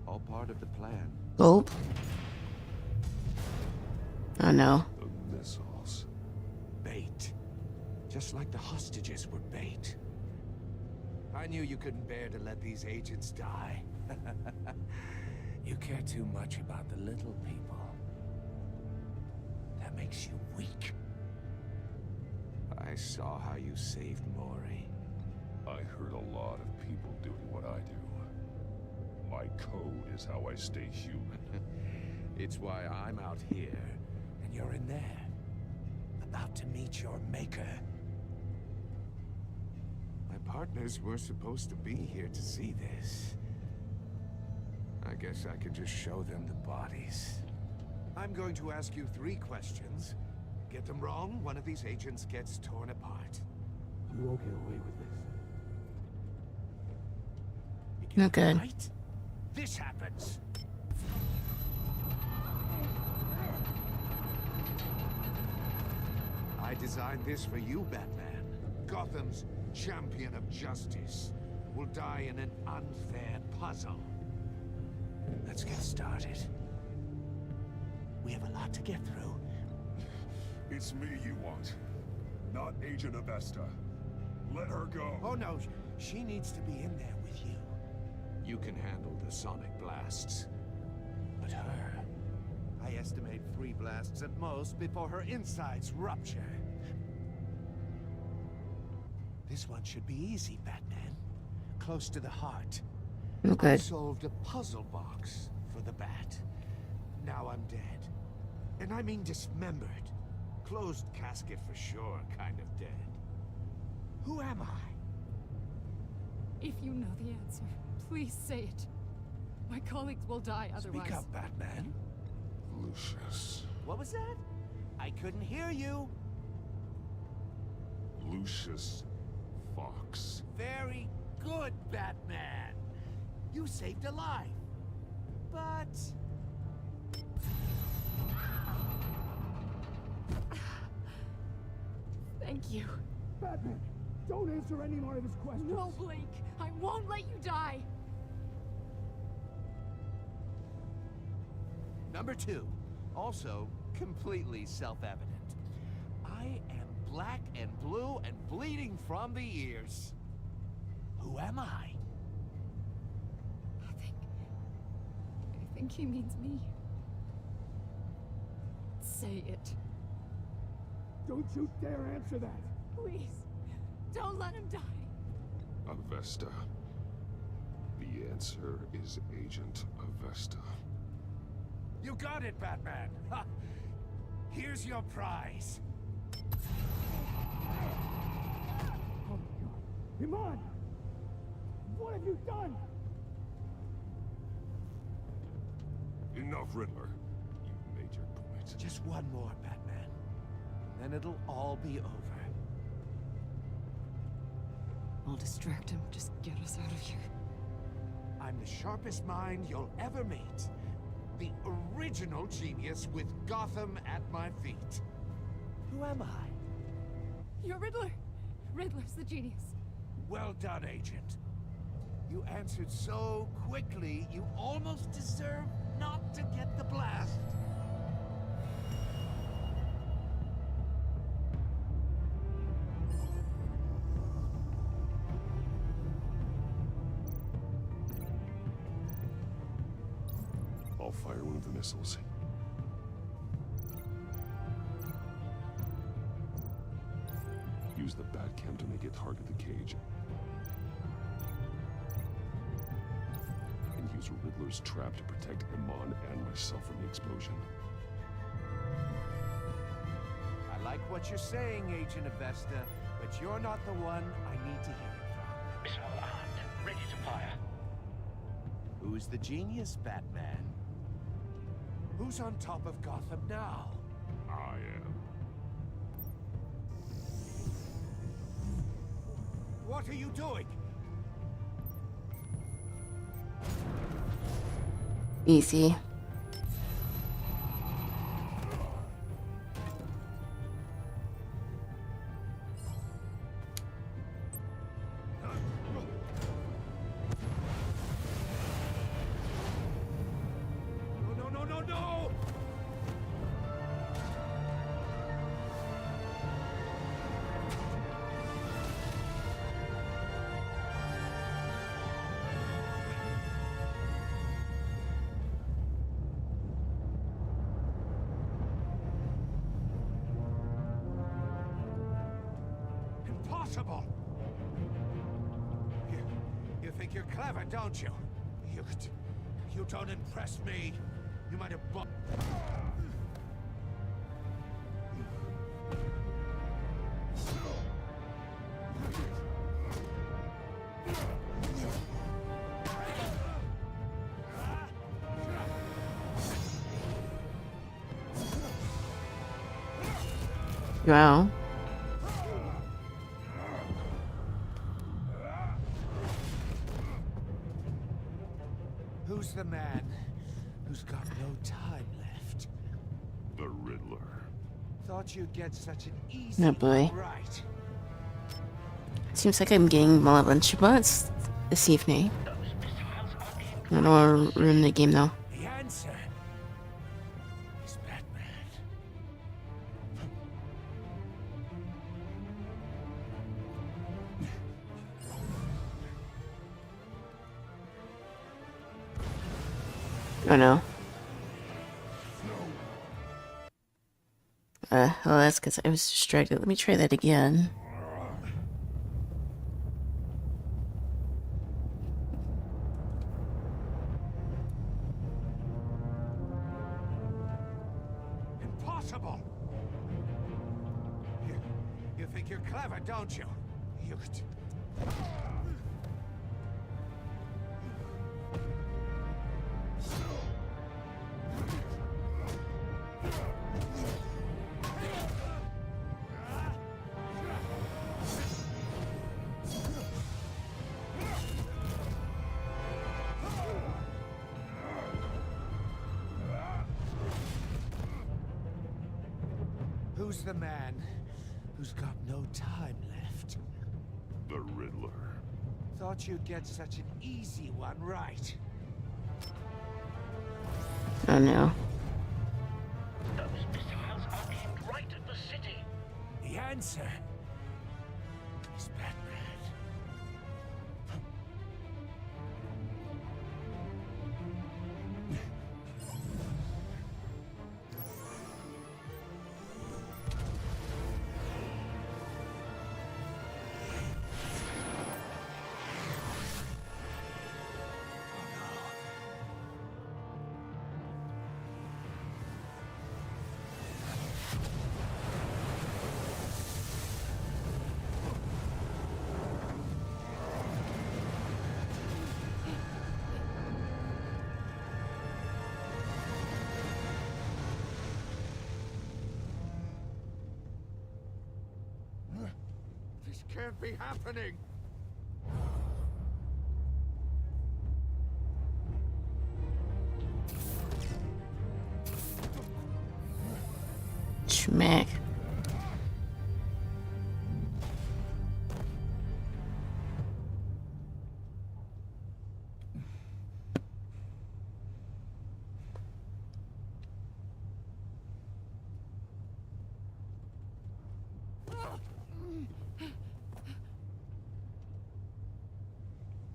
All part of the plan. Gulp. Oh no. The missiles. Bait. Just like the hostages were bait. I knew you couldn't bear to let these agents die. You care too much about the little people. That makes you weak. I saw how you saved Mori. I hurt a lot of people doing what I do. My code is how I stay human. It's why I'm out here, and you're in there. About to meet your maker. My partners were supposed to be here to see this. I guess I could just show them the bodies. I'm going to ask you 3 questions. Get them wrong, one of these agents gets torn apart. You won't get away with this. Not good. Right? This happens. I designed this for you, Batman. Gotham's champion of justice will die in an unfair puzzle. Let's get started. We have a lot to get through. It's me you want, not Agent Avesta. Let her go. Oh no, she needs to be in there with you. You can handle the sonic blasts. But her... I estimate 3 blasts at most before her insides rupture. This one should be easy, Batman. Close to the heart. Okay. I solved a puzzle box for the Bat. Now I'm dead. And I mean dismembered. Closed casket for sure, kind of dead. Who am I? If you know the answer, please say it. My colleagues will die otherwise. Speak up, Batman. Lucius. What was that? I couldn't hear you. Lucius Fox. Very good, Batman. You saved a life. But... Thank you. Batman, don't answer any more of his questions. No, Blake. I won't let you die. Number 2. Also, completely self-evident. I am black and blue and bleeding from the ears. Who am I? I think he means me. Say it. Don't you dare answer that. Please. Don't let him die. Avesta. The answer is Agent Avesta. You got it, Batman. Ha. Here's your prize. Oh my God. Iman! What have you done? Enough, Riddler. You've made your point. Just one more, Batman. And then it'll all be over. I'll distract him. Just get us out of here. I'm the sharpest mind you'll ever meet. The original genius with Gotham at my feet. Who am I? You're Riddler. Riddler's the genius. Well done, Agent. You answered so quickly, you almost deserve not to get the blast. I'll fire one of the missiles. Use the Batcam to make it target the cage. And use Riddler's trap to protect Iman and myself from the explosion. I like what you're saying, Agent Avesta, but you're not the one I need to hear it from. Missile armed, ready to fire. Who's the genius, Batman? Who's on top of Gotham now? I am. What are you doing? Easy. No! Impossible! think you're clever, don't you? You don't impress me. You might have bought... Wow. Who's the man who's got no time left? The Riddler. Thought you'd get such an easy Oh boy. one right. Seems like I'm getting a bunch of bots this evening. I don't want to ruin the game though. The answer is Batman. Oh no. Well, that's because I was distracted. Let me try that again. Impossible! You think you're clever, don't you? You... Who's the man who's got no time left? The Riddler. Thought you'd get such an easy one right. Oh no. Those missiles are aimed right at the city. The answer is Batman. This can't be happening! Schmack.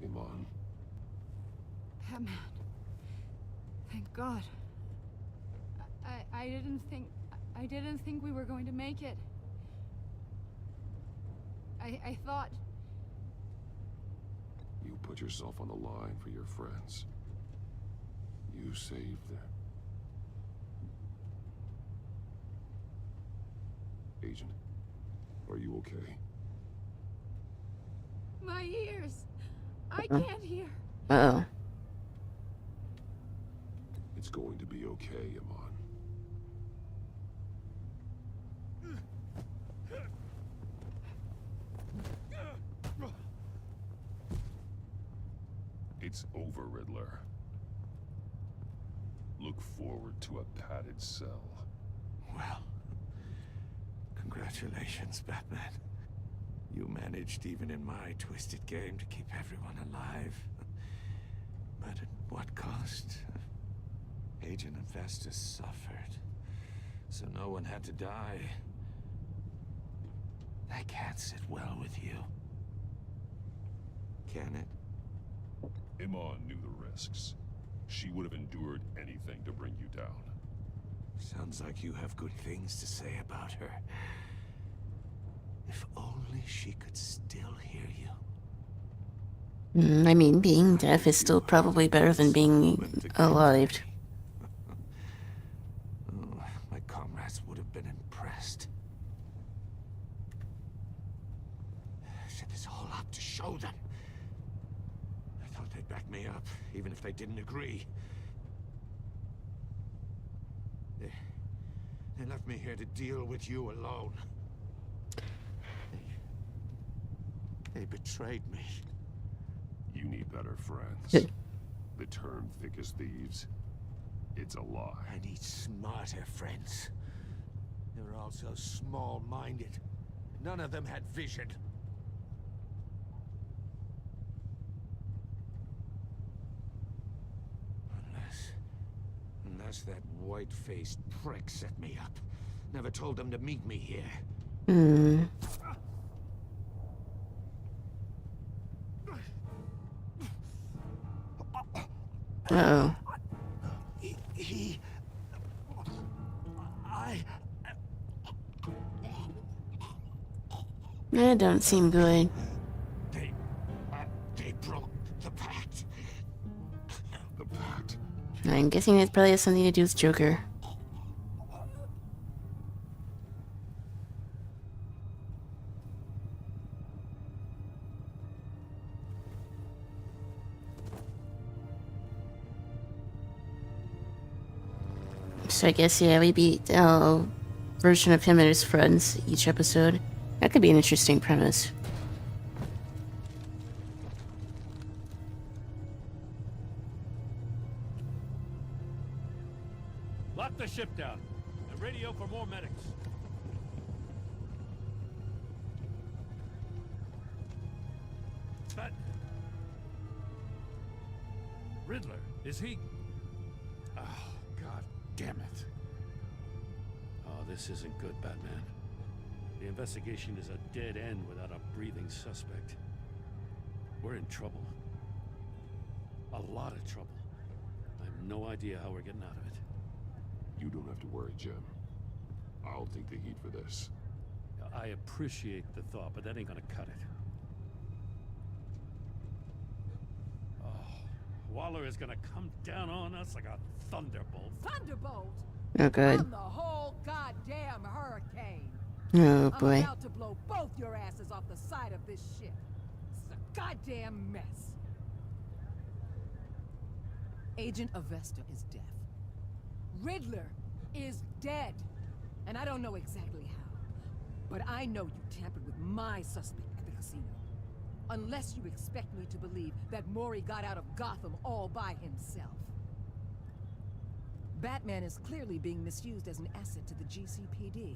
Iman. Batman. Thank God. I didn't think we were going to make it. I thought... You put yourself on the line for your friends. You saved them. Agent, are you okay? My ears! I can't hear. Uh-oh. It's going to be okay, Iman. It's over, Riddler. Look forward to a padded cell. Well, congratulations, Batman. You managed, even in my twisted game, to keep everyone alive. But at what cost? Agent Infestus suffered, so no one had to die. That can't sit well with you. Can it? Iman knew the risks. She would have endured anything to bring you down. Sounds like you have good things to say about her. If only she could still hear you. I mean, being deaf is still probably better than being alive. Oh, my comrades would have been impressed. Set this all up to show them. I thought they'd back me up, even if they didn't agree. They left me here to deal with you alone. They betrayed me. You need better friends. The term thick as thieves, it's a lie. I need smarter friends. They were all so small-minded. None of them had vision. Unless that white-faced prick set me up. Never told them to meet me here. Uh-oh. That don't seem good. They broke the pact. The pact? I'm guessing it probably has something to do with Joker. So I guess, yeah, we beat a version of him and his friends each episode. That could be an interesting premise. Lock the ship down and radio for more medics. But Riddler, is he? Oh, God damn it. Oh, this isn't good, Batman. The investigation is a dead end without a breathing suspect. We're in trouble. A lot of trouble. I have no idea how we're getting out of it. You don't have to worry, Jim. I'll take the heat for this. I appreciate the thought, but that ain't gonna cut it. Oh, Waller is gonna come down on us like a thunderbolt. Thunderbolt? Oh, good. I'm the whole goddamn hurricane. Oh, boy. I'm about to blow both your asses off the side of this ship. It's a goddamn mess. Agent Avesta is deaf. Riddler is dead. And I don't know exactly how. But I know you tampered with my suspect at the casino. Unless you expect me to believe that Mori got out of Gotham all by himself. Batman is clearly being misused as an asset to the GCPD.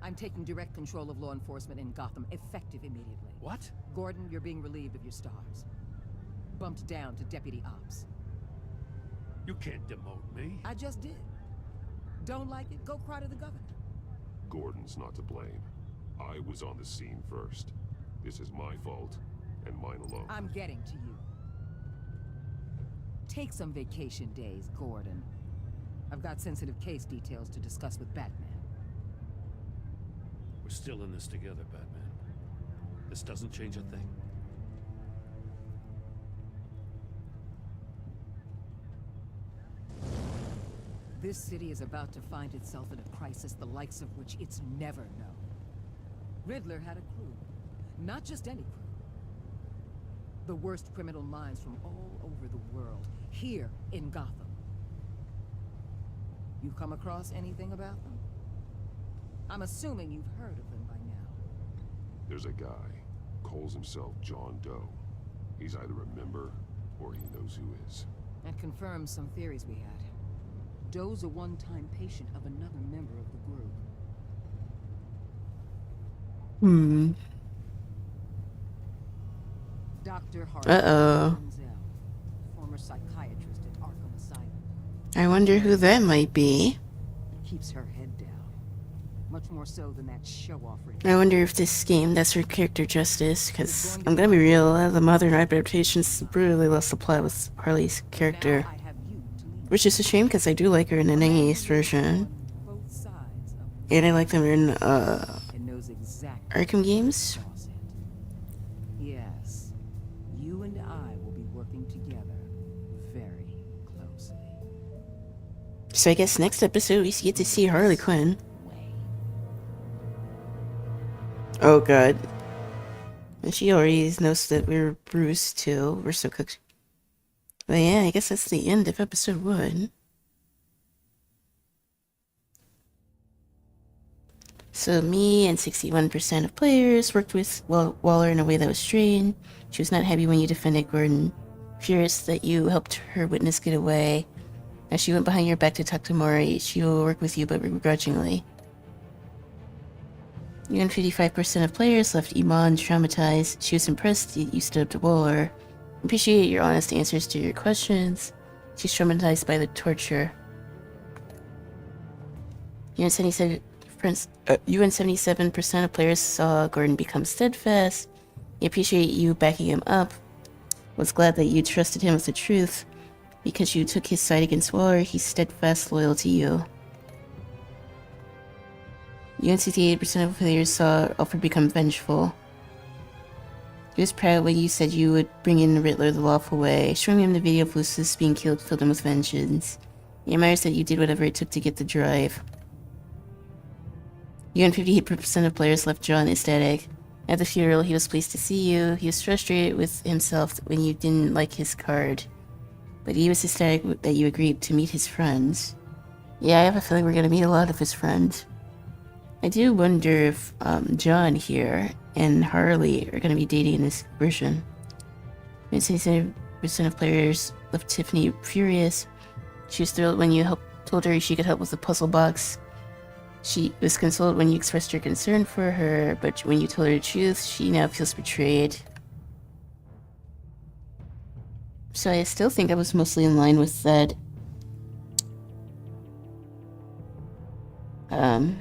I'm taking direct control of law enforcement in Gotham, effective immediately. What? Gordon, you're being relieved of your stars. Bumped down to Deputy Ops. You can't demote me. I just did. Don't like it? Go cry to the governor. Gordon's not to blame. I was on the scene first. This is my fault, and mine alone. I'm getting to you. Take some vacation days, Gordon. I've got sensitive case details to discuss with Batman. We're still in this together, Batman. This doesn't change a thing. This city is about to find itself in a crisis the likes of which it's never known. Riddler had a crew. Not just any crew. The worst criminal minds from all over the world, here in Gotham. You come across anything about them? I'm assuming you've heard of them by now. There's a guy, calls himself John Doe. He's either a member, or he knows who is. That confirms some theories we had. Doe's a one-time patient of another member of the group. Dr. Harvey Denzel, former psychiatrist at Arkham Asylum. I wonder who that might be. Keeps her head down. Much more so than that show-off. I wonder if this game, that's her character justice, because I'm gonna be real, a lot of the modern adaptations really lost the plot with Harley's character. Which is a shame, because I do like her in the NES version. And I like them in, Arkham games. Yes. You and So I guess next episode we get to see Harley Quinn. Oh god. And she already knows that we're Bruce too. We're so cooked. But yeah, I guess that's the end of episode 1. So me and 61% of players worked with Waller in a way that was strained. She was not happy when you defended Gordon. Furious that you helped her witness get away. As she went behind your back to talk to Mori, she will work with you but begrudgingly. You and 55% of players left Iman traumatized. She was impressed that you stood up to Waller. Appreciate your honest answers to your questions. She's traumatized by the torture. You and 77% of players saw Gordon become steadfast. He appreciate you backing him up. Was glad that you trusted him with the truth. Because you took his side against Waller, he's steadfast loyal to you. You and 68% of players saw Alfred become vengeful. He was proud when you said you would bring in the Riddler the lawful way. Showing him the video of Lucius being killed filled him with vengeance. He admires that you did whatever it took to get the drive. You and 58% of players left John ecstatic. At the funeral, he was pleased to see you. He was frustrated with himself when you didn't like his card. But he was ecstatic that you agreed to meet his friends. Yeah, I have a feeling we're gonna meet a lot of his friends. I do wonder if John here and Harley are gonna be dating in this version. 77% of players left Tiffany furious. She was thrilled when you told her she could help with the puzzle box. She was consoled when you expressed your concern for her, but when you told her the truth, she now feels betrayed. So I still think I was mostly in line with that. I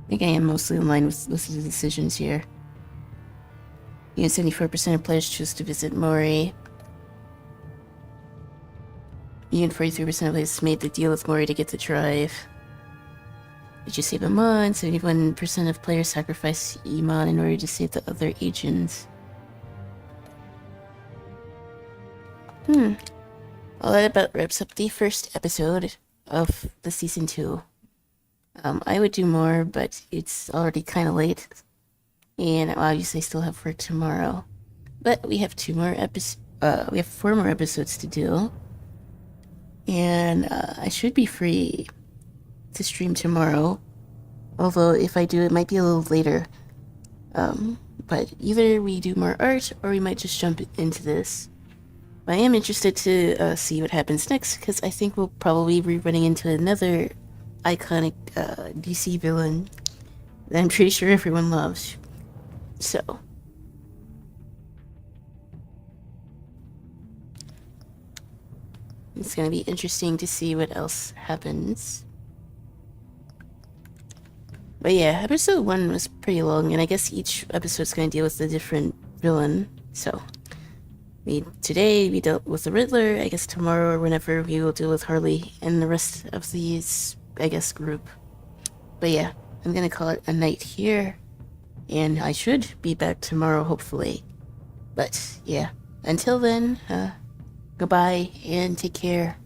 think I am mostly in line with the decisions here. You and 74% of players choose to visit Mori. You and 43% of players made the deal with Mori to get the drive. Did you save Iman? 71% of players sacrificed Iman in order to save the other agents. Well, that about wraps up the first episode of the season 2. I would do more, but it's already kind of late. And obviously I still have work tomorrow. But we have 4 more episodes to do. And I should be free to stream tomorrow. Although if I do, it might be a little later. But either we do more art or we might just jump into this. I am interested to see what happens next, because I think we'll probably be running into another iconic DC villain that I'm pretty sure everyone loves. So it's gonna be interesting to see what else happens. But yeah, episode 1 was pretty long, and I guess each episode's gonna deal with a different villain. So today we dealt with the Riddler. I guess tomorrow or whenever we will deal with Harley and the rest of these, I guess, group. But yeah, I'm gonna call it a night here, and I should be back tomorrow, hopefully. But yeah, until then, goodbye and take care.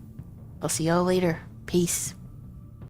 I'll see y'all later. Peace.